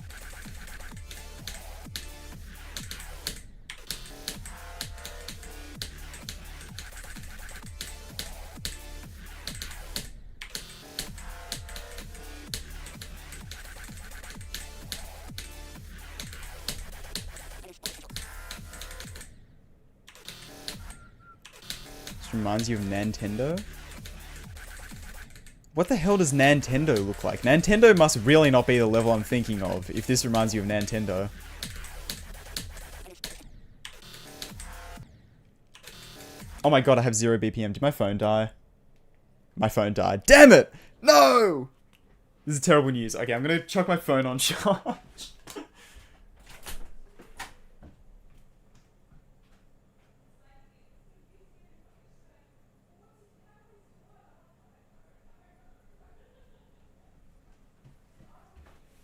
This reminds you of Nintendo? What the hell does Nintendo look like? Nintendo must really not be the level I'm thinking of, if this reminds you of Nintendo. Oh my god, I have 0 BPM. Did my phone die? My phone died. Damn it! No! This is terrible news. Okay, I'm gonna chuck my phone on charge.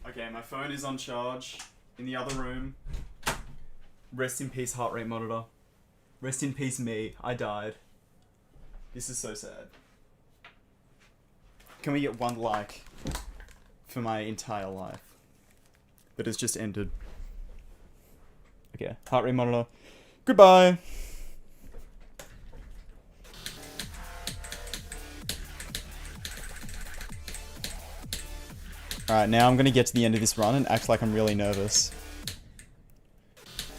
Okay, my phone is on charge in the other room. Rest in peace, heart rate monitor. Rest in peace, me. I died. This is so sad. Can we get 1 like for my entire life that has just ended? Okay, heart rate monitor. Goodbye. Alright, now I'm going to get to the end of this run and act like I'm really nervous.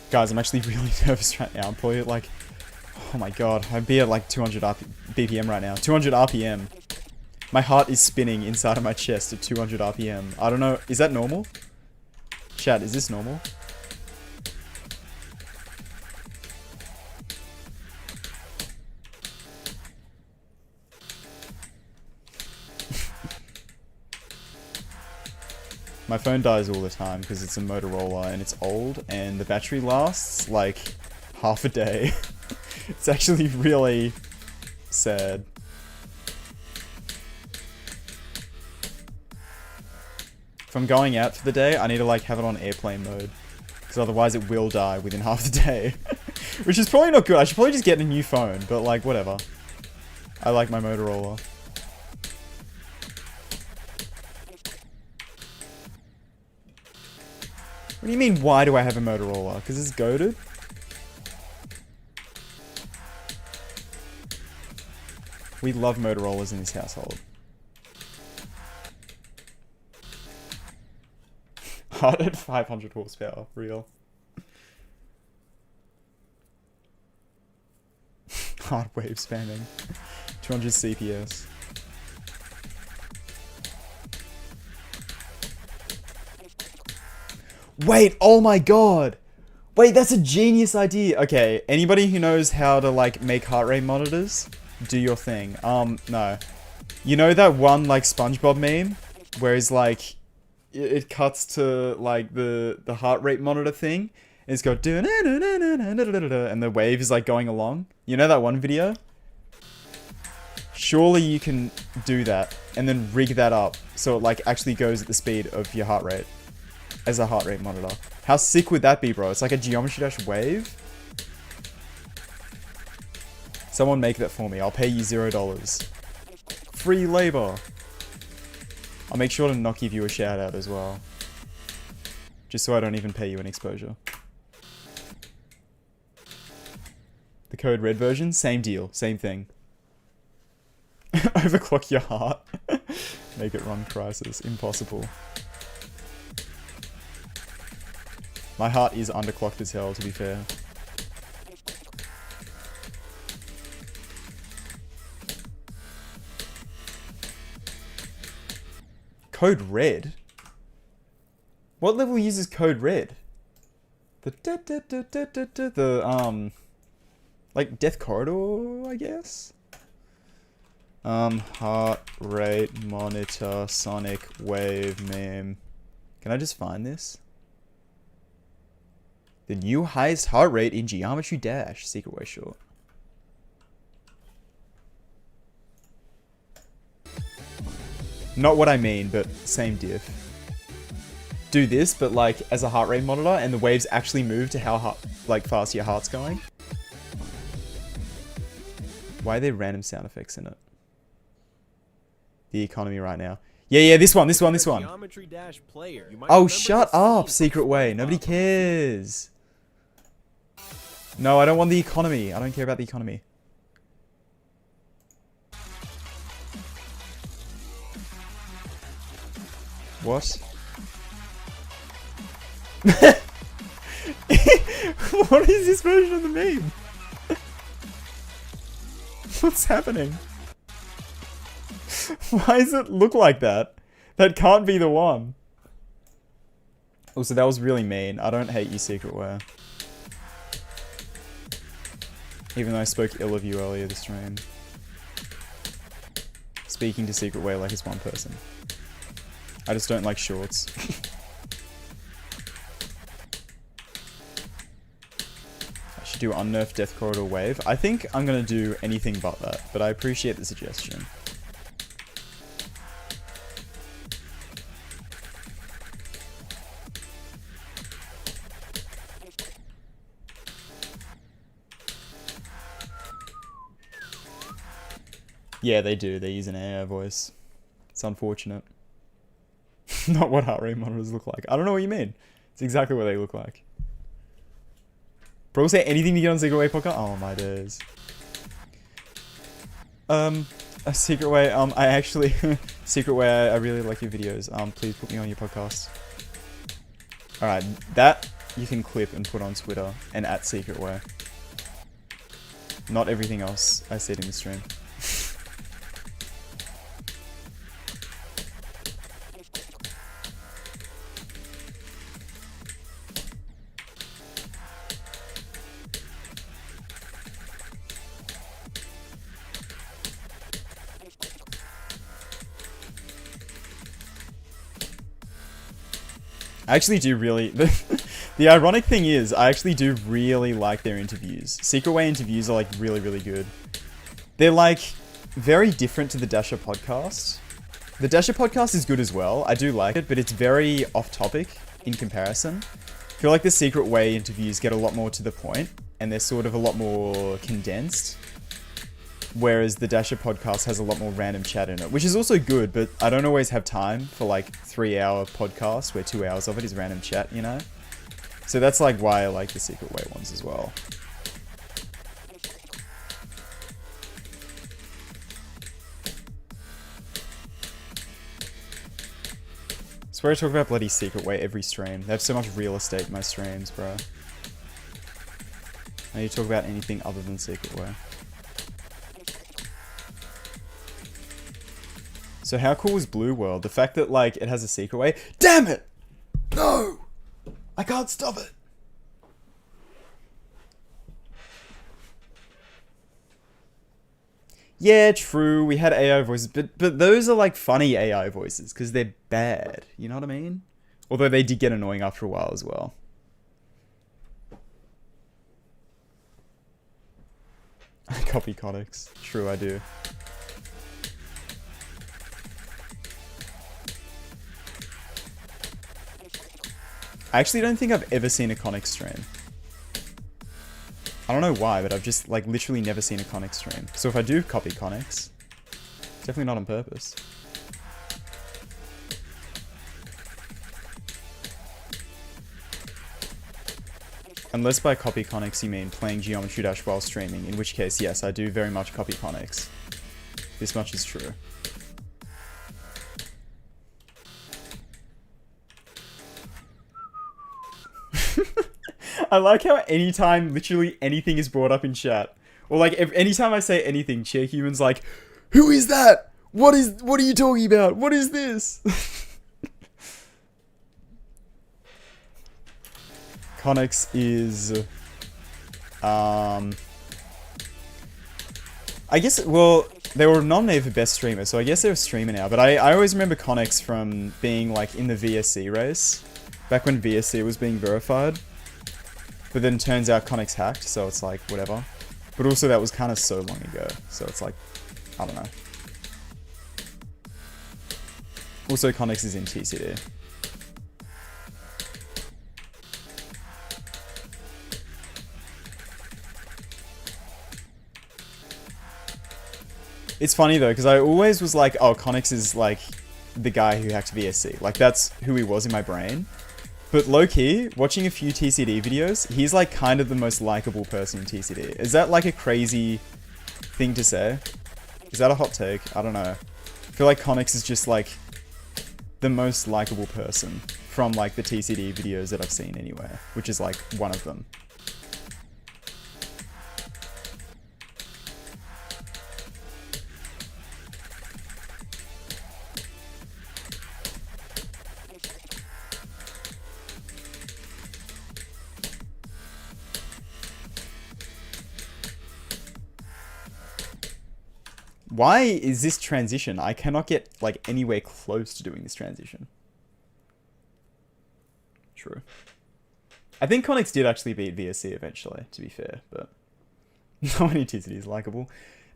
Guys, I'm actually really nervous right now. I'm probably at like... Oh my god, I'd be at like 200 BPM right now. 200 RPM. My heart is spinning inside of my chest at 200 RPM. I don't know, is that normal? Chat, is this normal? My phone dies all the time because it's a Motorola and it's old and the battery lasts like half a day. It's actually really sad. If I'm going out for the day, I need to like have it on airplane mode because otherwise it will die within half the day. Which is probably not good. I should probably just get a new phone, but like whatever. I like my Motorola. What do you mean, why do I have a Motorola? Because it's goated? We love Motorola's in this household. Hard at 500 horsepower, real. Hard wave spamming. 200 CPS. Wait, oh my god! Wait, that's a genius idea! Okay, anybody who knows how to, like, make heart rate monitors, do your thing. No. You know that one, like, SpongeBob meme? Where he's like, it cuts to, like, the heart rate monitor thing, and it's got and the wave is, like, going along? You know that one video? Surely you can do that, and then rig that up, so it, like, actually goes at the speed of your heart rate. As a heart rate monitor. How sick would that be, bro? It's like a Geometry Dash wave. Someone make that for me. I'll pay you $0. Free labor. I'll make sure to not give you a shout out as well. Just so I don't even pay you an exposure. The code red version, same deal, same thing. Overclock your heart. Make it run Crisis. Impossible. My heart is underclocked as hell, to be fair. Code red? What level uses code red? Like Death Corridor, I guess? Heart rate monitor sonic wave meme. Can I just find this? The new highest heart rate in Geometry Dash. Secret way short. Not what I mean, but same diff. Do this, but like as a heart rate monitor, and the waves actually move to how fast your heart's going. Why are there random sound effects in it? The economy right now. Yeah, this one. Geometry Dash player. Oh, shut up, Secret Way. Nobody cares. No, I don't want the economy. I don't care about the economy. What? What is this version of the meme? What's happening? Why does it look like that? That can't be the one. Also, that was really mean. I don't hate you, Secret Way. Even though I spoke ill of you earlier this stream. Speaking to Secret Way like it's one person. I just don't like shorts. I should do unnerf Death Corridor wave. I think I'm gonna do anything but that, but I appreciate the suggestion. Yeah, they do. They use an AI voice. It's unfortunate. Not what heart rate monitors look like. I don't know what you mean. It's exactly what they look like. Bro, say anything to get on Secret Way podcast? Oh my days. A Secret Way, I actually... Secret Way, I really like your videos. Please put me on your podcast. Alright, that you can clip and put on Twitter and at Secret Way. Not everything else I said in the stream. I actually do really... The ironic thing is, I actually do really like their interviews. Secret Way interviews are like really, really good. They're like very different to the Dasher podcast. The Dasher podcast is good as well. I do like it, but it's very off topic in comparison. I feel like the Secret Way interviews get a lot more to the point, and they're sort of a lot more condensed. Whereas the Dasher podcast has a lot more random chat in it, which is also good, but I don't always have time for like 3-hour podcasts where 2 hours of it is random chat, you know? So that's like why I like the Secret Way ones as well. I swear I talk about bloody Secret Way every stream. They have so much real estate in my streams, bro. I need to talk about anything other than Secret Way. So how cool is Blue World? The fact that, like, it has a secret way? Damn it! No! I can't stop it! Yeah, true, we had AI voices, but those are, like, funny AI voices, because they're bad, you know what I mean? Although they did get annoying after a while as well. I copy conics. True, I do. I actually don't think I've ever seen a conic stream. I don't know why, but I've just, like, literally never seen a conic stream. So if I do copy conics, definitely not on purpose. Unless by copy conics you mean playing Geometry Dash while streaming, in which case, yes, I do very much copy conics. This much is true. I like how anytime literally anything is brought up in chat, or like anytime I say anything, Chair Human's like, "Who is that? What are you talking about? What is this?" Conics is, I guess, well, they were nominated for Best Streamer, so I guess they're a streamer now, but I always remember Conics from being, like, in the VSC race, back when VSC was being verified, but then turns out Conics hacked, so it's like, whatever. But also that was kind of so long ago, so it's like, I don't know. Also, Conics is in TCD. It's funny though, because I always was like, oh, Conics is like the guy who hacked VSC. Like, that's who he was in my brain. But low-key, watching a few TCD videos, he's like kind of the most likable person in TCD. Is that like a crazy thing to say? Is that a hot take? I don't know. I feel like Conics is just like the most likable person from like the TCD videos that I've seen anywhere, which is like one of them. Why is this transition? I cannot get, like, anywhere close to doing this transition. True. I think Conics did actually beat VSC eventually, to be fair, but not many TCD is likable.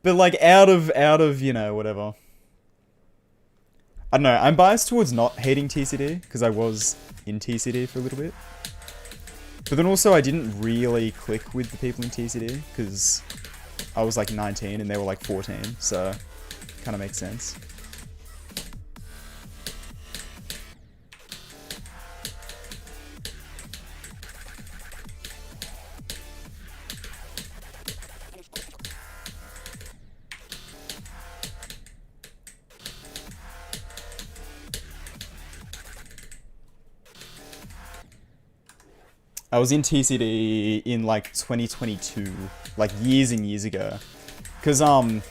But, like, out of, you know, whatever. I don't know, I'm biased towards not hating TCD, because I was in TCD for a little bit. But then also, I didn't really click with the people in TCD, because I was like 19 and they were like 14, so kind of makes sense. I was in TCD in like 2022, like years and years ago. Cause I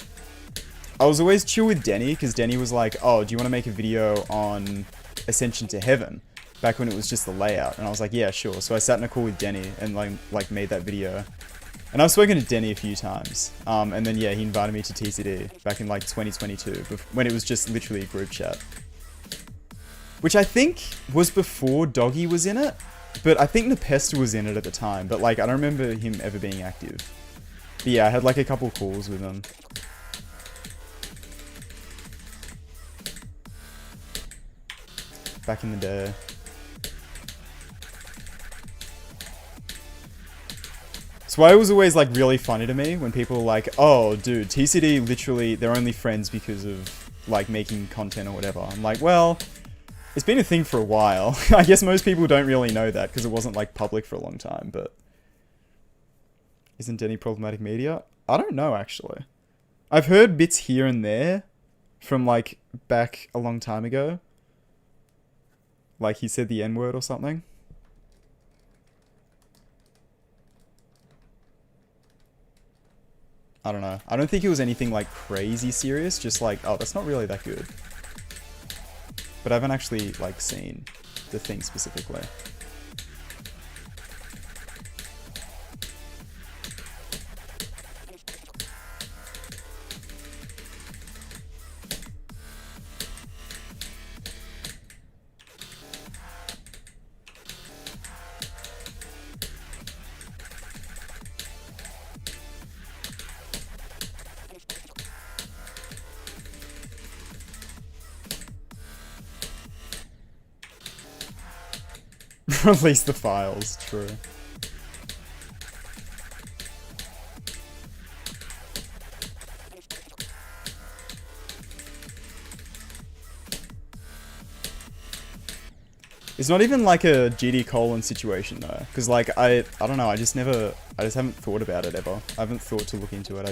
was always chill with Denny, cause Denny was like, oh, do you want to make a video on Ascension to Heaven? Back when it was just the layout. And I was like, yeah, sure. So I sat in a call with Denny and like made that video. And I've spoken to Denny a few times. And then yeah, he invited me to TCD back in like 2022, when it was just literally a group chat. Which I think was before Doggy was in it. But I think Nepesta was in it at the time, but like I don't remember him ever being active. But yeah, I had like a couple calls with him. Back in the day. So it was always like really funny to me when people were like, oh dude, TCD literally, they're only friends because of like making content or whatever. I'm like, well, it's been a thing for a while. I guess most people don't really know that because it wasn't like public for a long time, but isn't any problematic media? I don't know actually. I've heard bits here and there from like back a long time ago. Like he said the N-word or something. I don't know. I don't think it was anything like crazy serious, just like, oh, that's not really that good. But I haven't actually, like, seen the thing specifically. Release the files, true. It's not even like a GD colon situation though, because like I don't know, I just haven't thought about it ever. I haven't thought to look into it.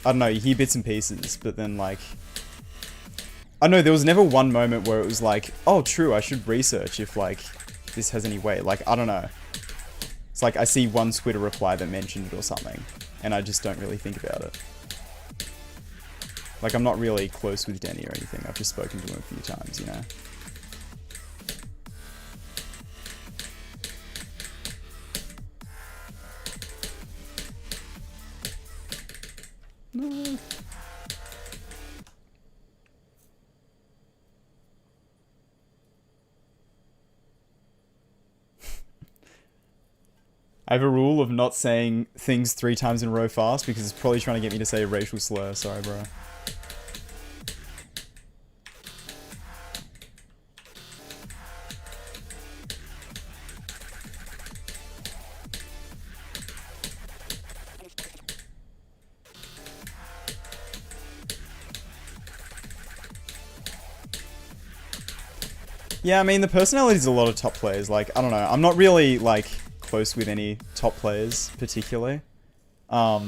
I don't know, you hear bits and pieces, but then like, I don't know, there was never one moment where it was like, oh true, I should research if like this has any weight. Like, I don't know. It's like I see one Twitter reply that mentioned it or something, and I just don't really think about it. Like, I'm not really close with Denny or anything. I've just spoken to him a few times, you know? No. I have a rule of not saying things 3 times in a row fast because it's probably trying to get me to say a racial slur. Sorry, bro. Yeah, I mean, the personalities of a lot of top players. Like, I don't know. I'm not really, like, close with any top players, particularly. A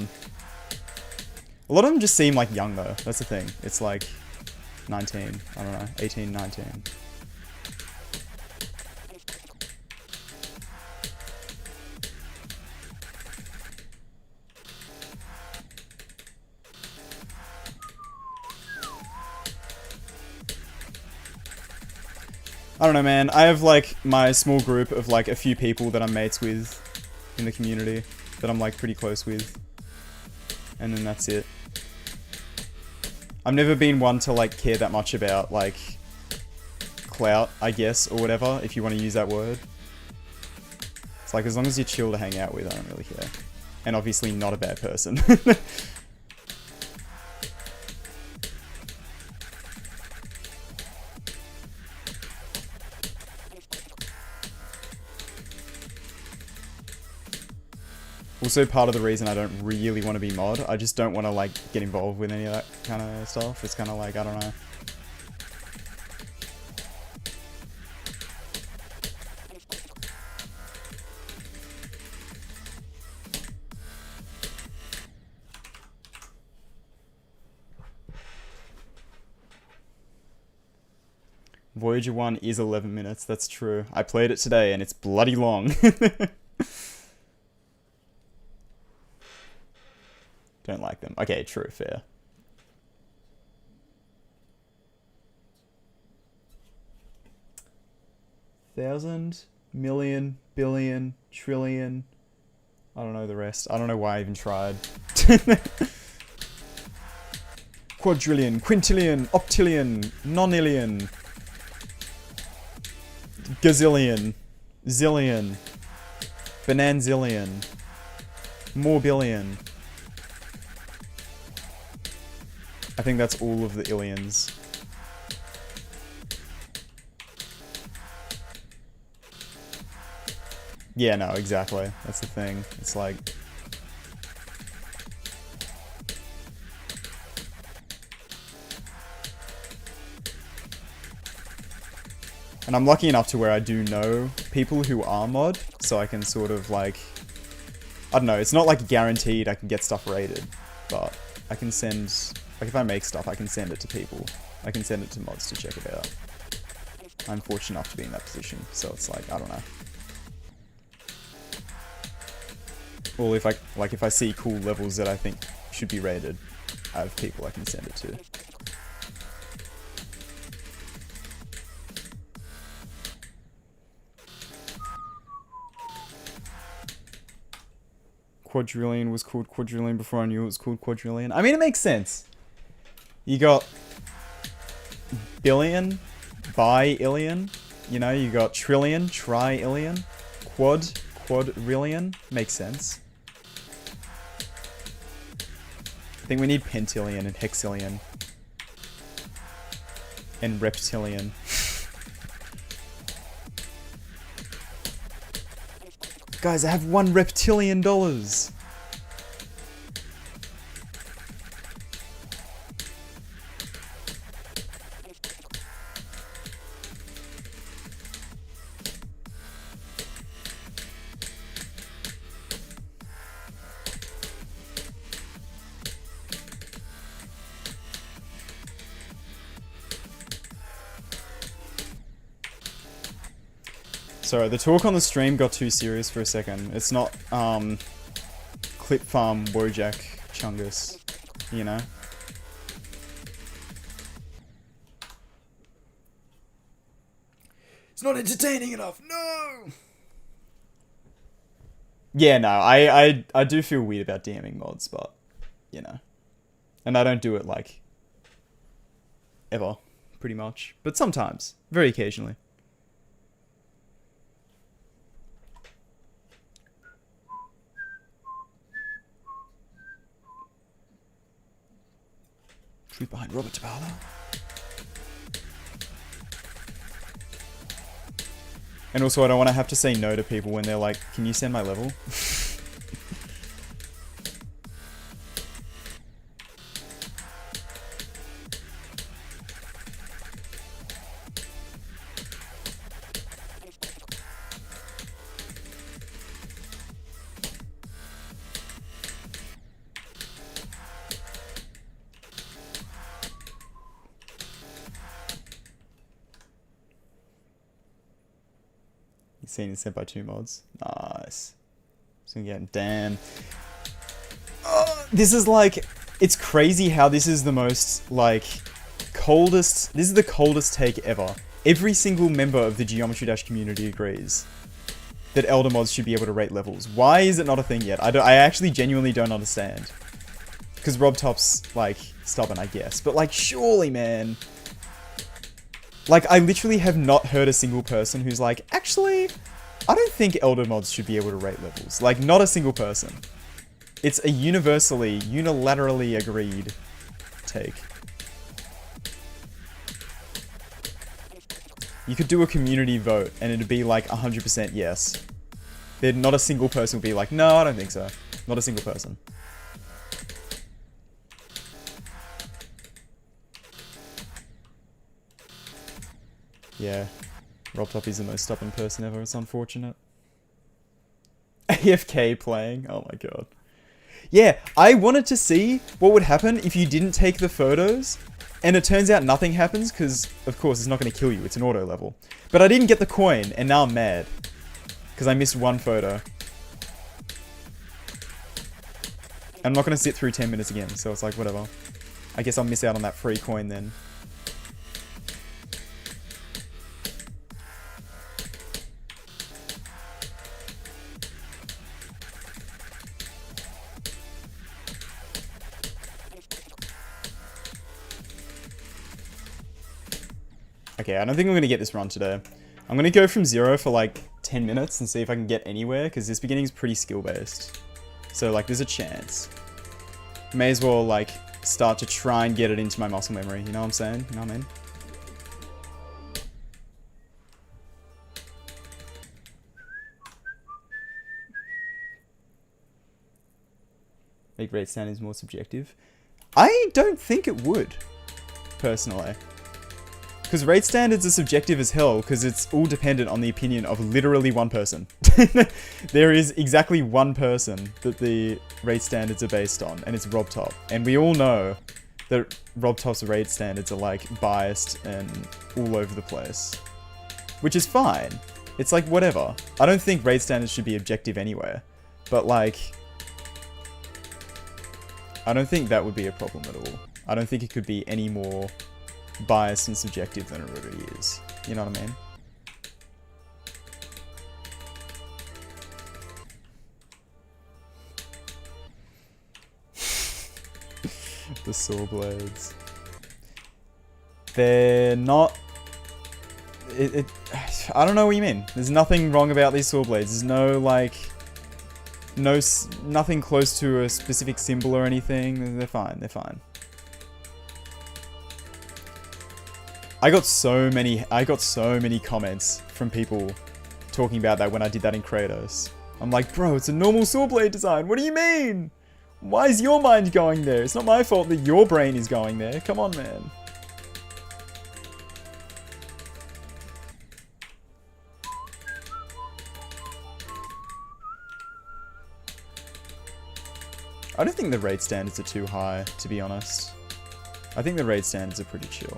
lot of them just seem, like, young, though. That's the thing. It's, like, 19. I don't know. 18, 19. I don't know, man. I have, like, my small group of, like, a few people that I'm mates with in the community that I'm, like, pretty close with. And then that's it. I've never been one to, like, care that much about, like, clout, I guess, or whatever, if you want to use that word. It's like, as long as you're chill to hang out with, I don't really care. And obviously not a bad person. Also, part of the reason I don't really want to be mod, I just don't want to, like, get involved with any of that kind of stuff. It's kind of like, I don't know. Voyager 1 is 11 minutes, that's true. I played it today and it's bloody long. Don't like them. Okay, true, fair. Thousand, million, billion, trillion. I don't know the rest. I don't know why I even tried. Quadrillion, quintillion, octillion, nonillion, gazillion, zillion, bonanzillion, morbillion. I think that's all of the illions. Yeah, no, exactly. That's the thing. It's like... And I'm lucky enough to where I do know people who are mod, so I can sort of like... I don't know, it's not like guaranteed I can get stuff rated, but I can send... Like, if I make stuff, I can send it to people. I can send it to mods to check it out. I'm fortunate enough to be in that position, so it's like, I don't know. Or if I see cool levels that I think should be rated, I have people I can send it to. quadrillion was called quadrillion before I knew it was called quadrillion. I mean, it makes sense. You got billion, bi-illion. You know, you got trillion, tri-illion, quadrillion. Makes sense. I think we need pentillion and hexillion. And reptilian. Guys, I have $1 reptilian. Sorry, the talk on the stream got too serious for a second. It's not, Clip Farm Wojak Chungus, you know? It's not entertaining enough, no! Yeah, no, I do feel weird about DMing mods, but, you know. And I don't do it, like, ever, pretty much. But sometimes, very occasionally. Truth behind Robert Tabala. And also, I don't want to have to say no to people when they're like, can you send my level? Seen sent by 2 mods. Nice. So again, damn. Oh, this is like, it's crazy how this is the most, like, coldest, this is the coldest take ever. Every single member of the Geometry Dash community agrees that Elder mods should be able to rate levels. Why is it not a thing yet? I actually genuinely don't understand. Because Rob Top's, like, stubborn, I guess. But, like, surely, man. Like, I literally have not heard a single person who's like, actually, I don't think Elder mods should be able to rate levels. Like, not a single person. It's a unilaterally agreed take. You could do a community vote and it'd be like 100% yes. There'd not a single person would be like, no, I don't think so. Not a single person. Yeah, Rob Top is the most stubborn person ever. It's unfortunate. AFK playing. Oh my god. Yeah, I wanted to see what would happen if you didn't take the photos. And it turns out nothing happens because, of course, it's not going to kill you. It's an auto level. But I didn't get the coin and now I'm mad. Because I missed one photo. I'm not going to sit through 10 minutes again. So it's like, whatever. I guess I'll miss out on that free coin then. Okay, I don't think I'm going to get this run today. I'm going to go from 0 for like 10 minutes and see if I can get anywhere, because this beginning is pretty skill-based. So, like, there's a chance. May as well, like, start to try and get it into my muscle memory, you know what I'm saying? You know what I mean? Make rate standards more subjective? I don't think it would, personally. Because rate standards are subjective as hell, because it's all dependent on the opinion of literally one person. There is exactly one person that the rate standards are based on, and it's Rob Top. And we all know that Rob Top's rate standards are like biased and all over the place. Which is fine. It's like whatever. I don't think rate standards should be objective anywhere. But like, I don't think that would be a problem at all. I don't think it could be any more biased and subjective than it already is. You know what I mean? The saw blades. They're not... I don't know what you mean. There's nothing wrong about these saw blades. There's no, like... Nothing close to a specific symbol or anything. They're fine. They're fine. I got so many comments from people talking about that when I did that in Kratos. I'm like, bro, it's a normal saw blade design. What do you mean? Why is your mind going there? It's not my fault that your brain is going there. Come on, man. I don't think the raid standards are too high, to be honest. I think the raid standards are pretty chill.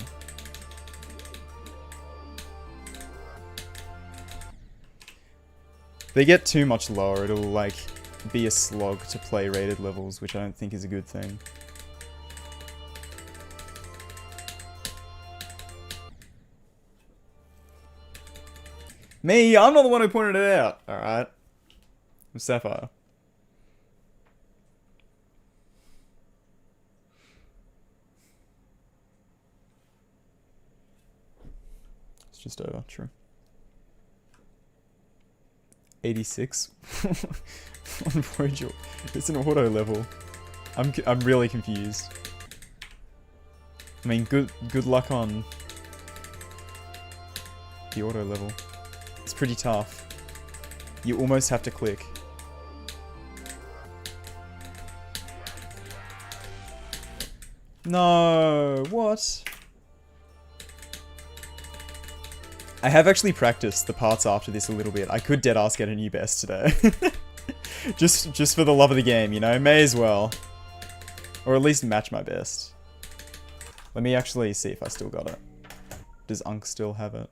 If they get too much lower, it'll like be a slog to play rated levels, which I don't think is a good thing. Me, I'm not the one who pointed it out. Alright. I'm Sapphire. It's just over, true. 86 on Voyager. It's an auto level. I'm really confused. I mean, good luck on the auto level. It's pretty tough. You almost have to click. No, what? I have actually practiced the parts after this a little bit. I could deadass get a new best today. just for the love of the game, you know? May as well. Or at least match my best. Let me actually see if I still got it. Does Unk still have it?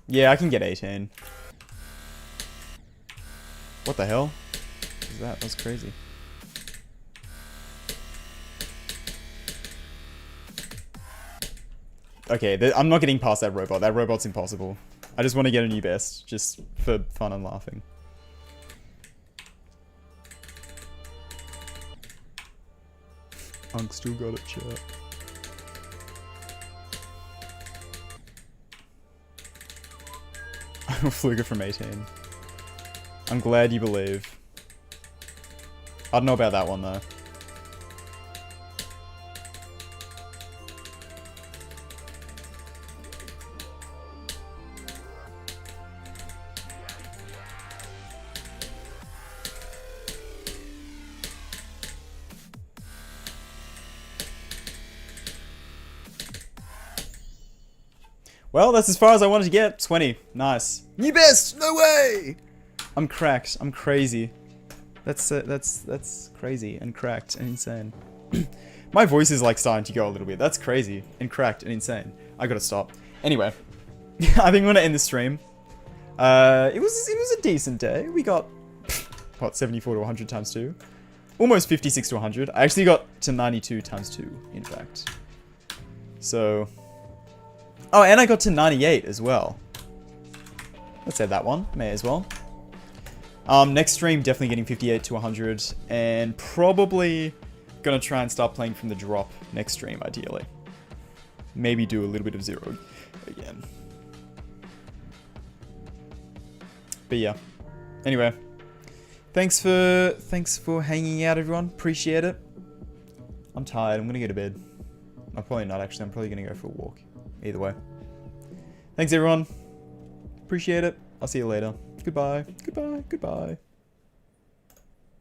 Yeah, I can get 18. What the hell? What was that? That was crazy. Okay, I'm not getting past that robot. That robot's impossible. I just want to get a new best, just for fun and laughing. Unk still got it, chat. I'm a fluger from 18. I'm glad you believe. I don't know about that one though. Well, that's as far as I wanted to get. 20. Nice. New best! No way! I'm cracked. I'm crazy. That's crazy and cracked and insane. My voice is like starting to go a little bit. That's crazy and cracked and insane. I gotta stop. Anyway, I think I'm gonna end the stream. It was a decent day. We got what, 74 to 100 times 2, almost 56 to 100. I actually got to 92 times 2, in fact. So. Oh, and I got to 98 as well. Let's add that one. May as well. Next stream, definitely getting 58 to 100. And probably gonna try and start playing from the drop next stream, ideally. Maybe do a little bit of 0 again. But yeah. Anyway. Thanks for hanging out, everyone. Appreciate it. I'm tired. I'm gonna go to bed. I'm probably not, actually. I'm probably gonna go for a walk. Either way. Thanks, everyone. Appreciate it. I'll see you later. Goodbye. Goodbye. Goodbye.